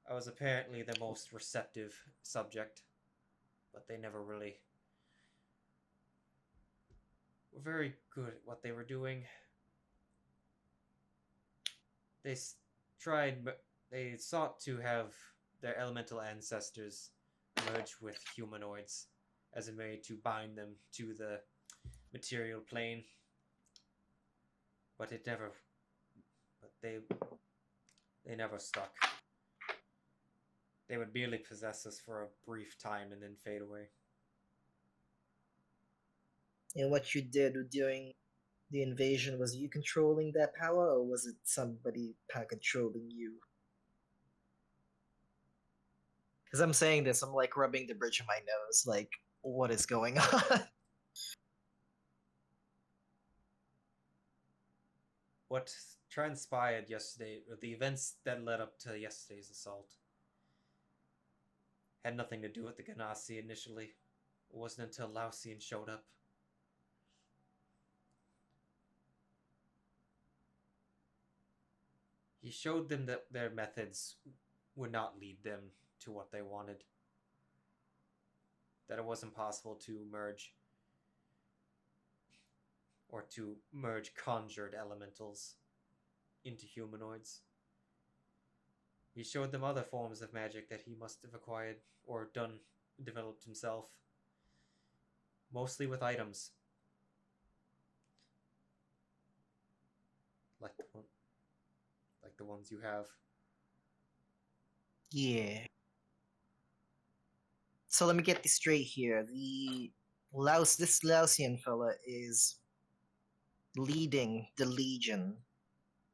I was apparently the most receptive subject, but they never really were very good at what they were doing. They sought to have their elemental ancestors merge with humanoids as a way to bind them to the material plane, but they never stuck. They would merely possess us for a brief time and then fade away. And what you did during the invasion, was you controlling that power, or was it somebody controlling you? Because I'm saying this, I'm like rubbing the bridge of my nose, like, what is going on? What transpired yesterday, or the events that led up to yesterday's assault, had nothing to do with the Ganassi initially. It wasn't until Laosian showed up. He showed them that their methods would not lead them to what they wanted. That it wasn't possible to merge or to merge conjured elementals into humanoids. He showed them other forms of magic that he must have acquired or developed himself, mostly with items. Like the ones you have. Yeah. So let me get this straight here. This Lausian fella is leading the Legion,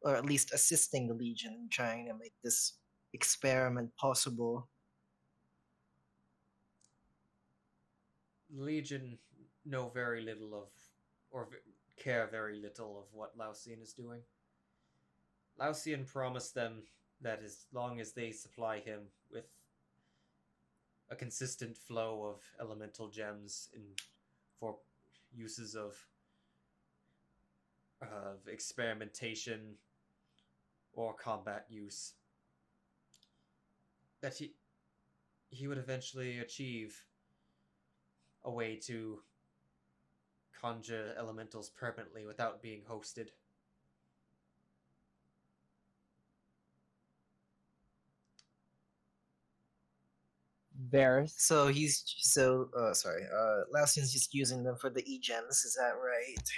or at least assisting the Legion in trying to make this experiment possible. Legion know very little of, or care very little of what Lausian is doing. Lausian promised them that as long as they supply him with a consistent flow of elemental gems for uses of experimentation or combat use, that he would eventually achieve a way to conjure elementals permanently without being hosted. Varys. So Lausian's just using them for the E-gems, is that right?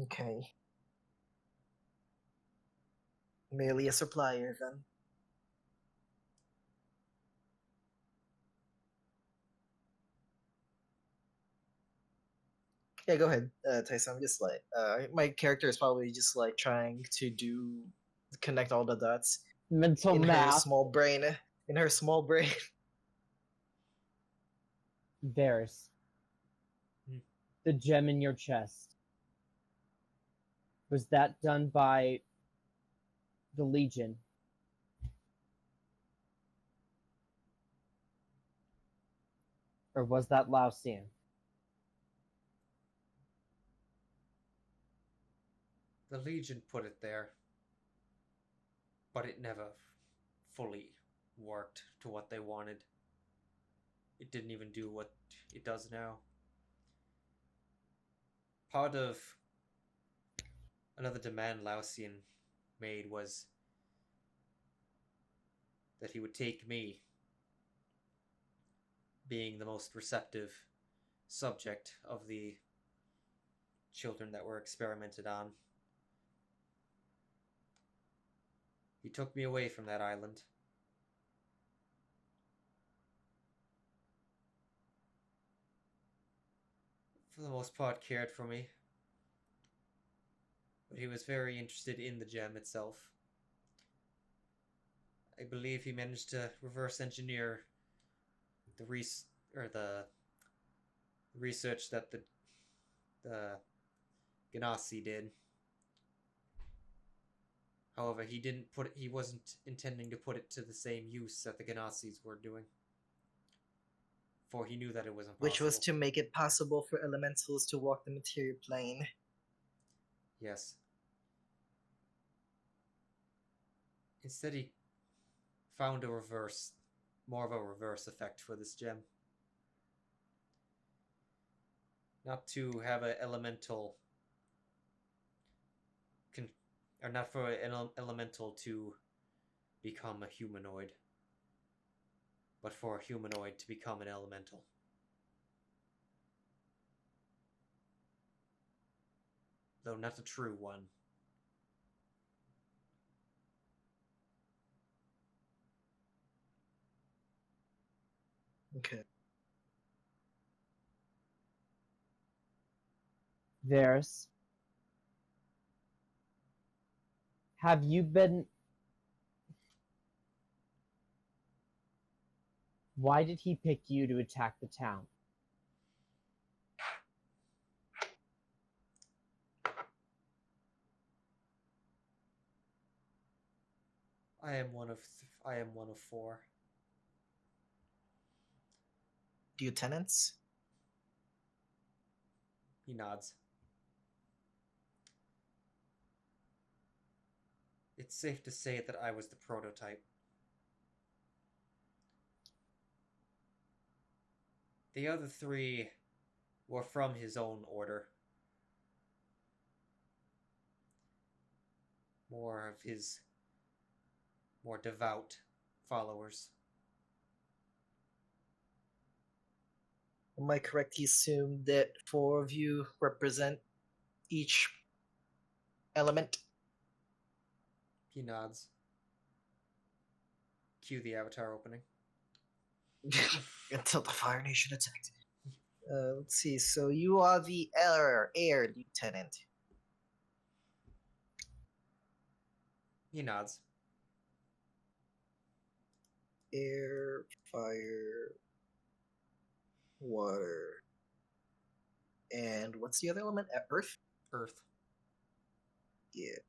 Okay. Merely a supplier then. Yeah, go ahead, Tyson. I'm just like, my character is probably just like trying to connect all the dots Mental in her math. small brain. In her small brain. Varys. The gem in your chest. Was that done by the Legion? Or was that Lausian? The Legion put it there, but it never fully worked to what they wanted. It didn't even do what it does now. Part of another demand Lausian made was that he would take me, being the most receptive subject of the children that were experimented on. He took me away from that island. For the most part, cared for me. But he was very interested in the gem itself. I believe he managed to reverse engineer the research that the Ganassi did. However, he wasn't intending to put it to the same use that the Ganassis were doing. For he knew that it was impossible. Which was to make it possible for elementals to walk the material plane. Yes. Instead, he found more of a reverse effect for this gem. Not to have an elemental, or not for an elemental to become a humanoid, but for a humanoid to become an elemental. Though not a true one. Okay. Varys. Have you been... Why did he pick you to attack the town? I am one of 4. Lieutenants? He nods. It's safe to say that I was the prototype. The other 3 were from his own order, more of his more devout followers. Am I correct to assume that 4 of you represent each element? He nods. Cue the avatar opening. Until the Fire Nation attacked. Let's see. So you are the air lieutenant. He nods. Air, fire, water, and what's the other element? Earth? Earth. Yeah.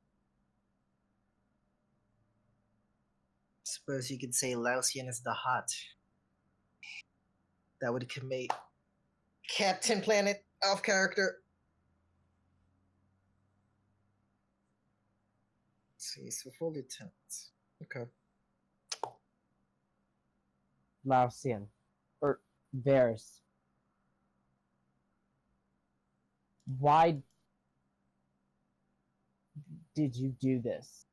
Suppose you could say Lausian is the hot. That would commit Captain Planet off character. Let's see, so 4 lieutenants. Okay. Lausian. Or Varys. Why did you do this?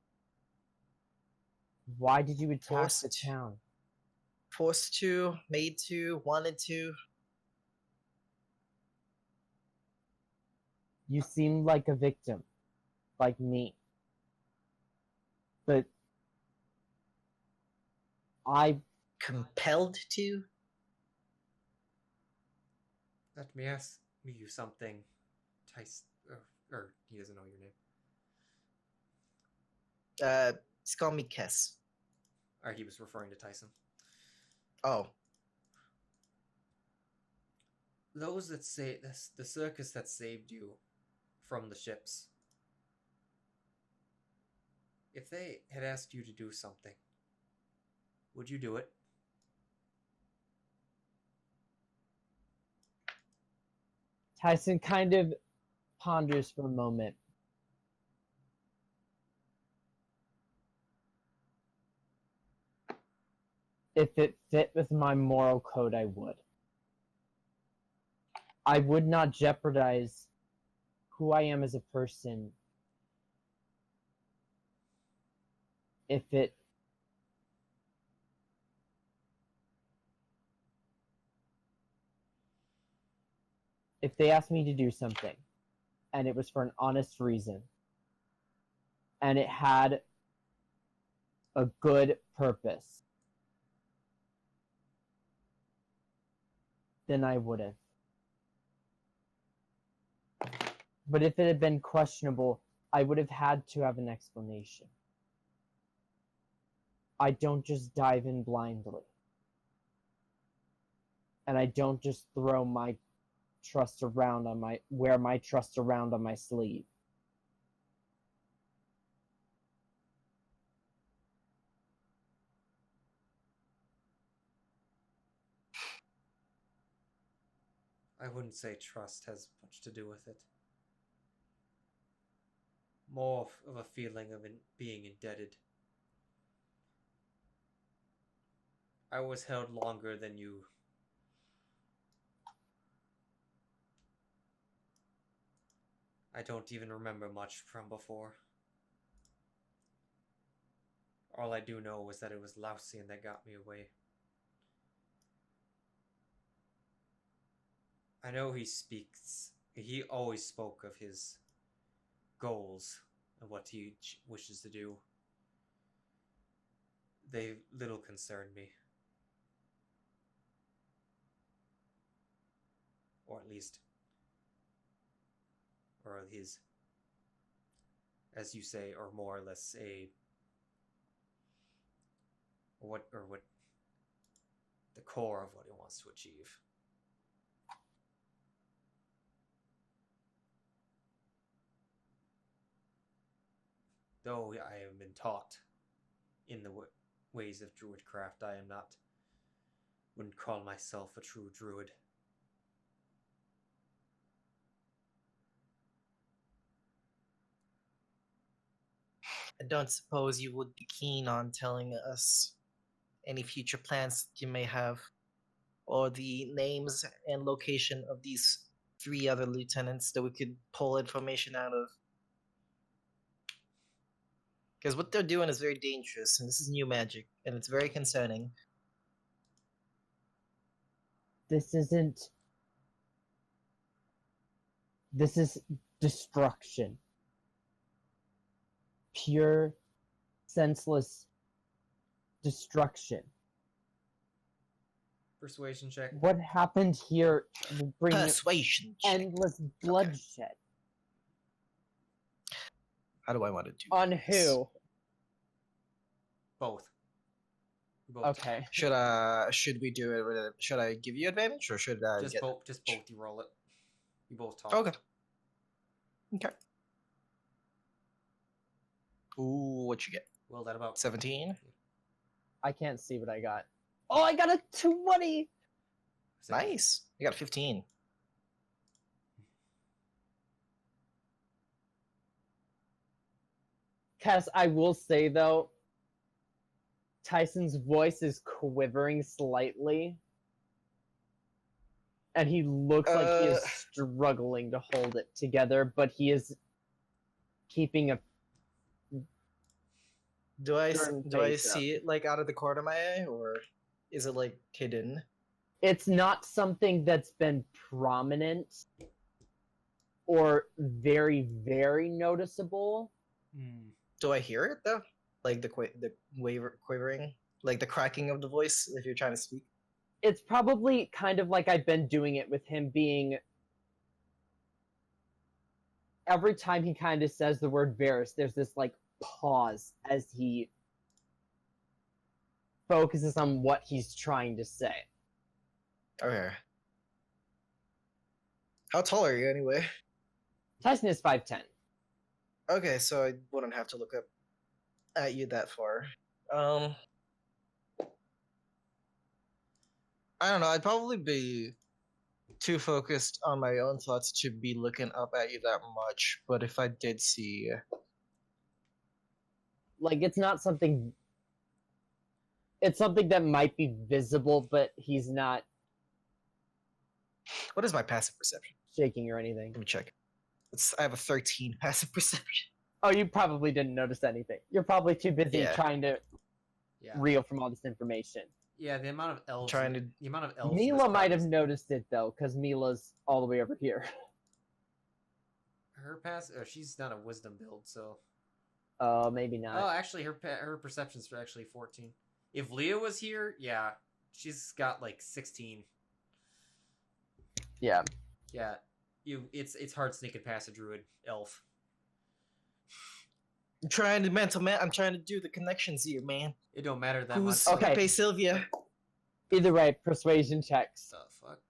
Why did you attack the town? Forced to, made to, wanted to. You seem like a victim. Like me. But I Compelled to? Let me ask you something, Tycen. Or he doesn't know your name. Just call me Kess. Or he was referring to Tycen. Oh. Those that say the circus that saved you from the ships. If they had asked you to do something, would you do it? Tycen kind of ponders for a moment. If it fit with my moral code, I would. I would not jeopardize who I am as a person if they asked me to do something and it was for an honest reason and it had a good purpose, then I would have. But if it had been questionable, I would have had to have an explanation. I don't just dive in blindly. And I don't just throw my trust around on my trust around on my sleeve. I wouldn't say trust has much to do with it. More of a feeling of being indebted. I was held longer than you. I don't even remember much from before. All I do know was that it was Lausian that got me away. I know he always spoke of his goals and what he wishes to do. They little concern me. Or at least, or his, as you say, or more or less what the core of what he wants to achieve. Though I have been taught in the ways of druidcraft, I am not, wouldn't call myself a true druid. I don't suppose you would be keen on telling us any future plans that you may have, or the names and location of these 3 other lieutenants that we could pull information out of. Because what they're doing is very dangerous, and this is new magic, and it's very concerning. This isn't. This is destruction. Pure, senseless destruction. Persuasion check. What happened here will bring Persuasion check. endless bloodshed. How do I want to do On this? who? Both. Both. Okay. Should we do it with a, should I give you advantage, or should I Just get both. Just both. You roll it. You both talk. Okay. Okay. Ooh, what you get? Well, that about 17? I can't see what I got. Oh, I got a 20! Nice. You got 15. Kess, I will say though, Tycen's voice is quivering slightly. And he looks like he is struggling to hold it together, but he is keeping a Do I Turn do I face up. see it like out of the corner of my eye, or is it like hidden? It's not something that's been prominent or very, very noticeable. Do I hear it though? Like the quivering, like the cracking of the voice if you're trying to speak. It's probably kind of like I've been doing it with him being... Every time he kind of says the word Varus, there's this like pause as he focuses on what he's trying to say. Okay. How tall are you anyway? Tycen is 5'10". Okay, so I wouldn't have to look up at you that far. I don't know. I'd probably be too focused on my own thoughts to be looking up at you that much. But if I did see, Like, it's not something... It's something that might be visible, but he's not what is my passive perception? shaking or anything. Let me check. I have a 13 passive perception. Oh, you probably didn't notice anything. You're probably too busy Yeah. trying to Yeah. reel from all this information. Yeah. The amount of elves. Trying to. The amount of elves. in Mila this might have party- noticed it, though, because Mila's all the way over here. Her pass. She's not a wisdom build, so. Maybe Oh, not. actually, her perception's actually 14. If Lia was here, yeah, she's got like 16. Yeah. Yeah, it's hard sneaking past a druid elf. I'm trying to mental man. I'm trying to do the connections here, man. It don't matter that Who's much. Okay. Pay Sylvia? Either way, persuasion checks. The fuck?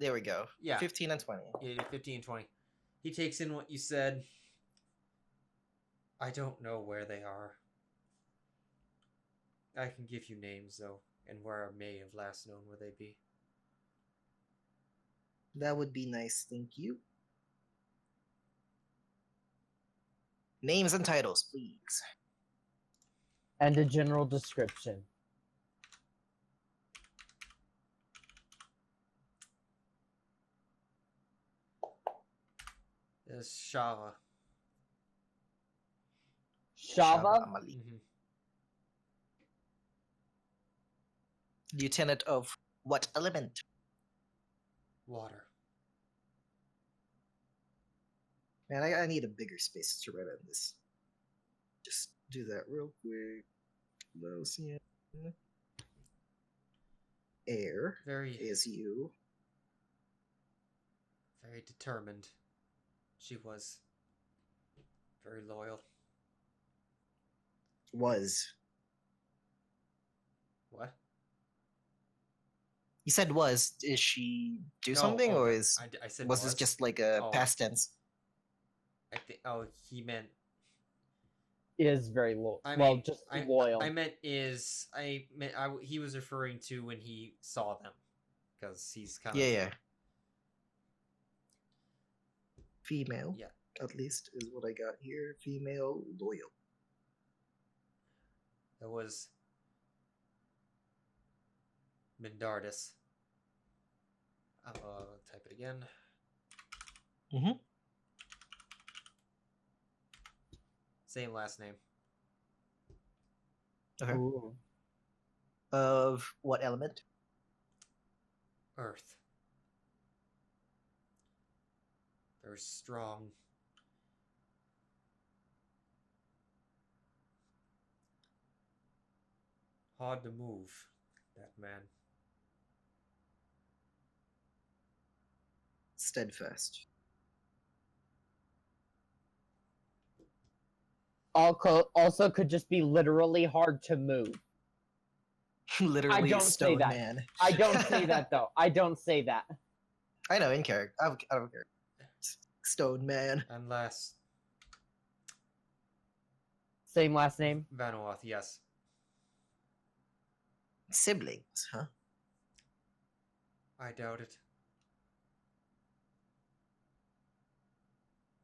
There we go. Yeah. 15 and 20. Yeah, 15 and 20. He takes in what you said. I don't know where they are. I can give you names, though, and where I may have last known where they be. That would be nice, thank you. Names and titles, please. And a general description. There's Shava. Shava? Amali. Mm-hmm. Lieutenant of what element? Water. Man, I need a bigger space to write on this. Just do that real quick. Losian. Air Very, is you. very determined. She was very loyal. Was. What? You said was. Is she do No, something, or no, is I said was this just like a Oh. past tense? I think. Oh, he meant. Is very loyal. I Well, mean, just I, loyal. I meant is. I meant. He was referring to when he saw them, because he's kind of. Yeah. Female. Yeah. At least is what I got here. Female loyal. It was Mindardus. I'll type it again. Mhm. Same last name. Okay. Ooh. Of what element? Earth. They're strong. Hard to move, that man. Steadfast. Also could just be literally hard to move. Literally don't a say stone that. man. I don't say that though. I don't say that. I know, in character. I don't care. Stone man. And last, Same last name. Vanoth, yes. Siblings, huh? I doubt it.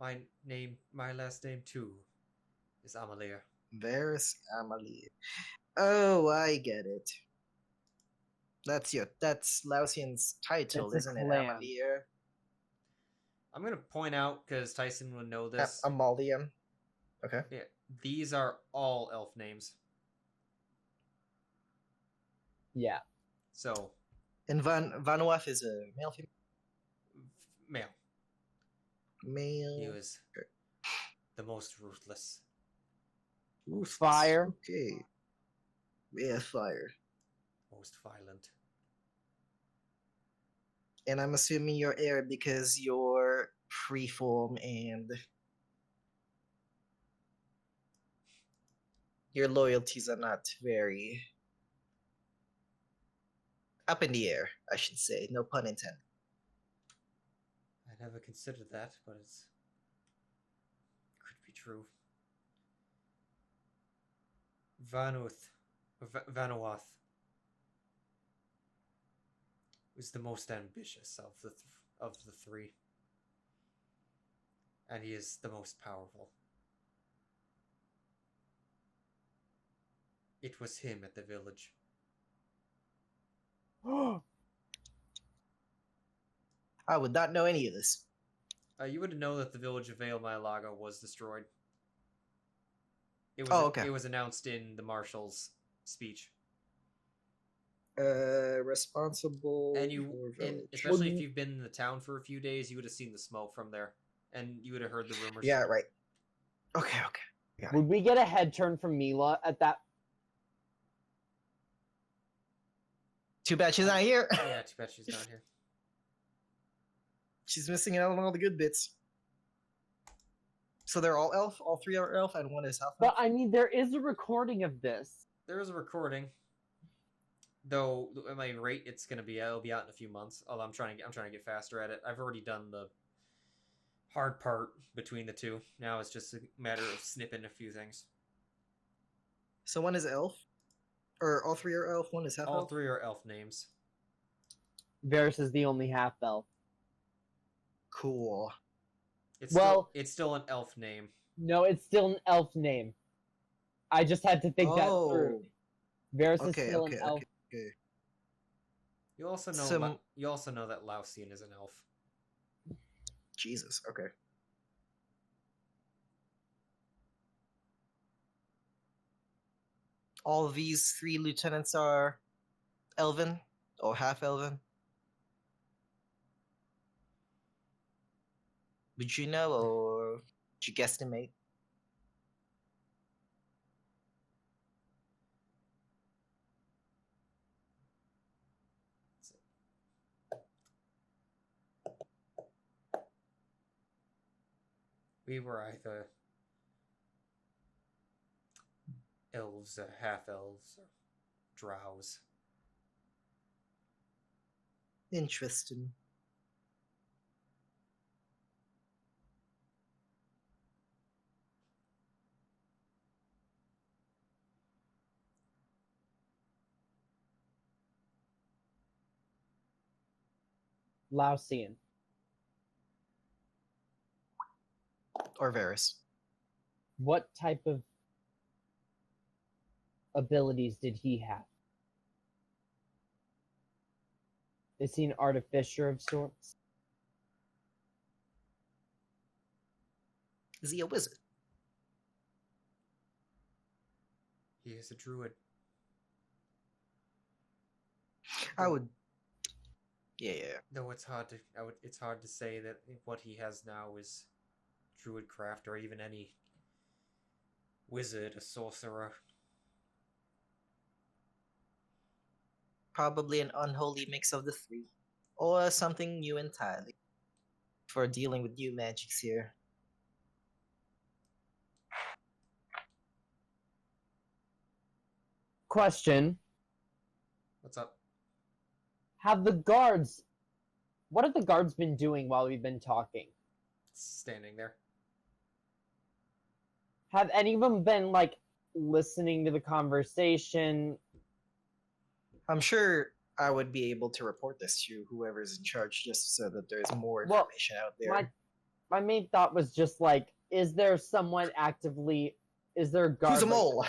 My last name too, is Amalir. Varys Amalir. Oh, I get it. That's Lausian's title, It's a isn't it? clan. Amalir. I'm gonna point out, because Tycen would know this. Amalium. Okay. Yeah, these are all elf names. Yeah. So, And Vanuaf is a male, female? male. Male. He was the most ruthless. Ruthless. Fire. Okay. Yeah, fire. Most violent. And I'm assuming you're heir because you're freeform and your loyalties are not very up in the air, I should say. No pun intended. I never considered that, but it could be true. Vanoth was the most ambitious of the three, and he is the most powerful. It was him at the village. I would not know any of this. You would know that the village of Vaimei-Laga was destroyed. It was, okay. It was announced in the marshal's speech. Responsible. Especially if you've been in the town for a few days, you would have seen the smoke from there, and you would have heard the rumors. Yeah, right. Okay. Would we get a head turn from Mila at that? Too bad she's not here. Yeah, too bad she's not here. She's missing out on all the good bits. So they're all elf? All three are elf, and one is half elf? But I mean, there is a recording of this. There is a recording. Though at my rate, it'll be out in a few months. Although I'm trying to get faster at it. I've already done the hard part between the two. Now it's just a matter of snipping a few things. So one is elf? Or all three are elf, one is half elf? All three are elf names. Varys is the only half elf. Cool. It's still an elf name. No, it's still an elf name. I just had to think that through. Varys is still an elf. Okay. You also know that Lausian is an elf. Jesus, okay. All of these three lieutenants are elven or half elven? Would you know, or would you guesstimate? We were either elves, half elves, or drows. Interesting. Lausian. Or Varys. What type of abilities did he have? Is he an artificer of sorts? Is he a wizard? He is a druid. I would. Yeah, yeah. Though it's hard to, it's hard to say that what he has now is druidcraft or even any wizard, a sorcerer. Probably an unholy mix of the three, or something new entirely. For dealing with new magics here. Question: What's up? Have the guards? What have the guards been doing while we've been talking? Standing there. Have any of them been like listening to the conversation? I'm sure I would be able to report this to whoever's in charge, just so that there's more Well, information out there. My main thought was just like, is there someone actively? Is there a guard Who's a mole?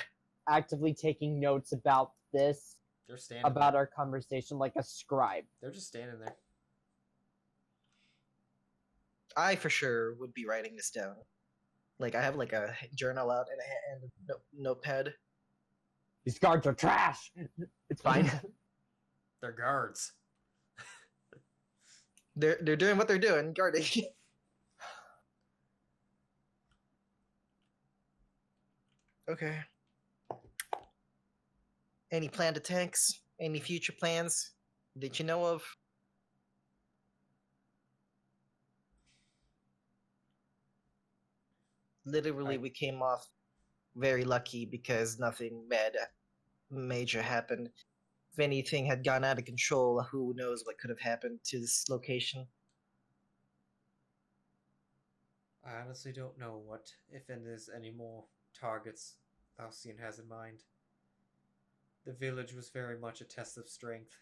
actively taking notes about this? They're standing About there. our conversation, like a scribe. They're just standing there. I for sure would be writing this down. Like I have like a journal out and a notepad. These guards are trash. It's fine. They're guards. They're doing what they're doing, guarding. Okay. Any planned attacks? Any future plans that you know of? Literally, we came off very lucky because nothing major happened. If anything had gone out of control, who knows what could have happened to this location. I honestly don't know what, if there's any more targets Alcian has in mind. The village was very much a test of strength,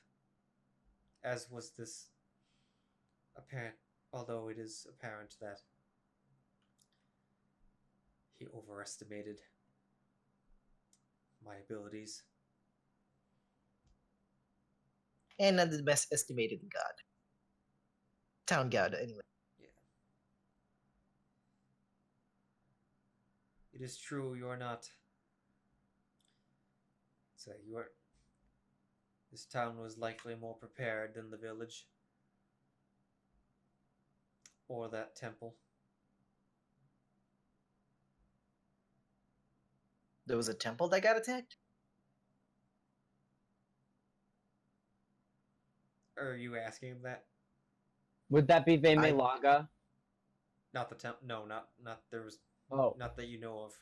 as was this apparent, although it is apparent that he overestimated my abilities. And not the best estimated god. Town god, anyway. Yeah. It is true you're not... So you are... This town was likely more prepared than the village. Or that temple. There was a temple that got attacked? Are you asking him that? Would that be Vaimei-Laga? Not the temple. No, not there was. Oh, Not that you know of.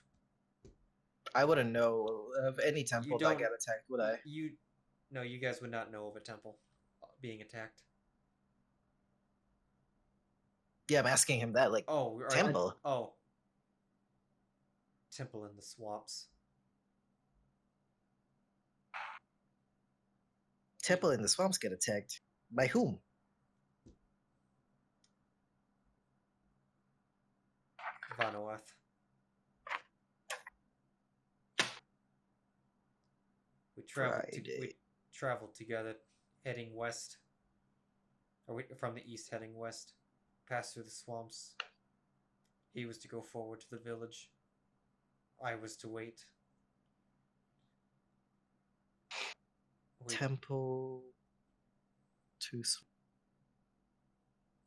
I wouldn't know of any temple that got attacked, would I? No, you guys would not know of a temple being attacked. Yeah, I'm asking him that. Like, temple? Temple in the swamps. Temple in the swamps get attacked. By whom? Vanoath. We traveled together, heading west, from the east, heading west, passed through the swamps. He was to go forward to the village. I was to wait. Temple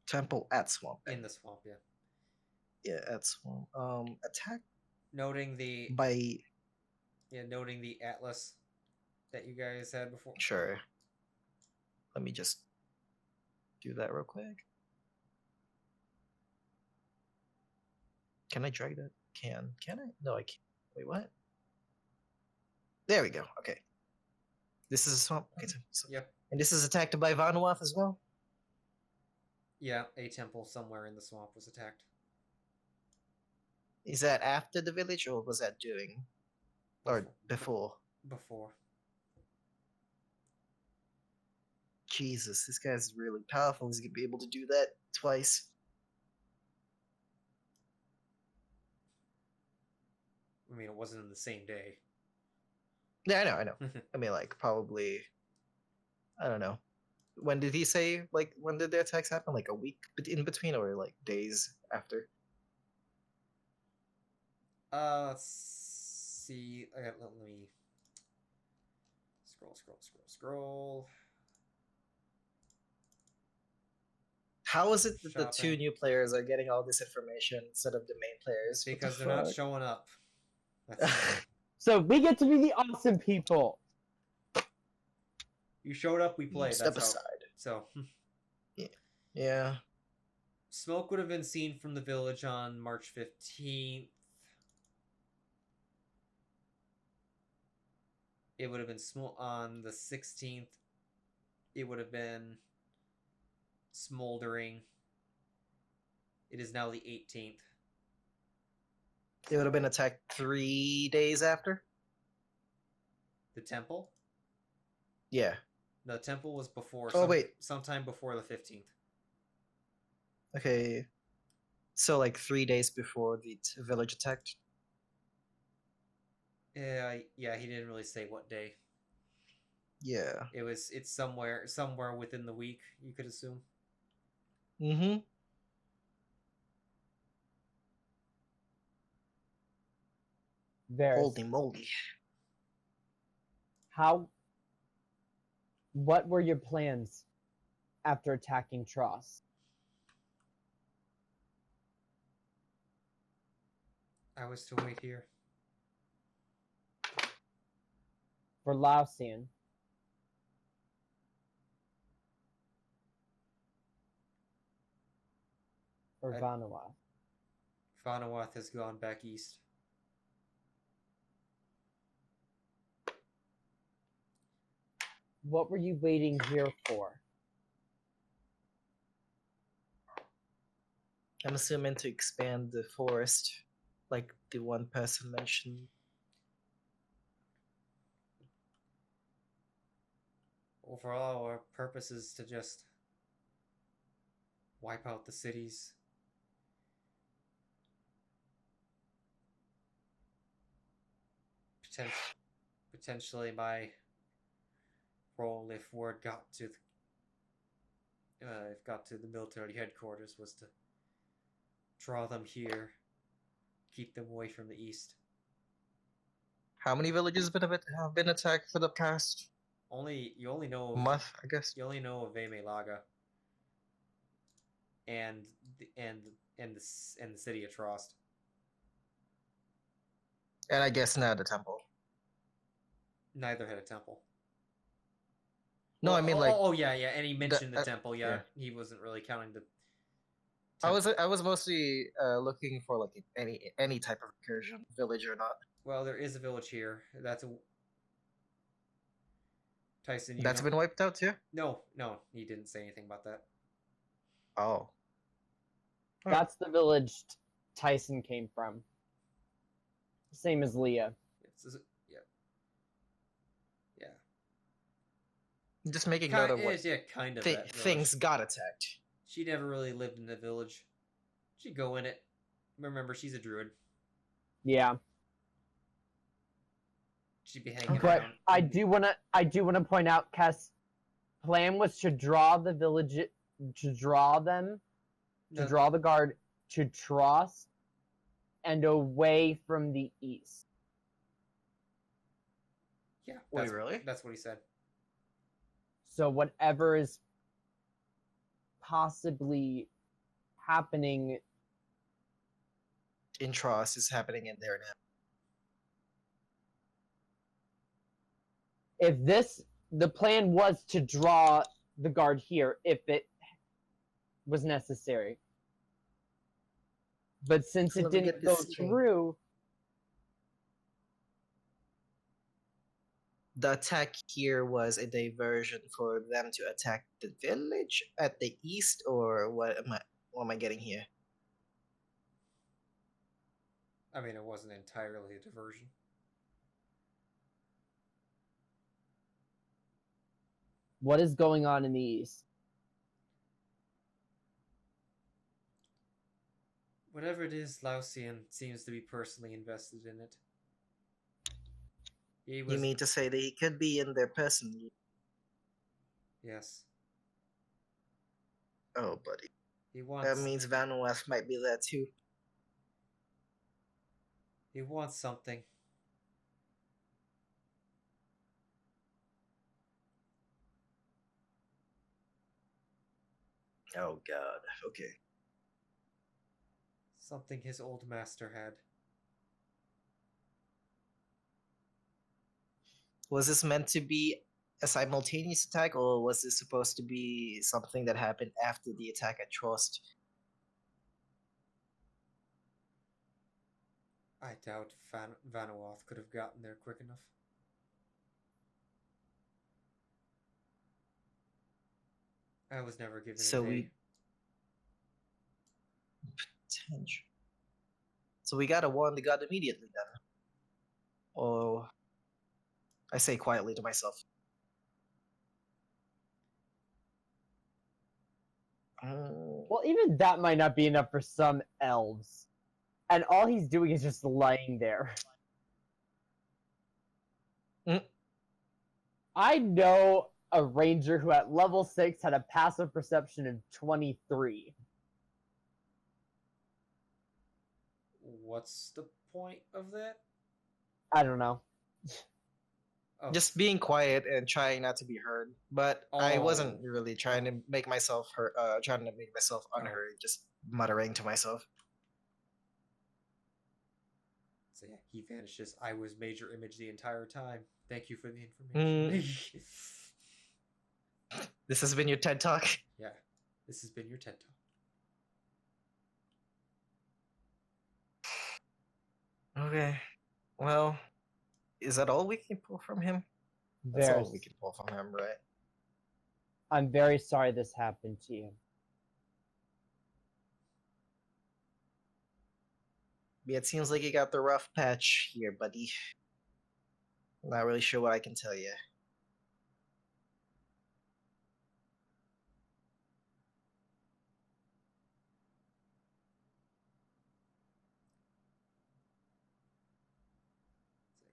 Temple at swamp. In the swamp, yeah. Yeah, at swamp. Attack. Noting the atlas that you guys had before. Sure. Let me just do that real quick. Can I drag that? Can I? No, I can't. Wait, what? There we go. Okay. This is a swamp. Okay, so Yep. And this is attacked by Vanoath as well? Yeah, a temple somewhere in the swamp was attacked. Is that after the village, or was that during? Or before? Before. Jesus, this guy's really powerful. He's going to be able to do that twice. I mean, it wasn't in the same day. Yeah, I know. I mean, like, probably... I don't know. When did he say, like, when did the attacks happen? Like, a week in between, or, like, days after? Let's see. Let me scroll. How is it that the two Shopping. new players are getting all this information instead of the main players? What the Because they're not fuck? showing up. That's why. So we get to be the awesome people. You showed up, we played. Step That's aside. how. So. Yeah. Smoke would have been seen from the village on March 15th. It would have been on the 16th. It would have been smoldering. It is now the 18th. They would have been attacked 3 days after? The temple? Yeah. The temple was before. Oh, wait. Sometime before the 15th. Okay. So, like, 3 days before the village attacked? Yeah, he didn't really say what day. Yeah. It's somewhere within the week, you could assume. Mm-hmm. Holy moly. What were your plans after attacking Tross? I was to wait here. For Lausian. Or Vanuatu. Vanuatu has gone back east. What were you waiting here for? I'm assuming to expand the forest, like the one person mentioned. Overall, our purpose is to just wipe out the cities. Potentially my role, if word got to the military headquarters, was to draw them here, keep them away from the east. How many villages have been attacked for the past You only know month, I guess? You only know of Vaimei-Laga and the city of Trost. And I guess now the temple. Neither had a temple. No, I mean like. Oh yeah, and he mentioned the temple. Yeah, he wasn't really counting the. Temple. I was mostly looking for like any type of incursion, village or not. Well, there is a village here. That's a. Tycen, that's been wiped out too? No, he didn't say anything about that. Oh. That's the village Tycen came from. Same as Lia. Yeah. I'm just making note of what kind of things got attacked. She never really lived in the village. She'd go in it. Remember, she's a druid. Yeah. She'd be hanging but around. I do wanna point out, Kess, plan was to draw the village, to draw them, to draw the guard to Tross and away from the east. Yeah. Wait, really? That's what he said. So whatever is possibly happening in Tross is happening in there now. If the plan was to draw the guard here if it was necessary. But since it didn't go through, the attack here was a diversion for them to attack the village at the east, or what am I getting here? I mean, it wasn't entirely a diversion. What is going on in the east? Whatever it is, Lausian seems to be personally invested in it. You mean to say that he could be in there personally? Yes. Oh, buddy. That means Vanuatu might be there too. He wants something. Oh god. Okay. Something his old master had. Was this meant to be a simultaneous attack, or was this supposed to be something that happened after the attack at Trost? I doubt Vanoth could have gotten there quick enough. I was never given So a day. Potential. So we gotta warn the god immediately then. Or I say quietly to myself. Well, even that might not be enough for some elves. And all he's doing is just laying there. Mm. I know a ranger who at level 6 had a passive perception of 23. What's the point of that? I don't know. Oh. Just being quiet and trying not to be heard. But I Oh. wasn't really trying to make myself heard, trying to make myself unheard, just muttering to myself. So yeah, he vanishes. I was Major Image the entire time. Thank you for the information. This has been your TED Talk. Yeah, this has been your TED Talk. Okay. Well, is that all we can pull from him? That's all we can pull from him, right? I'm very sorry this happened to you. Yeah, it seems like you got the rough patch here, buddy. Not really sure what I can tell you.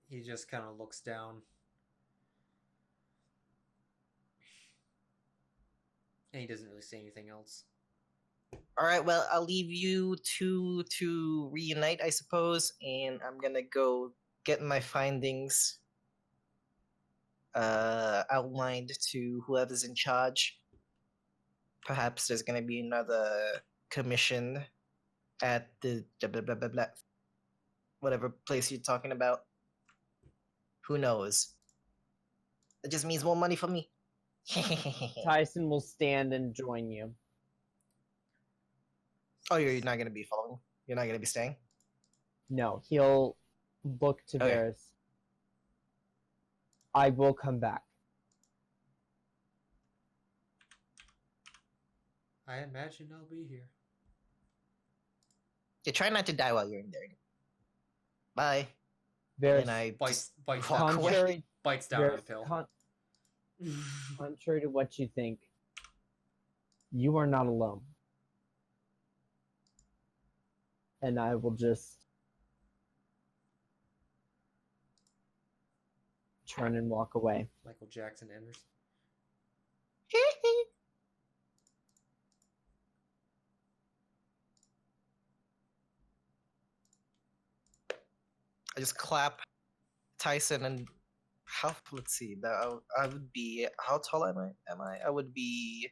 He just kind of looks down. And he doesn't really say anything else. Alright, well, I'll leave you two to reunite, I suppose, and I'm gonna go get my findings outlined to whoever's in charge. Perhaps there's gonna be another commission at the blah, blah, blah, blah, whatever place you're talking about. Who knows? It just means more money for me. Tycen will stand and join you. Oh, you're not going to be following? You're not going to be staying? No, he'll look to Okay. Varys. I will come back. I imagine I'll be here. Yeah, try not to die while you're in there. Bye. Varys, And I Bites walk down, away. bites down on a Varys, pill. contrary to what you think, you are not alone. And I will just turn and walk away. Michael Jackson enters. I just clap Tycen and let's see. I would be, how tall am I? I would be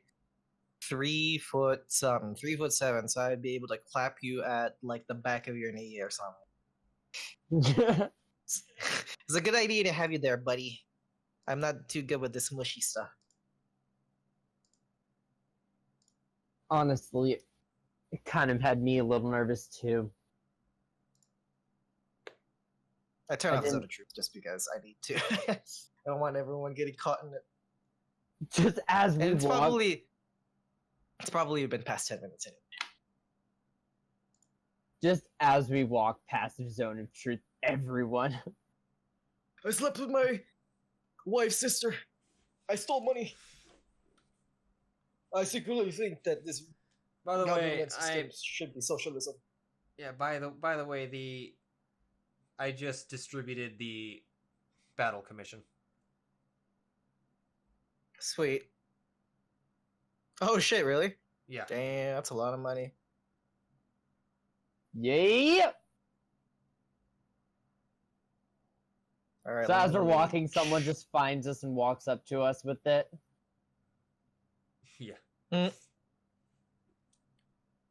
3 foot 3'7", so I'd be able to clap you at like the back of your knee or something. It's a good idea to have you there, buddy. I'm not too good with this mushy stuff. Honestly, it kind of had me a little nervous too. I turn off Zone of Truth just because I need to. I don't want everyone getting caught in it. Just as we And it's walk, probably been past 10 minutes in it. just as we walk past the Zone of Truth, everyone. I slept with my wife's sister. I stole money. I secretly think that this By the way, government system should be socialism. Yeah, by the way, I just distributed the battle commission. Sweet. Oh shit, really? Yeah. Damn, that's a lot of money. Yeah. Alright. So as we're walking, someone just finds us and walks up to us with it. Yeah. Mm.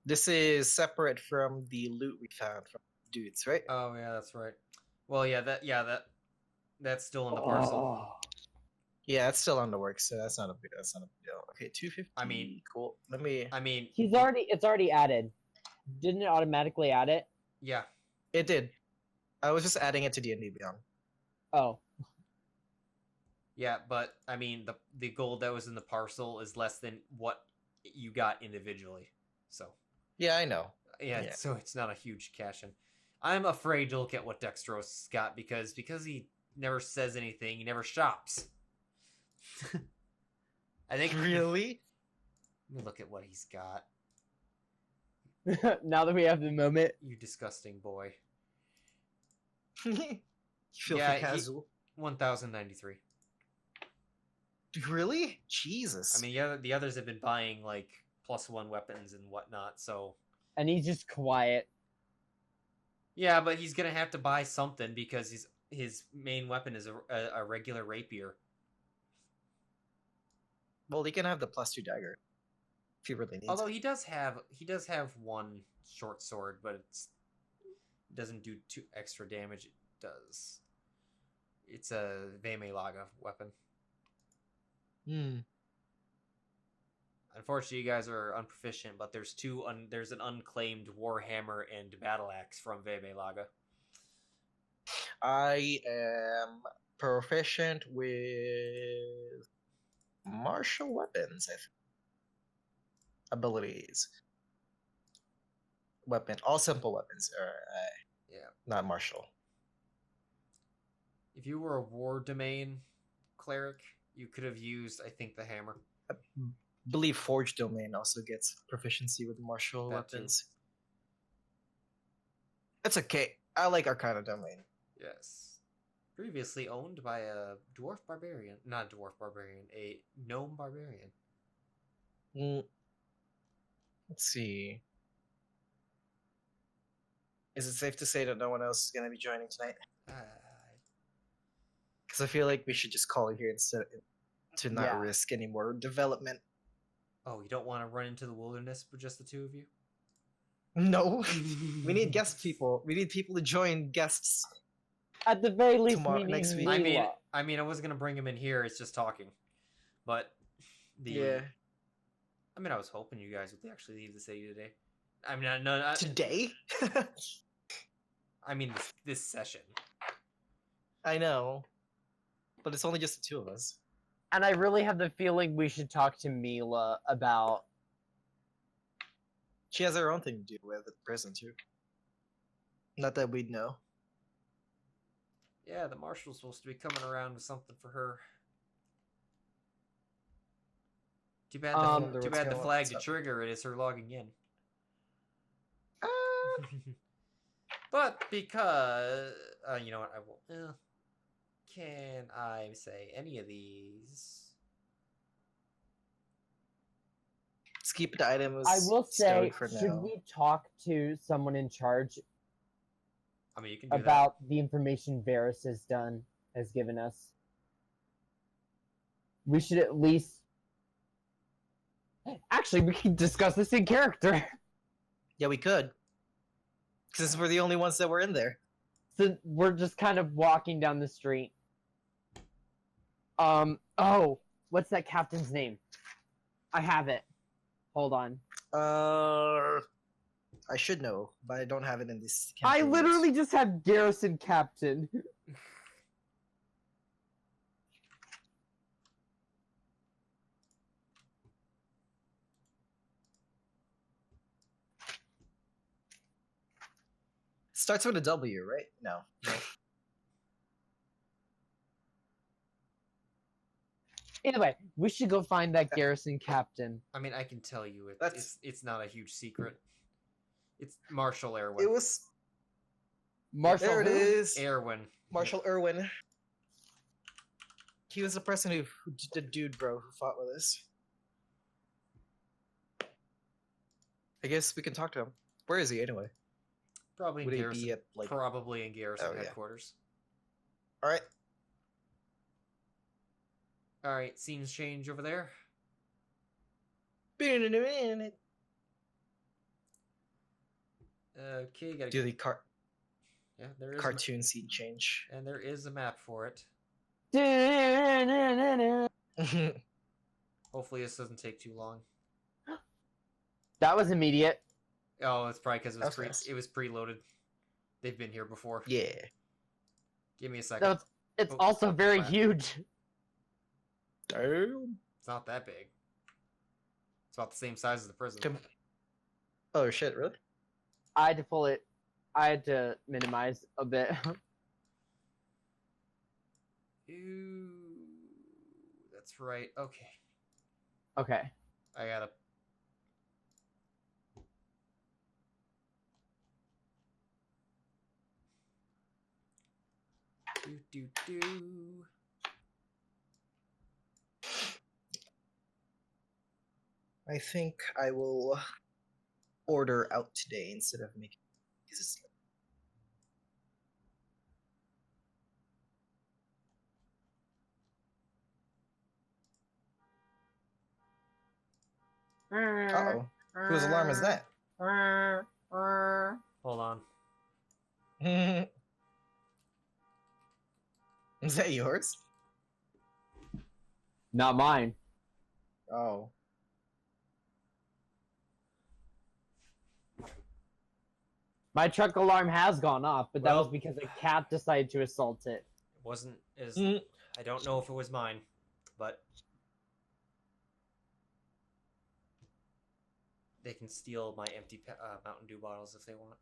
This is separate from the loot we found from dudes, right? Oh yeah, that's right. Well, that's still in the parcel. Oh. Yeah, it's still on the works, so that's not a big deal. Okay, 250. I mean, cool. Let me. I mean, It's already added. Didn't it automatically add it? yeah. It did. I was just adding it to D&D Beyond. Oh. Yeah, but I mean, the gold that was in the parcel is less than what you got individually. So Yeah, I know. yeah. So it's not a huge cash in. I'm afraid to look at what Dexiteros got because he never says anything. He never shops. I think Really? Let me look at what he's got. Now that we have the moment. You disgusting boy. Filthy Yeah, casual. 1,093. Really? Jesus. I mean, the others have been buying like +1 weapons and whatnot. So And he's just quiet. yeah, but he's gonna have to buy something because his main weapon is a regular rapier. Well, he can have the +2 dagger if he really needs. Although it. he does have one short sword, but it doesn't do 2 extra damage. It does. It's a Vaimei-Laga weapon. Unfortunately, you guys are unproficient, but there's there's an unclaimed warhammer and battle axe from Vaimei-Laga. I am proficient with martial weapons, I think. Abilities. Weapon. All simple weapons are Yeah. not martial. If you were a war domain cleric, you could have used, I think, the hammer. I believe Forge Domain also gets proficiency with martial That too. weapons. It's okay. I like Arcana Domain. Yes. Previously owned by a dwarf barbarian. Not a dwarf barbarian, a gnome barbarian. Let's see. Is it safe to say that no one else is going to be joining tonight? Because I feel like we should just call it here instead to not risk any more development. Oh, you don't want to run into the wilderness with just the two of you? No. We need guest people. We need people to join guests. At the very least, Tomorrow- we need next week. Mila. I mean, I wasn't gonna bring him in here. It's just talking, but Yeah. I mean, I was hoping you guys would actually leave the city today. I mean, no, Today? I mean this session. I know. But it's only just the two of us. And I really have the feeling we should talk to Mila about... She has her own thing to do with at present, too. Not that we'd know. Yeah, the marshal's supposed to be coming around with something for her. Too bad the flag to trigger it is her logging in. But because you know what, I will. Can I say any of these? Let's keep the items. I will say, for should now. we talk to someone in charge I mean, you can do about the information Varys has given us? We should at least... Actually, we can discuss this in character. Yeah, we could. Because we're the only ones that were in there. So we're just kind of walking down the street. Oh, what's that captain's name? I have it. Hold on. I should know, but I don't have it in this I campaign. literally just have Garrison Captain. Starts with a W, right? No. Anyway, we should go find that Garrison Captain. I mean, I can tell you That's- it's not a huge secret. It's Marshal Erwin. It was... Marshall. There it who? is. Erwin. Marshall Irwin. He was the person who the dude, bro, who fought with us. I guess we can talk to him. Where is he anyway? Probably in Would he Garrison. be at like? Probably in Garrison Oh, yeah. headquarters. All right. All right, scenes change over there. Been in a minute. Okay, gotta Do the yeah, there is cartoon scene change. and there is a map for it. Hopefully this doesn't take too long. That was immediate. Oh, it's probably because Fast. it was preloaded. They've been here before. Yeah. Give me a second. No, it's Oh, also very crap. huge. Damn. It's not that big. It's about the same size as the prison. Oh shit! Really? I had to pull it. I had to minimize a bit. Ooh, that's right. Okay, Okay. I gotta. Do. I think I will order out today instead of making. Uh-oh. Whose alarm is that? Hold on. Is that yours? Not mine. Oh. My truck alarm has gone off, but that Well- was because a cat decided to assault it. It wasn't as. Mm. I don't know if it was mine, but they can steal my empty Mountain Dew bottles if they want.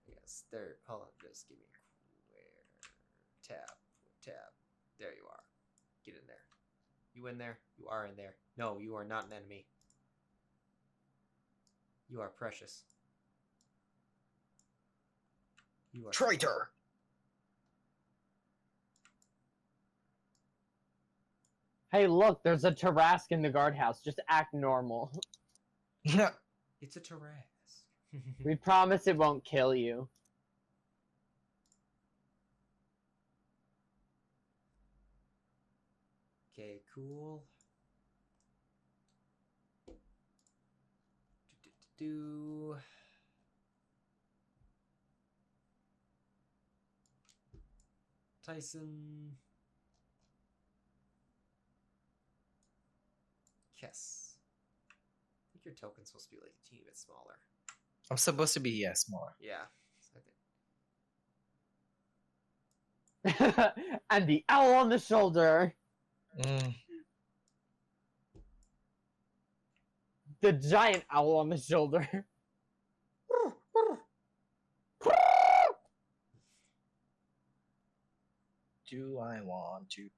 Yes, there. Hold on, just give me tab. There you are. Get in there. You in there? You are in there. No, you are not an enemy. You are precious. You are Traitor! Hey, look, there's a Tarrasque in the guardhouse. Just act normal. It's a Tarrasque. We promise it won't kill you. Okay, cool. Do. Tycen. Kess. I think your token's supposed to be like a teeny bit smaller. I'm supposed to be, yeah, smaller. Yeah. And the owl on the shoulder. Mm. The giant owl on the shoulder. Do I want to?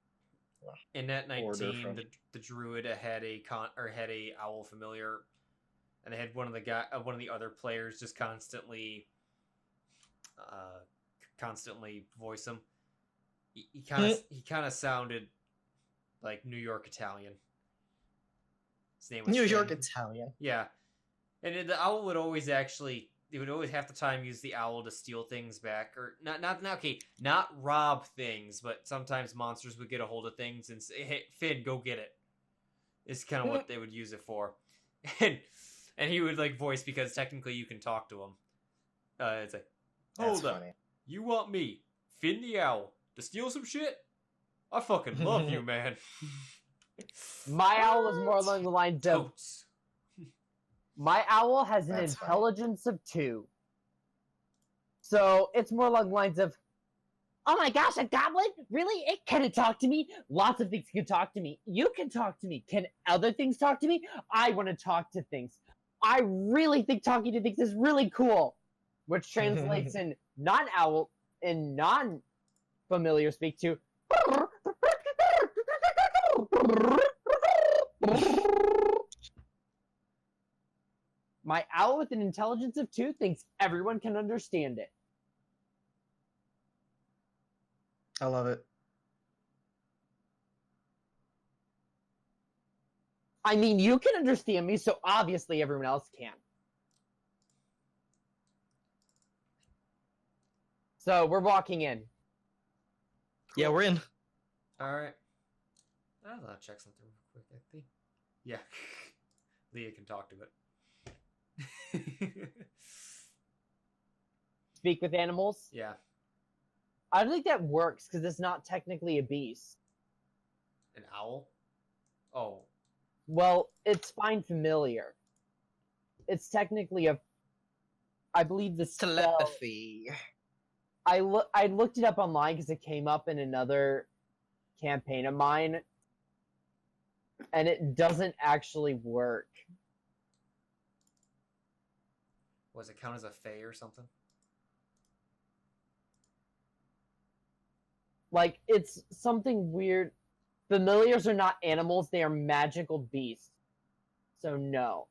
In Net Order 19, from- the druid had a owl familiar, and they had one of the other players just constantly voice him. He kind of sounded like New York Italian. His name was New York Finn. Italian. Yeah, and the owl would always they would always half the time use the owl to steal things back, or not rob things, but sometimes monsters would get a hold of things and say, "Hey, Finn, go get it." It's kind of what they would use it for, and he would like voice because technically you can talk to him. It's like, That's hold up, funny. you want me, Finn the owl, to steal some shit? I fucking love you, man. My owl is more along the lines of, Totes. my owl has an That's funny. intelligence of 2. So it's more along the lines of, oh my gosh, a goblin? Really? It can talk to me? Lots of things can talk to me. You can talk to me. Can other things talk to me? I want to talk to things. I really think talking to things is really cool. Which translates in non-owl, in non-familiar speak to, my owl with an intelligence of 2 thinks everyone can understand it. I love it. I mean, you can understand me, so obviously everyone else can. So, we're walking in. Yeah, we're in. All right. I'll check something real quick. I think. Yeah, Lia can talk to it. Speak with animals? Yeah, I don't think that works because it's not technically a beast. an owl. Oh, Well, it's find familiar. It's technically a. I believe the spell. Telepathy. I looked it up online because it came up in another campaign of mine, and it doesn't actually work. was it count as a fae or something? Like, it's something weird. Familiars are not animals, they are magical beasts. So, no.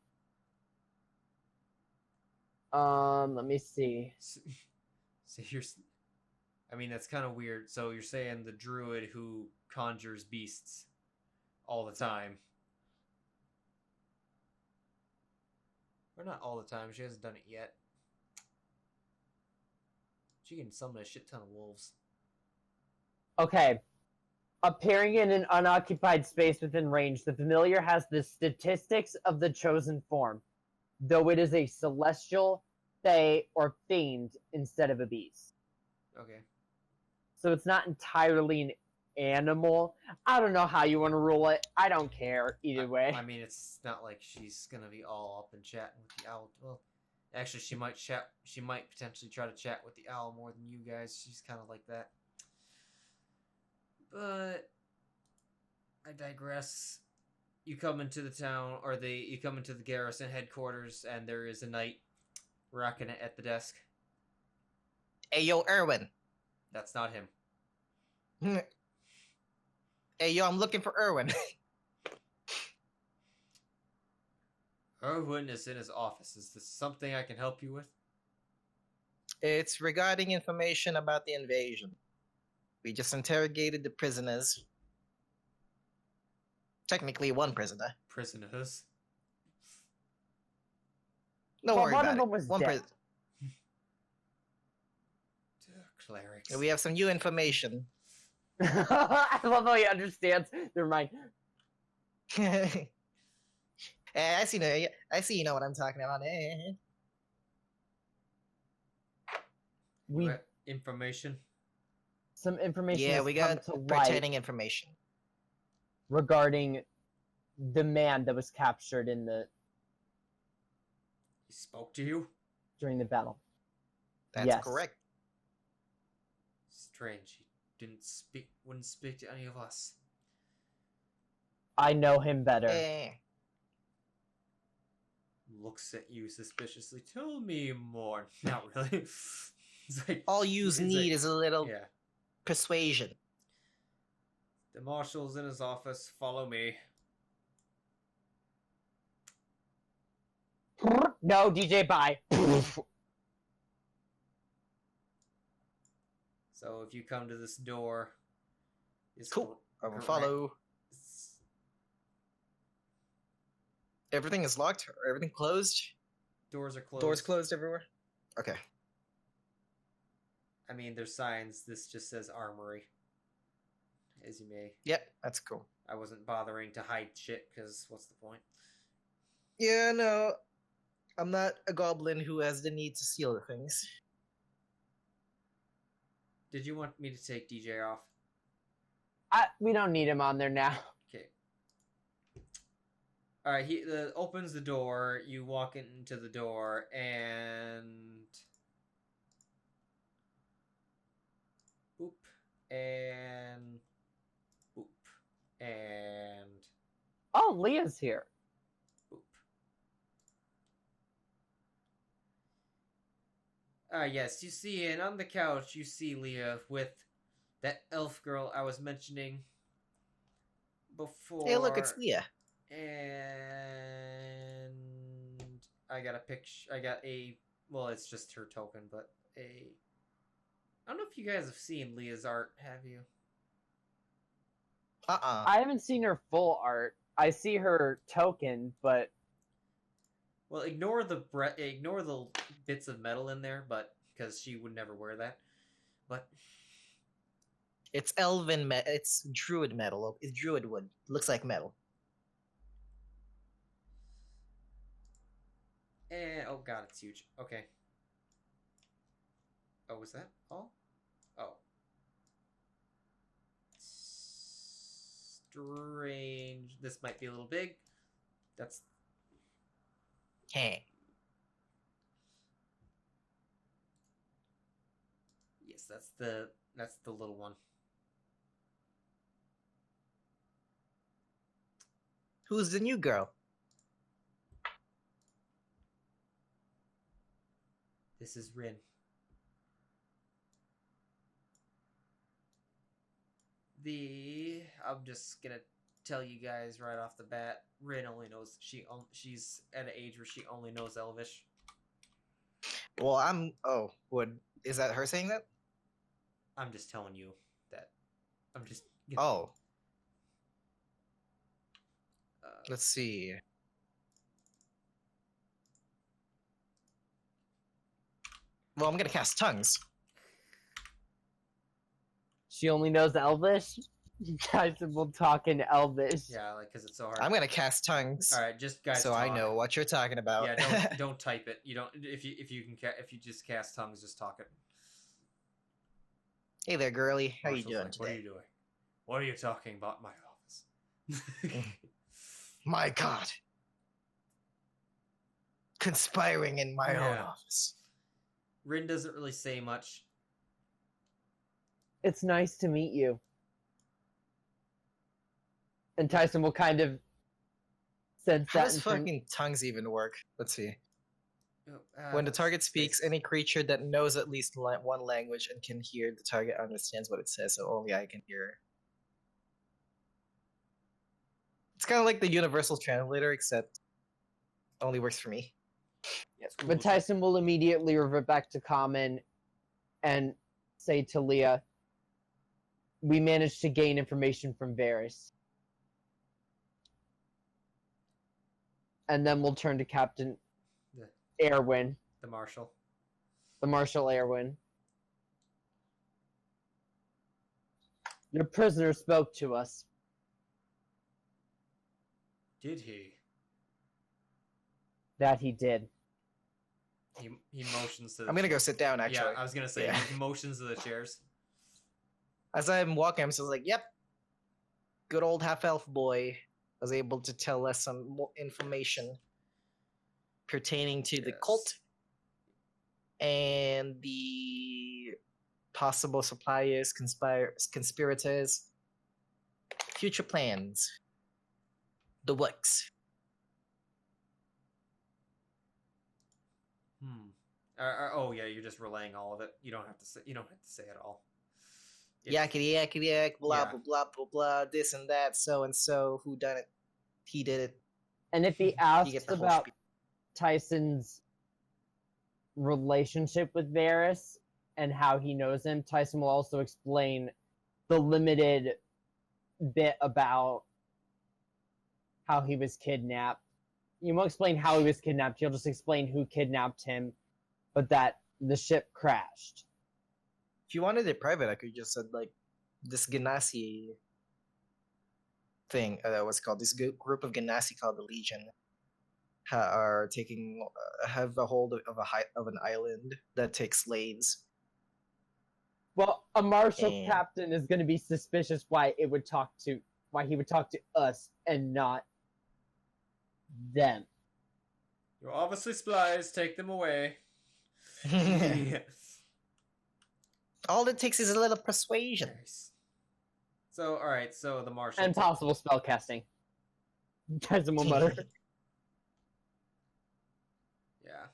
Let me see. So you're, I mean, that's kind of weird. So you're saying the druid who conjures beasts all the time. Or not all the time, she hasn't done it yet. She can summon a shit ton of wolves. Okay. Appearing in an unoccupied space within range, the familiar has the statistics of the chosen form, though it is a celestial, fae, or fiend instead of a beast. Okay. So it's not entirely an animal. I don't know how you want to rule it. I don't care either way. I mean, it's not like she's gonna be all up and chatting with the owl. Well, actually, she might chat. She might potentially try to chat with the owl more than you guys. She's kind of like that. But I digress. You come into the town, or you come into the garrison headquarters, and there is a knight rocking it at the desk. Hey, yo, Erwin. That's not him. Hey, yo, I'm looking for Erwin. Erwin is in his office. Is this something I can help you with? It's regarding information about the invasion. We just interrogated the prisoners. Technically, one prisoner. Prisoners. Don't Well, worry one about of it. them was One dead. prisoner. Clerics. We have some new information. I love how he understands. Never mind. I see. You know what I'm talking about. We Information. some information Yeah, has we come got to light pertaining information. regarding the man that was captured in He spoke to you? during the battle. That's Yes. correct. Strange. He wouldn't speak to any of us. I know him better. Looks at you suspiciously. Tell me more. Not really. It's like, All you need like, is a little yeah. persuasion. The marshal's in his office. Follow me. No, DJ, bye. So if you come to this door, it's Cool. I will correct. follow. Everything is locked. Everything closed. Doors are closed. Doors closed everywhere. Okay. I mean, there's signs. This just says armory. As you may. Yep, that's cool. I wasn't bothering to hide shit, because what's the point? Yeah, no. I'm not a goblin who has the need to steal the things. Did you want me to take DJ off? We don't need him on there now. Okay. Alright, he opens the door, you walk into the door, and... Boop. And... Boop. And... Oh, Leah's here. Boop. Yes, you see, and on the couch, you see Lia with that elf girl I was mentioning before. Hey, look, it's Lia. And I got a picture. Well, it's just her token, but I don't know if you guys have seen Lia's art. Have you? I haven't seen her full art. I see her token, but Well, ignore the bits of metal in there, but because she would never wear that. But It's it's druid metal. It's druid wood. Looks like metal. Oh god, it's huge. Okay. Oh, was that all? Oh. Strange. This might be a little big. That's... Hey. Yes, that's the little one. Who's the new girl? This is Rin. I'm just gonna tell you guys right off the bat, Rin only knows she's at an age where she only knows Elvish. Well, is that her saying that? I'm just telling you that. I'm just... Oh. Let's see. Well, I'm gonna cast Tongues. She only knows Elvish? You guys will talk in Elvish. Yeah, like, because it's so hard. I'm gonna cast Tongues. All right, just guys. So talk. I know what you're talking about. Yeah, don't type it. You don't. If you just cast tongues, just talk it. Hey there, girly. How you Marshall's doing like, today? What are you doing? What are you talking about in my office? My God. Conspiring in my own Yeah. office. Rin doesn't really say much. It's nice to meet you. And Tycen will kind of sense How that. does fucking tongues even work? Let's see. Oh, When the target speaks, any creature that knows at least one language and can hear the target understands what it says, so only I can hear. It's kind of like the universal translator, except it only works for me. Yes, but Tycen will immediately revert back to common and say to Lia, "We managed to gain information from Varys." And then we'll turn to Captain Erwin, The Marshal. the Marshal Erwin. Your prisoner spoke to us. Did he? That he did. He motions to the... I'm gonna go sit down, actually. Yeah, I was gonna say, Yeah. he motions to the chairs. As I'm walking, I'm just like, yep. Good old half-elf boy was able to tell us some more information pertaining to the Yes. cult and the possible suppliers, conspirators, future plans, the works. Oh yeah, you're just relaying all of it. You don't have to say it all. Yakety yakety yak, blah Yeah. blah blah blah blah, this and that, so and so, who done it? He did it. And if he You asks get the whole about spiel. Tycen's relationship with Varys and how he knows him, Tycen will also explain the limited bit about how he was kidnapped. You won't explain how he was kidnapped, you'll just explain who kidnapped him, but that the ship crashed. If you wanted it private, I could just said like this Ganassi thing. What's it called? This group of Ganassi called the Legion are taking have a hold of an island that takes slaves. Well, a marshal And- captain is going to be suspicious why he would talk to us and not them. You're obviously spies. Take them away. All it takes is a little persuasion. Nice. So, all right. So the Marshal. And possible spell casting. Tycen will mutter. Yeah.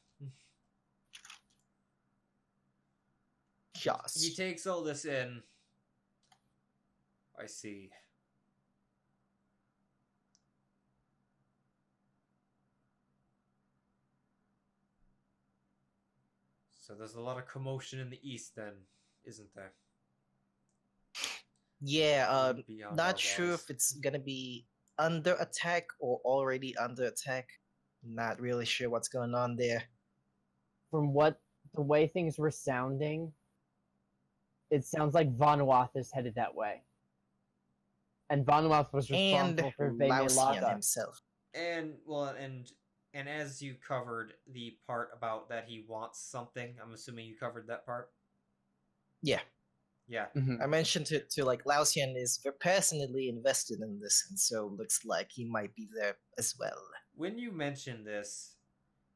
Yes. He takes all this in. I see. So there's a lot of commotion in the east, then, isn't there? Yeah, Beyond not our sure walls. if it's gonna be under attack or already under attack. Not really sure what's going on there. From the way things were sounding, it sounds like Von Warth is headed that way. And Von Warth was And responsible for Lausian Vaimei-Laga. himself. And and as you covered the part about that he wants something, I'm assuming you covered that part. Yeah. Yeah. Mhm. I mentioned to like Lausian is personally invested in this, and so looks like he might be there as well. When you mention this,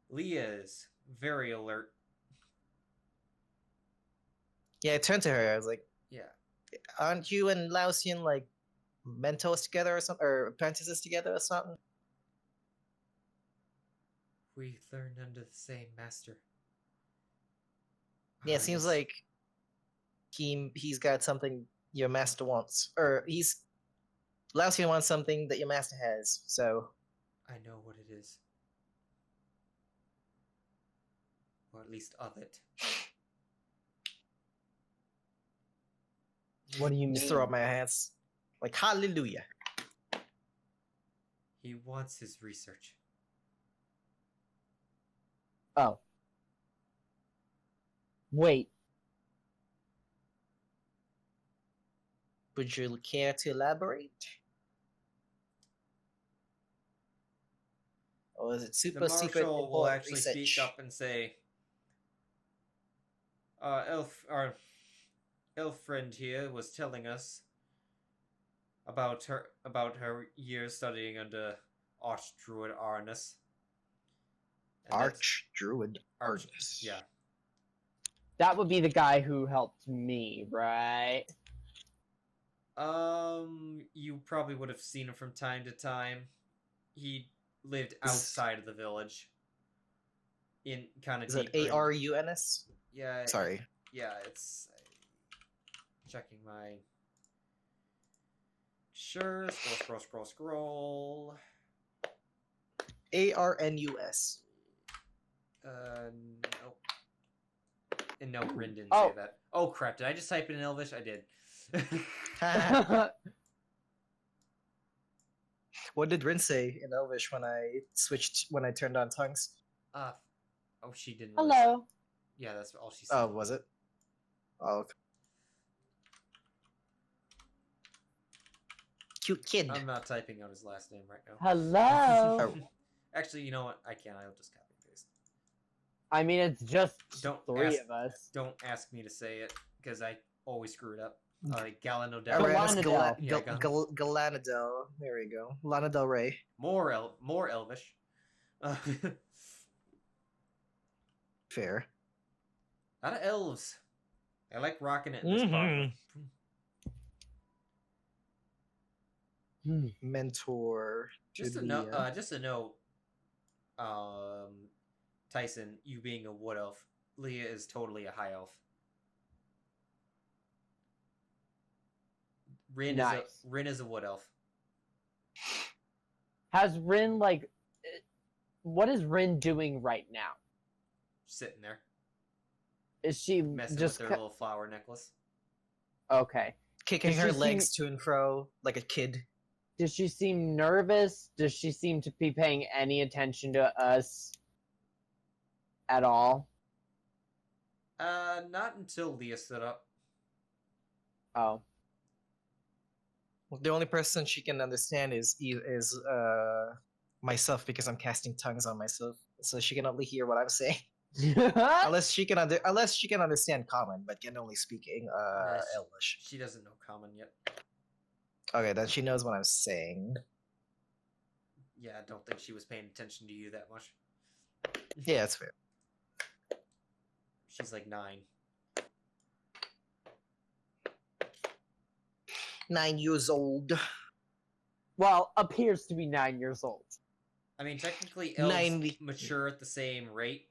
Lia is very alert. Yeah, I turned to her. I was like, Yeah. "Aren't you and Lausian like mentors together or something, or apprentices together or something?" We learned under the same master. Yeah, it seems like he's got something your master wants, or Lausian wants something that your master has. So I know what it is. Or at least of it. What do you mean? just throw up my hands, like hallelujah. He wants his research. Oh. Wait. Would you care to elaborate? Or is it super The secret? marshal will actually research? speak up and say, our elf friend here was telling us about her years studying under Archdruid Arnus. Archdruid Arnus. Yeah. That would be the guy who helped me, right? You probably would have seen him from time to time. He lived outside of the village. In kind of Is it Aruns? Yeah. Sorry. Yeah, it's checking my. Sure. Scroll. Arnus. No. And no, Rin didn't Oh. say that. Oh crap! Did I just type it in Elvish? I did. What did Rin say in Elvish when I turned on tongues? Oh, she didn't. Really Hello. Yeah, that's all she said. Oh, was it? Oh, okay. Cute kid. I'm not typing out his last name right now. Hello. Actually, you know what? I can't. I'll just copy and paste. I mean, it's just Don't three ask, of us. Don't ask me to say it because I always screw it up. Galanodel. Galanodel. Yeah, Galanodel. There we go. Lana Del Rey. More Elvish. Fair. A lot of elves. I like rocking it in this part. Mentor. Just a note. Tycen, you being a wood elf, Lia is totally a high elf. Rin is a wood elf. Has Rin, what is Rin doing right now? Sitting there, Is she messing just with her little flower necklace. Okay. Kicking Does her she legs to and fro like a kid. Does she seem nervous? Does she seem to be paying any attention to us at all? Not until Lia stood up. Oh. The only person she can understand is myself, because I'm casting tongues on myself, so she can only hear what I'm saying. unless she can understand Common, but can only speak Elvish. She doesn't know Common yet. Okay, then she knows what I'm saying. Yeah, I don't think she was paying attention to you that much. Yeah, that's fair. She's like 9. 9 years old. Well, appears to be 9 years old. I mean, technically, elves mature at the same rate.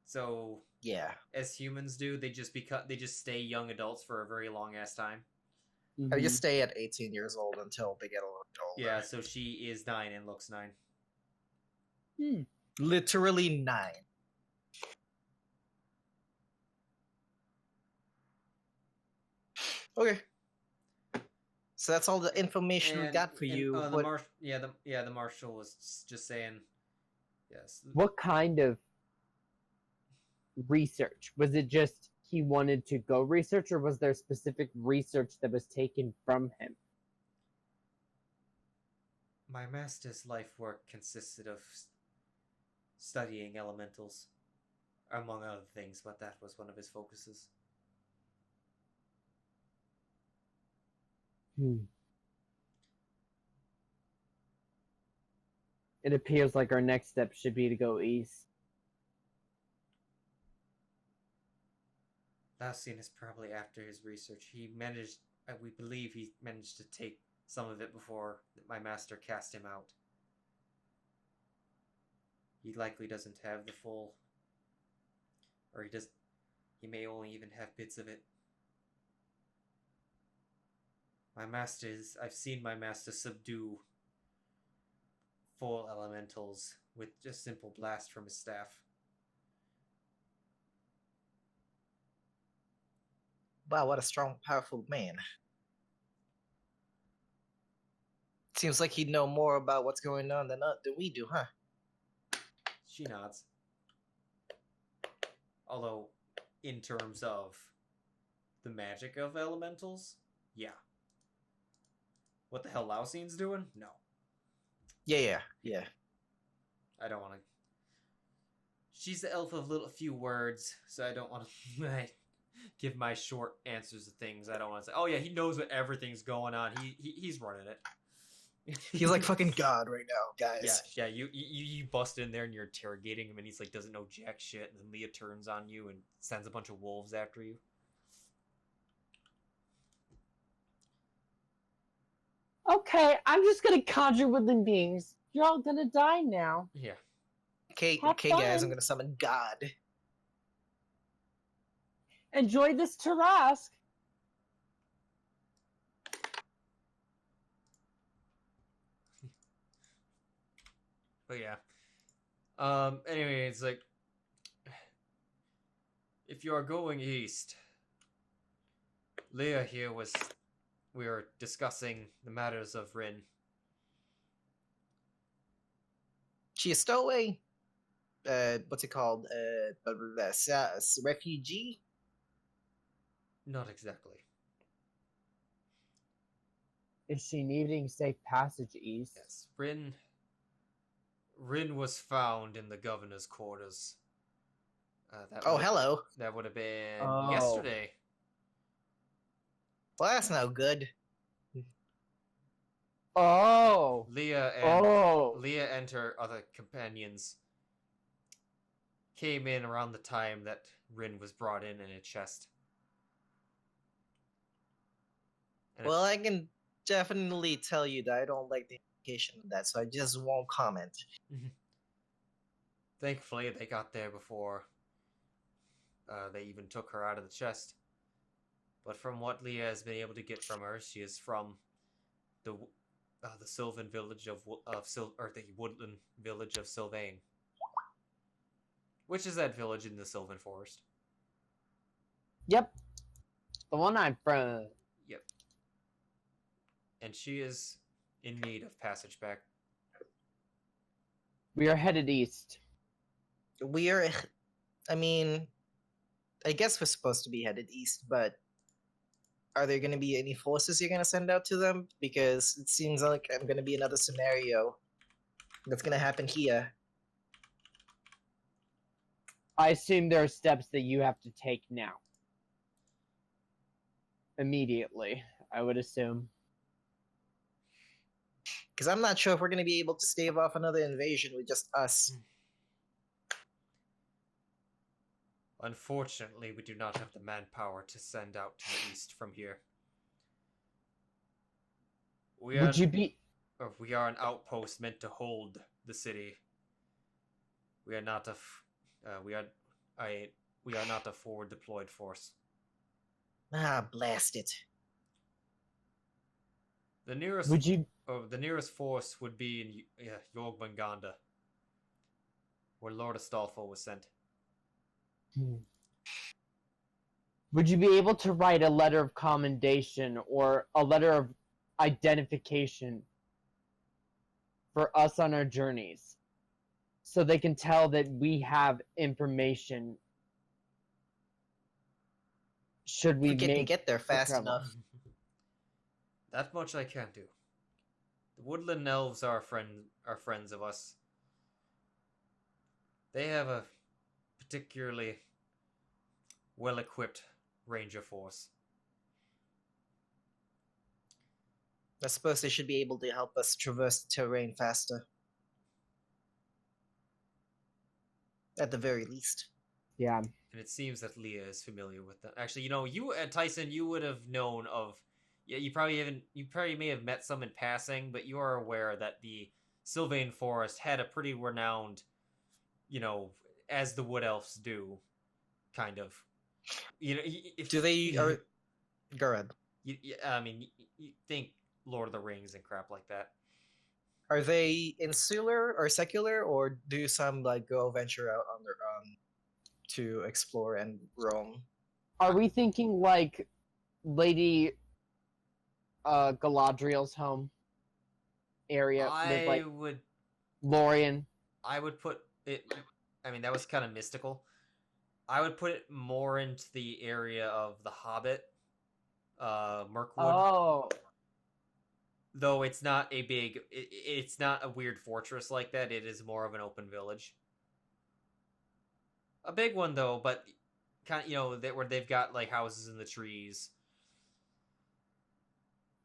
So yeah, as humans do, they just stay young adults for a very long ass time. Mm-hmm. I just stay at 18 years old until they get a little older. Yeah, so she is 9 and looks 9. Literally 9. Okay. So that's all the information we got for you. The marshal was just saying, yes. What kind of research? Was it just he wanted to go research, or was there specific research that was taken from him? My master's life work consisted of studying elementals, among other things, but that was one of his focuses. It appears like our next step should be to go east. Last seen is probably after his research. He managed, we believe he managed to take some of it before my master cast him out. He likely doesn't have the full, or he may only even have bits of it. I've seen my master subdue full elementals with just simple blast from his staff. Wow, what a strong, powerful man. Seems like he'd know more about what's going on than we do, huh? She nods. Although, in terms of the magic of elementals, yeah. What the hell Lausine's doing? No. Yeah. I don't want to. She's the elf of few words, so I don't want to give my short answers to things. I don't want to say, oh yeah, he knows what everything's going on. He's running it. He's like fucking God right now, guys. Yeah. You bust in there and you're interrogating him, and he's like doesn't know jack shit. And then Lia turns on you and sends a bunch of wolves after you. Okay, I'm just gonna conjure wooden beings. You're all gonna die now. Yeah. Okay, guys, I'm gonna summon God. Enjoy this Tarrasque. But yeah. Anyway, it's like, if you are going east, Lia here we were discussing the matters of Rin. She a stowaway? What's it called? Refugee? Not exactly. Is she needing safe passage east? Yes, Rin was found in the governor's quarters. Hello. That would have been yesterday. Well, that's no good. Oh. Lia and her other companions came in around the time that Rin was brought in a chest. Well, I can definitely tell you that I don't like the implication of that, so I just won't comment. Thankfully, they got there before they even took her out of the chest. But from what Lia has been able to get from her, she is from the Sylvan village the woodland village of Sylvain, which is that village in the Sylvan Forest. Yep, the one I'm from. Yep. And she is in need of passage back. We are headed east. I guess we're supposed to be headed east, but are there going to be any forces you're going to send out to them? Because it seems like I'm going to be another scenario that's going to happen here. I assume there are steps that you have to take now. Immediately, I would assume. Because I'm not sure if we're going to be able to stave off another invasion with just us. Unfortunately, we do not have the manpower to send out to the east from here. We are an outpost meant to hold the city. We are not a forward deployed force. Ah, blast it. The nearest force would be in Yorgbanganda, where Lord Astolfo was sent. Would you be able to write a letter of commendation or a letter of identification for us on our journeys, so they can tell that we have information Should we We can make get there fast travel? enough. That much I can't do. The woodland elves are friends of us. They have a particularly well-equipped ranger force. I suppose they should be able to help us traverse the terrain faster. At the very least. Yeah. And it seems that Lia is familiar with them. Actually, you know, you Tycen, you would have known of. Yeah, you probably may have met some in passing, but you are aware that the Sylvain Forest had a pretty renowned, you know, as the wood elves do, kind of. You know, if Do they are? Go ahead. I mean, you think Lord of the Rings and crap like that. Are they insular or secular, or do some like go venture out on their own to explore and roam? Are we thinking like Lady Galadriel's home area with like Lorien? I would put it. I mean, that was kind of mystical. I would put it more into the area of the Hobbit, Mirkwood. Oh. Though it's not a big, it's not a weird fortress like that. It is more of an open village. A big one though, but kind of, you know, where they've got like houses in the trees.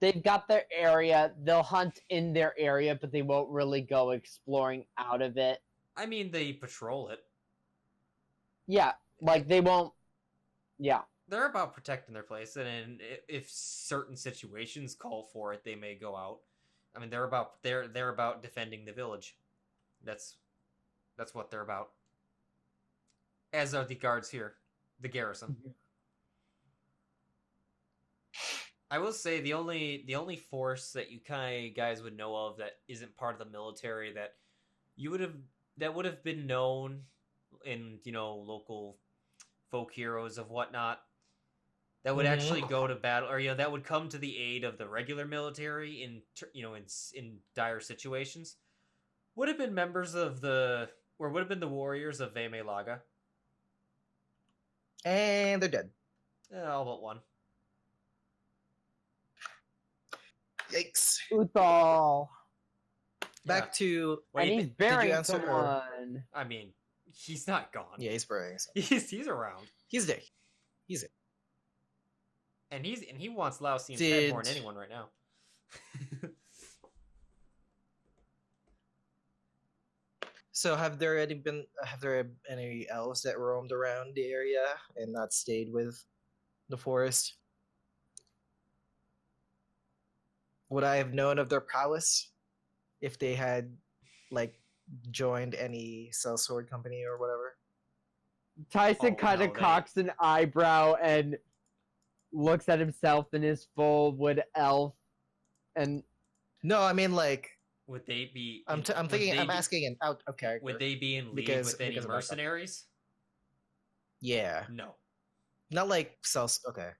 They've got their area. They'll hunt in their area, but they won't really go exploring out of it. I mean, they patrol it. Yeah, like they won't. Yeah. They're about protecting their place, and if certain situations call for it, they may go out. I mean, they're about defending the village. That's what they're about. As are the guards here, the garrison. Mm-hmm. I will say the only force that you kind of guys would know of that isn't part of the military that would have been known in, you know, local folk heroes of whatnot that would actually go to battle, or, you know, that would come to the aid of the regular military in, you know, in dire situations, would have been members of the warriors of Vaimei-Laga. And they're dead. All but one. Yikes. Uthal. Back to... And he's did you burying answer, or- someone. I mean, he's not gone. Yeah, he's burying someone. He's around. He's there. He's there. And he wants Laosian's Did- head more than anyone right now. So have there any elves that roamed around the area and not stayed with the forest? Would I have known of their prowess if they had like joined any sellsword company or whatever? Tycen Oh, kind no, of cocks an eyebrow and looks at himself in his full wood elf, and No, I mean like Would they be? I'm asking an out of character. Would they be in league because- with any because of our stuff. mercenaries? Yeah, No. not like okay,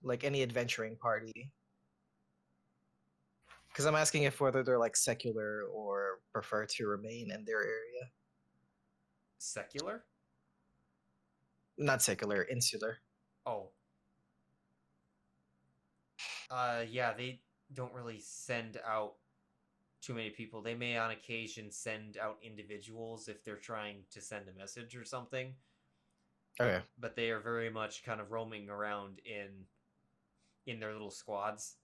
like any adventuring party. Because I'm asking if whether they're like secular or prefer to remain in their area. Secular? Not secular, insular. Oh. Yeah, they don't really send out too many people. They may on occasion send out individuals if they're trying to send a message or something. Okay. But they are very much kind of roaming around in their little squads.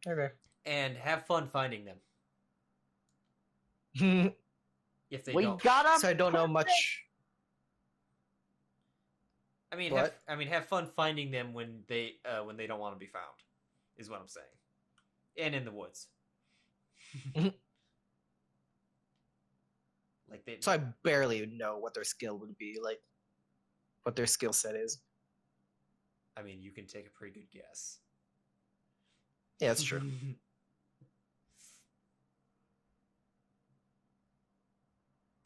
Okay. And have fun finding them. So If they we don't. got I don't know much. I mean, What? have fun finding them when they don't want to be found, is what I'm saying, and in the woods. Like they. So I barely know what their skill would be, like what their skill set is. I mean, you can take a pretty good guess. Yeah, that's true.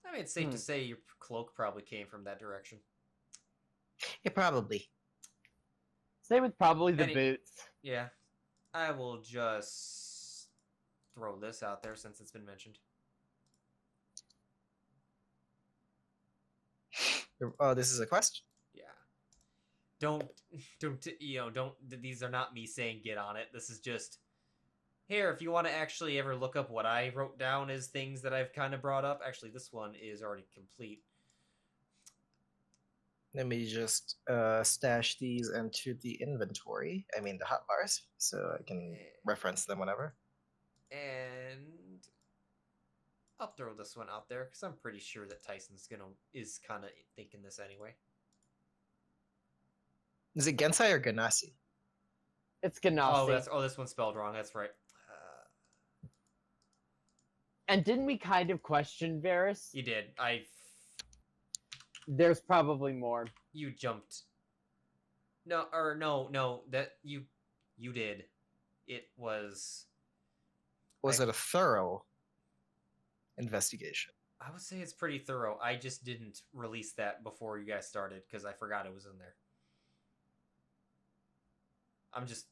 I mean, it's safe to say your cloak probably came from that direction. Yeah, probably. Same with probably the Any- boots. Yeah, I will just throw this out there since it's been mentioned. Oh, this is a quest? Yeah. don't, these are not me saying get on it. This is just, here, if you want to actually ever look up what I wrote down as things that I've kind of brought up. Actually, this one is already complete. Let me just stash these into the inventory. I mean, the hotbars, so I can reference them whenever. And I'll throw this one out there because I'm pretty sure that Tycen's is kind of thinking this anyway. Is it Gensai or Ganassi? It's Ganassi. This one's spelled wrong. That's right. And didn't we kind of question Varys? You did. There's probably more. You jumped. No. That you did. It was. Was it a thorough investigation? I would say it's pretty thorough. I just didn't release that before you guys started because I forgot it was in there. I'm just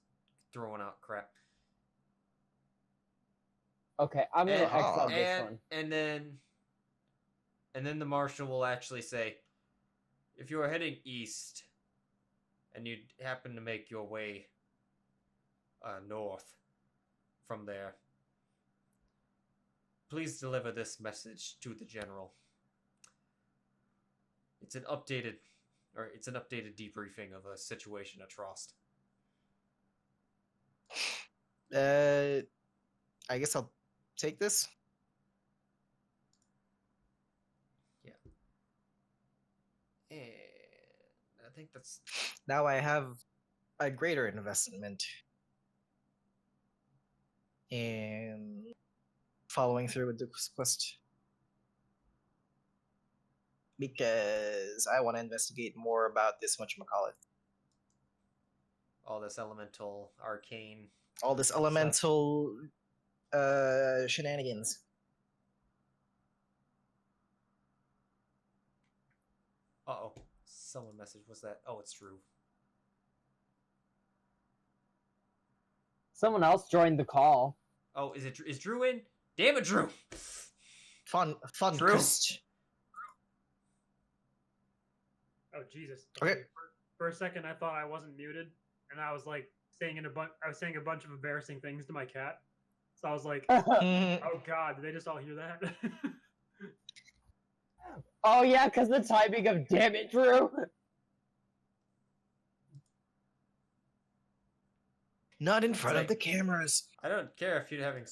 throwing out crap. Okay, I'm gonna X out this one. And then the marshal will actually say, if you are heading east and you happen to make your way north from there, please deliver this message to the general. It's an updated debriefing of a situation at Trost. I guess I'll take this. Yeah. And I think that's... Now I have a greater investment in following through with this quest. Because I want to investigate more about this whatchamacallit. All this elemental, arcane... All this elemental shenanigans. Uh-oh. Someone messaged. What's that? Oh, it's Drew. Someone else joined the call. Oh, is Drew in? Damn it, Drew! Foncused. Oh, Jesus. Okay. For a second, I thought I wasn't muted, and I was like saying a bunch of embarrassing things to my cat. So I was like, "Oh God, did they just all hear that?" Oh yeah, because the timing of damn it, Drew. Not in front of the cameras. I don't care if you're having...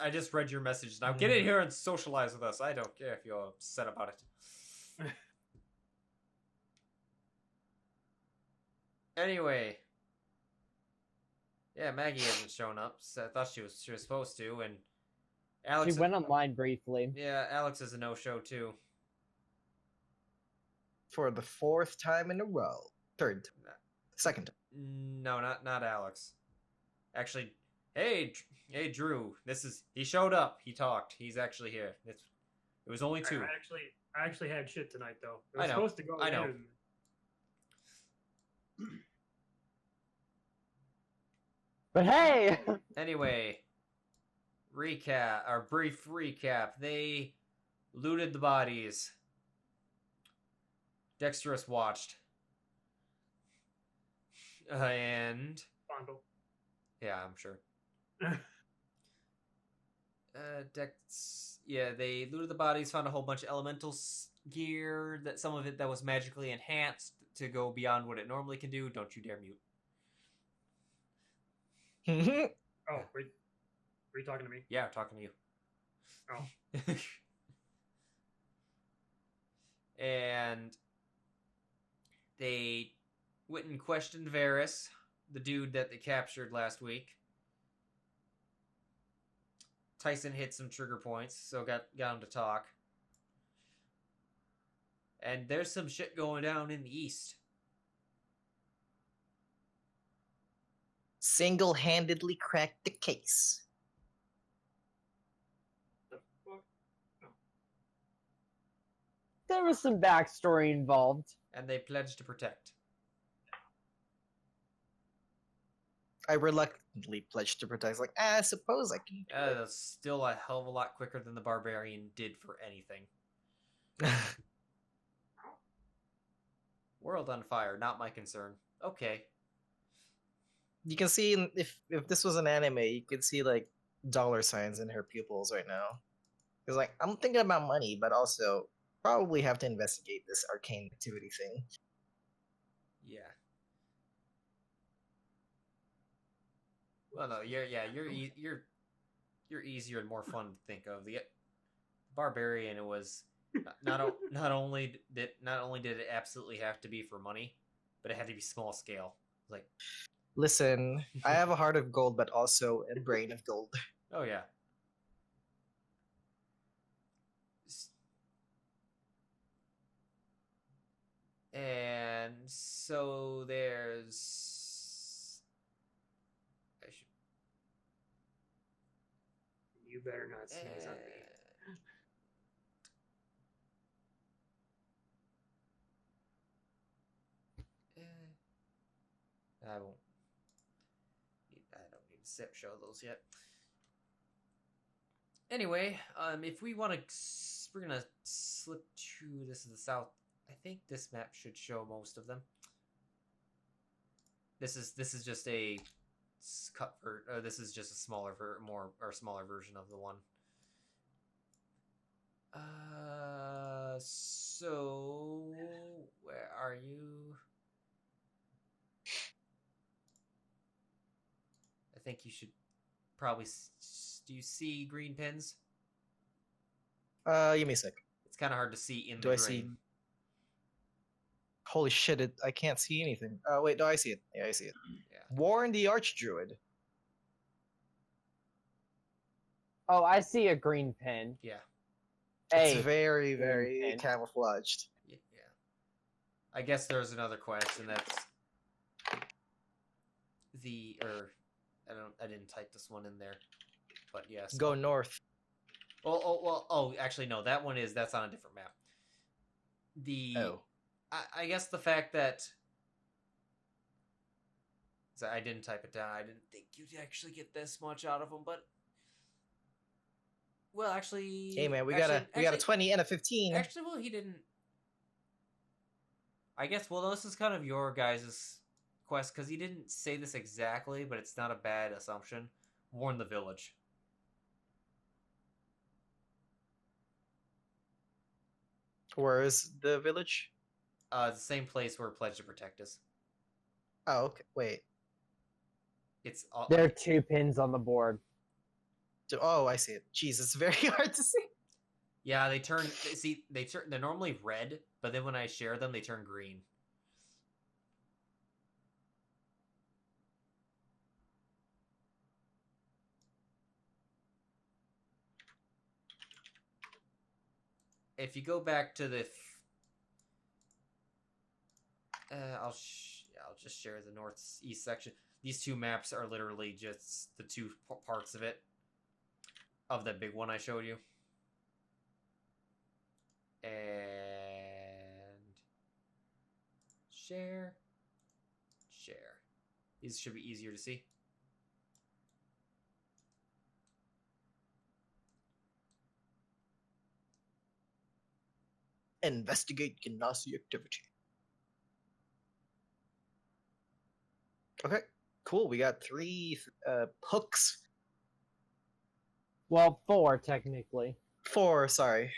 I just read your message. Now get in here and socialize with us. I don't care if you're upset about it. Anyway. Yeah, Maggie hasn't shown up. So I thought she was supposed to, and Alex... She went online briefly. Yeah, Alex is a no-show, too. For the fourth time in a row. Third. Second. No, not Alex. Actually, hey, Drew. He showed up. He talked. He's actually here. It was only two. I actually had shit tonight, though. It was I know. supposed to go I know. later than... But hey! Anyway, brief recap. They looted the bodies. Dexiteros watched. And... Fondle. Yeah, I'm sure. They looted the bodies, found a whole bunch of elemental gear, that some of it that was magically enhanced to go beyond what it normally can do. Don't you dare mute. Oh, wait. Were you talking to me? Yeah, I'm talking to you. Oh. And they went and questioned Varys, the dude that they captured last week. Tycen hit some trigger points, so got him to talk. And there's some shit going down in the east. Single-handedly cracked the case. The fuck? Oh. There was some backstory involved. And they pledged to protect. I reluctantly pledged to protect. Like, I suppose I can do it. That's still a hell of a lot quicker than the barbarian did for anything. We're World on fire, not my concern. Okay. You can see if this was an anime, you could see like dollar signs in her pupils right now. Because like I'm thinking about money, but also probably have to investigate this arcane activity thing. Yeah. Well, no, you're easier and more fun to think of. The barbarian, it was not only did it absolutely have to be for money, but it had to be small scale. Like, listen, I have a heart of gold, but also a brain of gold. Oh yeah. And so there's. You better not sneeze on me. I won't. I don't need to show those yet. Anyway, if we want to, we're gonna slip to this is the south. I think this map should show most of them. This is just a cut this is just a smaller smaller version of the one. So where are you? I think you should probably. Do you see green pins? Give me a sec. It's kind of hard to see in Do the I green. see? Holy shit! I can't see anything. Wait, no, I see it. Yeah, I see it. Yeah. Warren the Archdruid. Oh, I see a green pin. Yeah. It's Hey, very, green very pin. camouflaged. Yeah. I guess there's another quest, and that's I didn't type this one in there, but yes. Go north. Actually, no. That's on a different map. Oh. I guess the fact that I didn't type it down. I didn't think you'd actually get this much out of them, but well, actually, Hey man, we got a 20 and a 15. Actually, well, he didn't. I guess. Well, this is kind of your guys' quest because he didn't say this exactly, but it's not a bad assumption. Warn the village. Where is the village? The same place where Pledge to Protect is. Oh, okay. Wait. It's there are 2 pins on the board. Oh, I see it. Jeez, it's very hard to see. Yeah, they're normally red, but then when I share them, they turn green. If you go back to the, I'll just share the northeast section. These 2 maps are literally just the 2 parts of it, of that big one I showed you. And share. These should be easier to see. Investigate Genasi activity. Okay, cool. We got 3 hooks. Well, 4 technically. 4, sorry.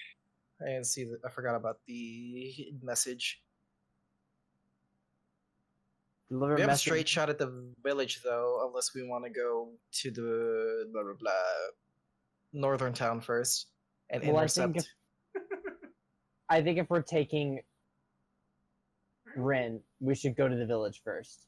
I didn't see that. I forgot about the message. Deliver We have a message. straight shot at the village, though, unless we want to go to the blah blah blah northern town first and Well, intercept. I think if we're taking Rin, we should go to the village first.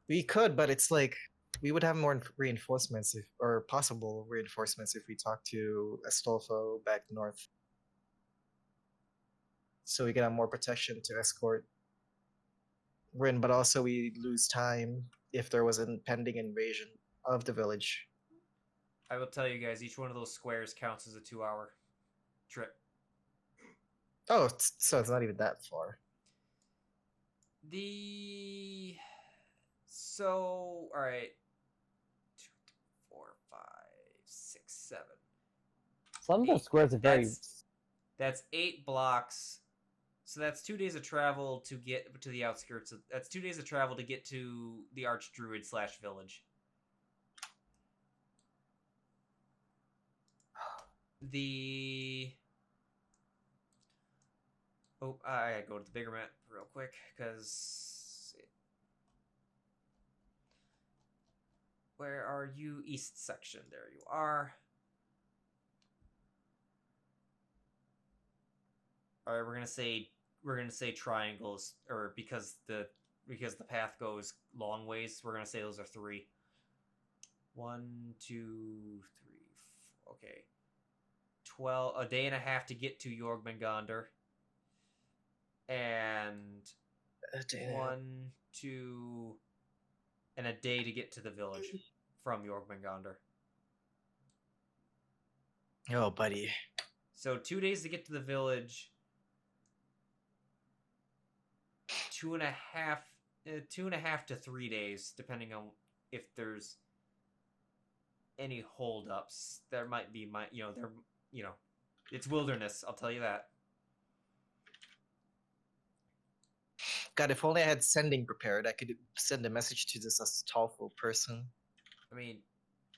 We could, but it's like we would have more reinforcements or possible reinforcements if we talk to Astolfo back north. So we can have more protection to escort Rin, but also we lose time if there was a pending invasion of the village. I will tell you guys, each one of those squares counts as a 2-hour trip. Oh, so it's not even that far. So, all right. 2, 4, 5, 6, 7. Some of those squares are very That's 8 blocks. So that's 2 days of travel to get to the outskirts. That's 2 days of travel to get to the Archdruid / village. I gotta go to the bigger map real quick, because... Where are you? East section. There you are. Alright, we're gonna say triangles, or because the path goes long ways, we're gonna say those are 3. 1, 2, 3, 4, okay. 12, a day and a half to get to Jormungandr. And 1, 2, and a day to get to the village from Jormungandr. Oh, buddy. So 2 days to get to the village. 2.5 to 3 days, depending on if there's any holdups. There might be, it's wilderness. I'll tell you that. God, if only I had sending prepared, I could send a message to this Astolfo person. I mean,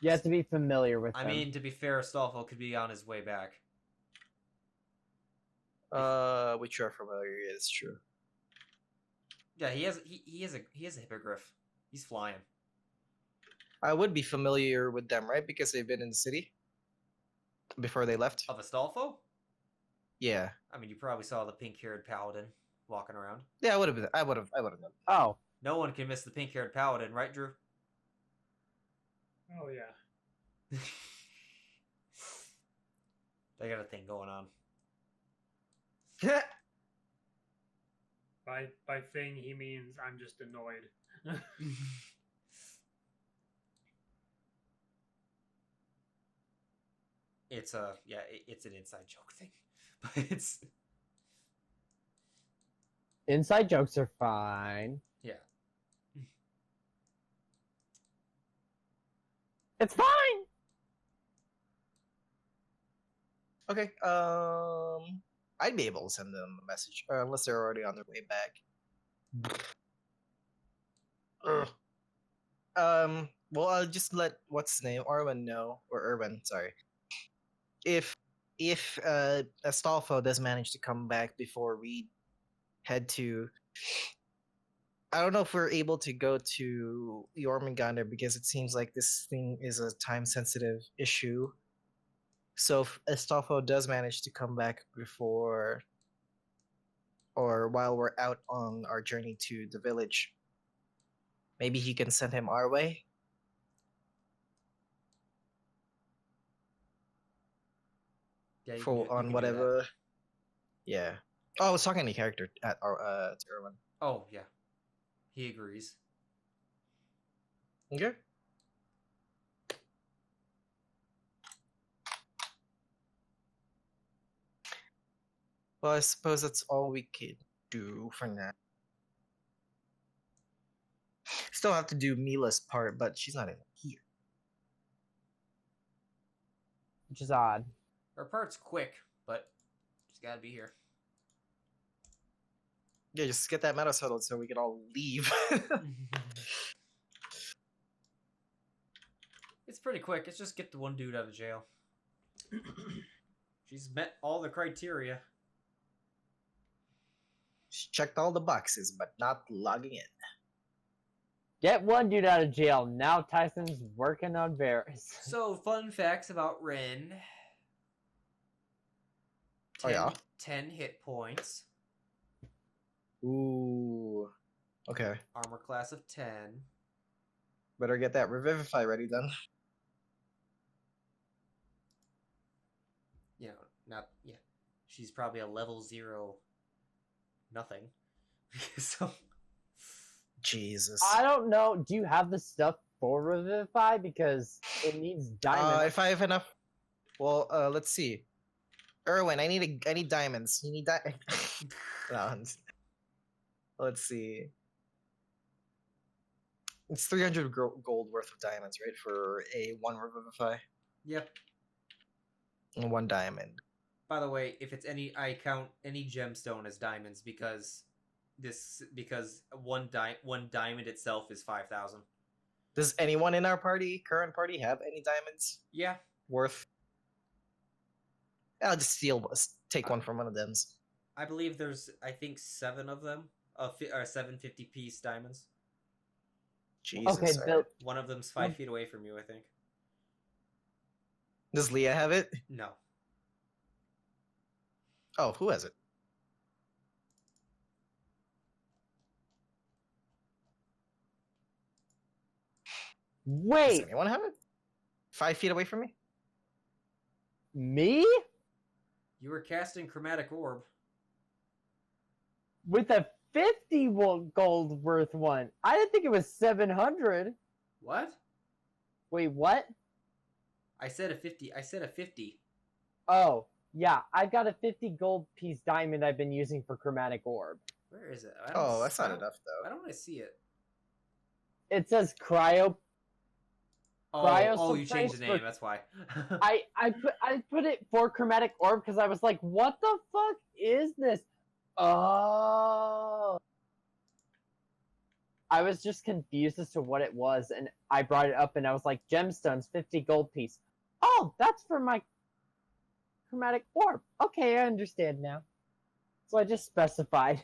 You have to be familiar with them. to be fair, Astolfo could be on his way back. Which are familiar, yeah, it's true. Yeah, he has a hippogriff. He's flying. I would be familiar with them, right? Because they've been in the city before they left. Of Astolfo? Yeah. I mean, you probably saw the pink-haired paladin walking around. Yeah, I would have known. Oh. No one can miss the pink-haired paladin, right, Drew? Oh yeah. They got a thing going on. By thing he means I'm just annoyed. It's an inside joke thing, but it's Inside jokes are fine. yeah. It's fine. Okay. I'd be able to send them a message, unless they're already on their way back. Well, I'll just let what's his name, Irwin, sorry. If Astolfo does manage to come back before we head to, I don't know if we're able to go to Jormungandr, because it seems like this thing is a time-sensitive issue. So if Astolfo does manage to come back before, or while we're out on our journey to the village, maybe he can send him our way. Yeah, On whatever. Yeah. Oh, I was talking to character to Irwin. Oh yeah, he agrees. Okay. Well, I suppose that's all we could do for now. Still have to do Mila's part, but she's not in here. Which is odd. Her part's quick, but she's got to be here. Yeah, just get that meta settled so we can all leave. It's pretty quick. It's just get the one dude out of jail. She's met all the criteria. She checked all the boxes, but not logging in. Get one dude out of jail. Now Tycen's working on Varys. So, fun facts about Ren. 10 hit points. Ooh. Okay. Armor class of 10. Better get that Revivify ready then. She's probably a level 0 nothing. So Jesus. I don't know. Do you have the stuff for Revivify? Because it needs diamonds. If I have enough. Well, let's see. Irwin, I need diamonds. You need diamonds. Let's see. It's 300 gold worth of diamonds, right? For a 1 Revivify. Yep. And 1 diamond. By the way, if it's any, I count any gemstone as diamonds because one diamond itself is 5,000. Does anyone in our current party, have any diamonds Yeah. worth? I'll just take one from one of them. I believe there's, I think, 7 of them, or 750-piece diamonds. Jesus. Okay, Bill. One of them's 5 feet away from you, I think. Does Lia have it? No. Oh, who has it? Does Wait, anyone have it? 5 feet away from me? me? You were casting Chromatic Orb. With a 50 gold worth one. I didn't think it was 700. What? Wait, what? I said a 50. I said a 50. Oh, yeah, I've got a 50 gold piece diamond I've been using for chromatic orb. Where is it? Oh, that's not enough, though. Why don't I see it? It says cryo. Oh, you changed the name. That's why. I put it for chromatic orb because I was like, what the fuck is this? Oh. I was just confused as to what it was, and I brought it up and I was like, gemstones, 50 gold piece. Oh, that's for my chromatic orb. Okay, I understand now. So I just specified.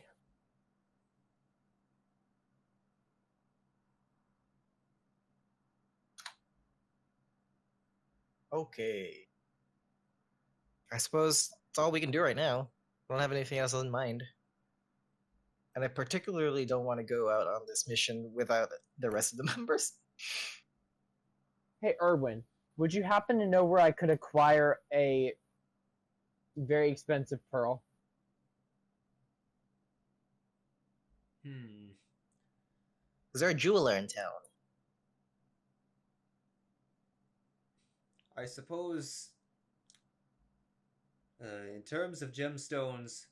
Okay. I suppose that's all we can do right now. I don't have anything else in mind. And I particularly don't want to go out on this mission without the rest of the members. Hey, Erwin, would you happen to know where I could acquire a very expensive pearl? Is there a jeweler in town? I suppose, in terms of gemstones,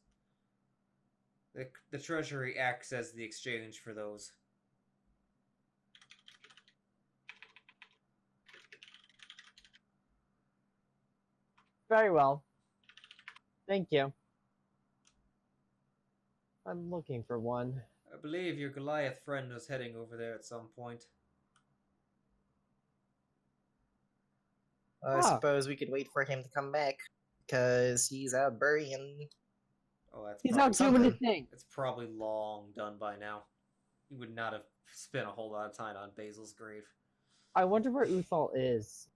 the treasury acts as the exchange for those. Very well. Thank you. I'm looking for one. I believe your Goliath friend was heading over there at some point. I suppose we could wait for him to come back, because he's out burying. Oh, that's He's probably not doing anything. It's probably long done by now. He would not have spent a whole lot of time on Basil's grave. I wonder where Uthal is.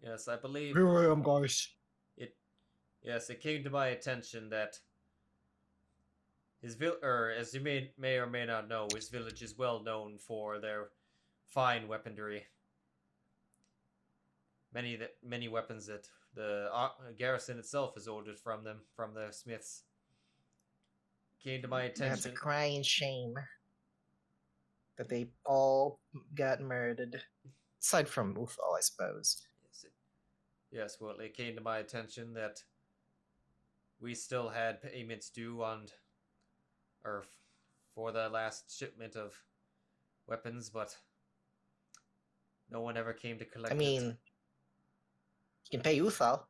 Yes, I believe. Here I am, guys. Yes, it came to my attention that his as you may or may not know, his village is well known for their fine weaponry. Many weapons that the garrison itself has ordered from them, from the smiths. Came to my attention. That's a crying shame that they all got murdered. Aside from Uthal, I suppose. Yes, well, it came to my attention that we still had payments due for the last shipment of weapons, but no one ever came to collect it. I mean, you can pay Uthal.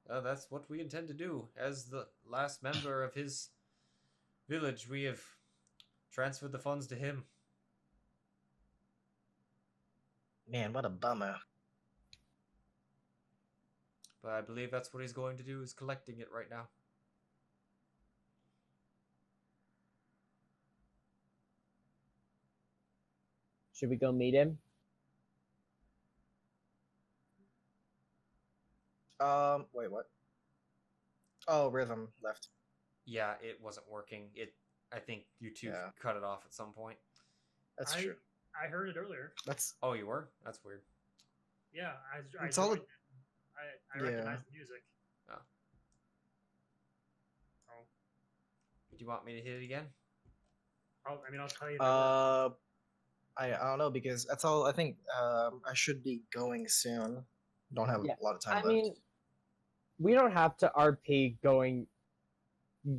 That's what we intend to do. As the last member of his village, we have transferred the funds to him. Man, what a bummer. But I believe that's what he's going to do, is collecting it right now. Should we go meet him? Wait, what? Oh, Rhythm left. Yeah, it wasn't working. I think you two cut it off at some point. That's true. I heard it earlier. Oh, you were? That's weird. Yeah, I It's all. I recognize the music. Oh. Oh. Do you want me to hit it again? I'll tell you. I don't know, because that's all. I think I should be going soon. Don't have a lot of time left. I mean, we don't have to RP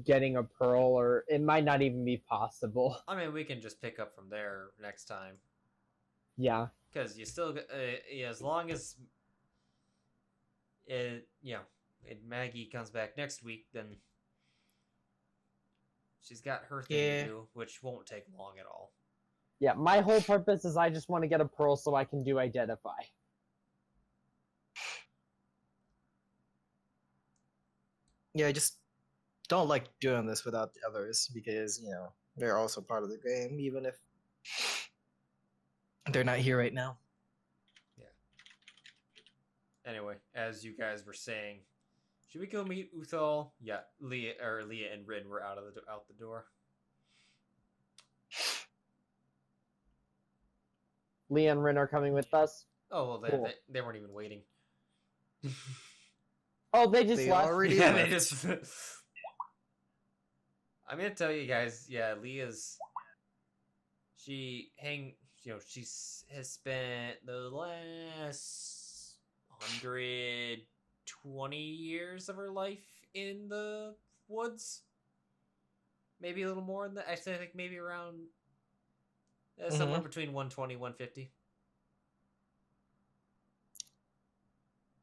getting a pearl, or it might not even be possible. I mean, we can just pick up from there next time. Yeah. Because you still, as long as, and Maggie comes back next week, then she's got her thing to do, which won't take long at all. Yeah, my whole purpose is I just want to get a pearl so I can do identify. Yeah, I just don't like doing this without the others because, they're also part of the game, even if they're not here right now. Yeah. Anyway, as you guys were saying, should we go meet Uthal? Yeah, Lia and Rin were out the door. Lia and Rin are coming with us. Oh well, Cool. they weren't even waiting. Oh, they just left. Already Yeah, left. they just. I'm gonna tell you guys. Yeah, Lia's. She has spent the last 120 years of her life in the woods. Maybe a little more than that. Actually, I think maybe around somewhere between 120 150.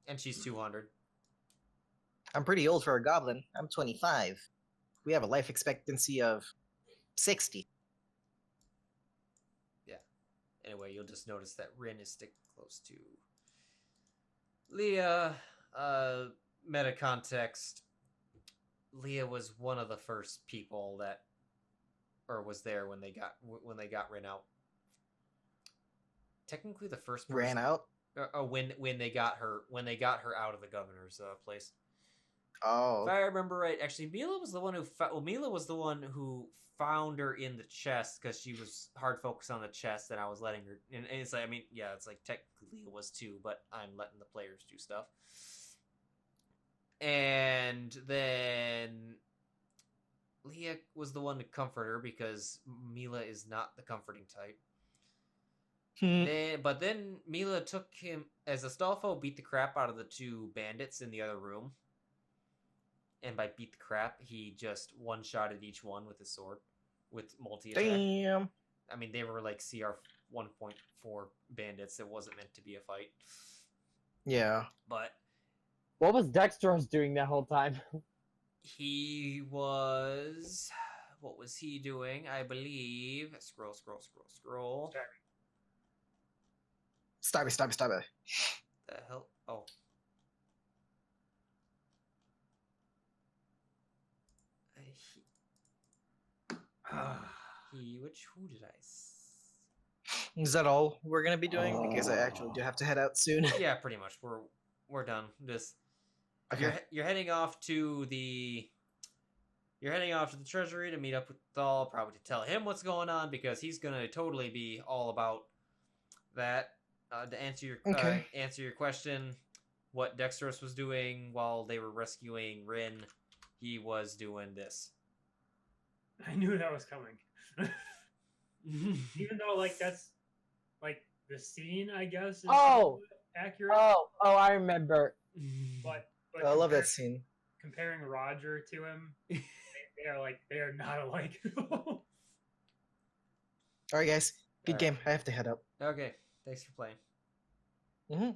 And she's 200. I'm pretty old for a goblin. I'm 25. We have a life expectancy of 60. Yeah. Anyway, you'll just notice that Rin is sticking close to Lia. Meta context. Lia was one of the first people that, or was there when they got Rin out. Technically, the first person, Ran out. When they got her out of the governor's place. Oh, If I remember right, actually, Mila was the one who found her in the chest because she was hard focused on the chest, and I was letting her. And it's like, it's like technically Leah was too, but I'm letting the players do stuff. And then Leah was the one to comfort her because Mila is not the comforting type. But then Mila took him as Astolfo beat the crap out of the two bandits in the other room. And by beat the crap, he just one-shotted each one with his sword, with multi-attack. damn. I mean, they were like CR 1.4 bandits. It wasn't meant to be a fight. Yeah. But What was Dexiteros doing that whole time? he was... What was he doing? I believe... Scroll. Stop it. The hell? Oh. Who did I? Is that all we're gonna be doing? Because I actually do have to head out soon. Yeah, pretty much. We're done. Just Okay. you're heading off to the treasury to meet up with Thal, probably to tell him what's going on because he's gonna totally be all about that. To answer your question, what Dexiteros was doing while they were rescuing Rin, he was doing this. I knew that was coming. Even though, that's the scene, I guess, is accurate. Oh, I remember. But I love that scene. Comparing Roger to him, they are not alike. All right, guys. Good game. I have to head out. Okay, thanks for playing. Mm-hmm.